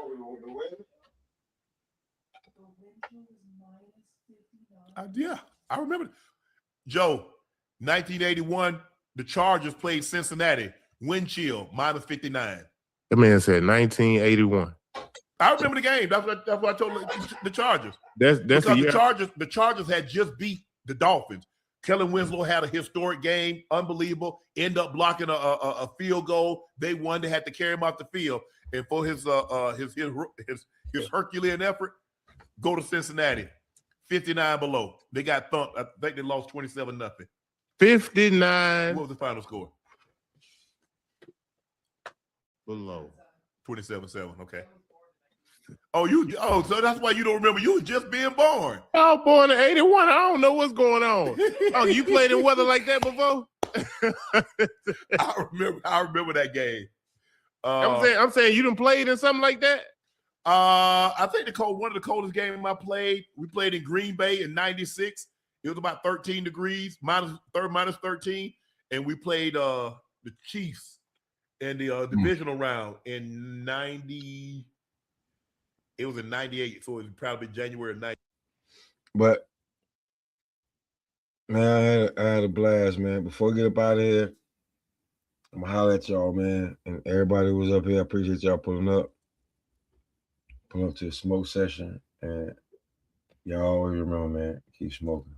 [SPEAKER 9] Yeah, I remember. Joe, 1981, the Chargers played Cincinnati. Wind chill, minus 59.
[SPEAKER 8] That man said 1981.
[SPEAKER 9] I remember the game. That's what I told the Chargers.
[SPEAKER 8] That's
[SPEAKER 9] because the Chargers had just beat the Dolphins. Kellen Winslow had a historic game, unbelievable. End up blocking a field goal. They won. They had to carry him off the field. And for his Herculean effort, go to Cincinnati. 59 below. They got thumped. I think they lost 27-0.
[SPEAKER 8] 59.
[SPEAKER 9] What was the final score?
[SPEAKER 8] Below.
[SPEAKER 9] 27-7. Okay. So that's why you don't remember. You was just being born.
[SPEAKER 8] I was born in 81. I don't know what's going on. Oh, you played in weather like that before?
[SPEAKER 9] I remember that game.
[SPEAKER 8] I'm saying you done played in something like that?
[SPEAKER 9] I think one of the coldest games I played, we played in Green Bay in 96. It was about 13 degrees, minus 13. And we played the Chiefs in the divisional round in 90. It was in 98, so it was probably January of 90.
[SPEAKER 1] But man, I had a blast, man. Before we get up out of here, I'm gonna holler at y'all, man. And everybody who was up here, I appreciate y'all pulling up to the smoke session. And y'all always remember, man, keep smoking.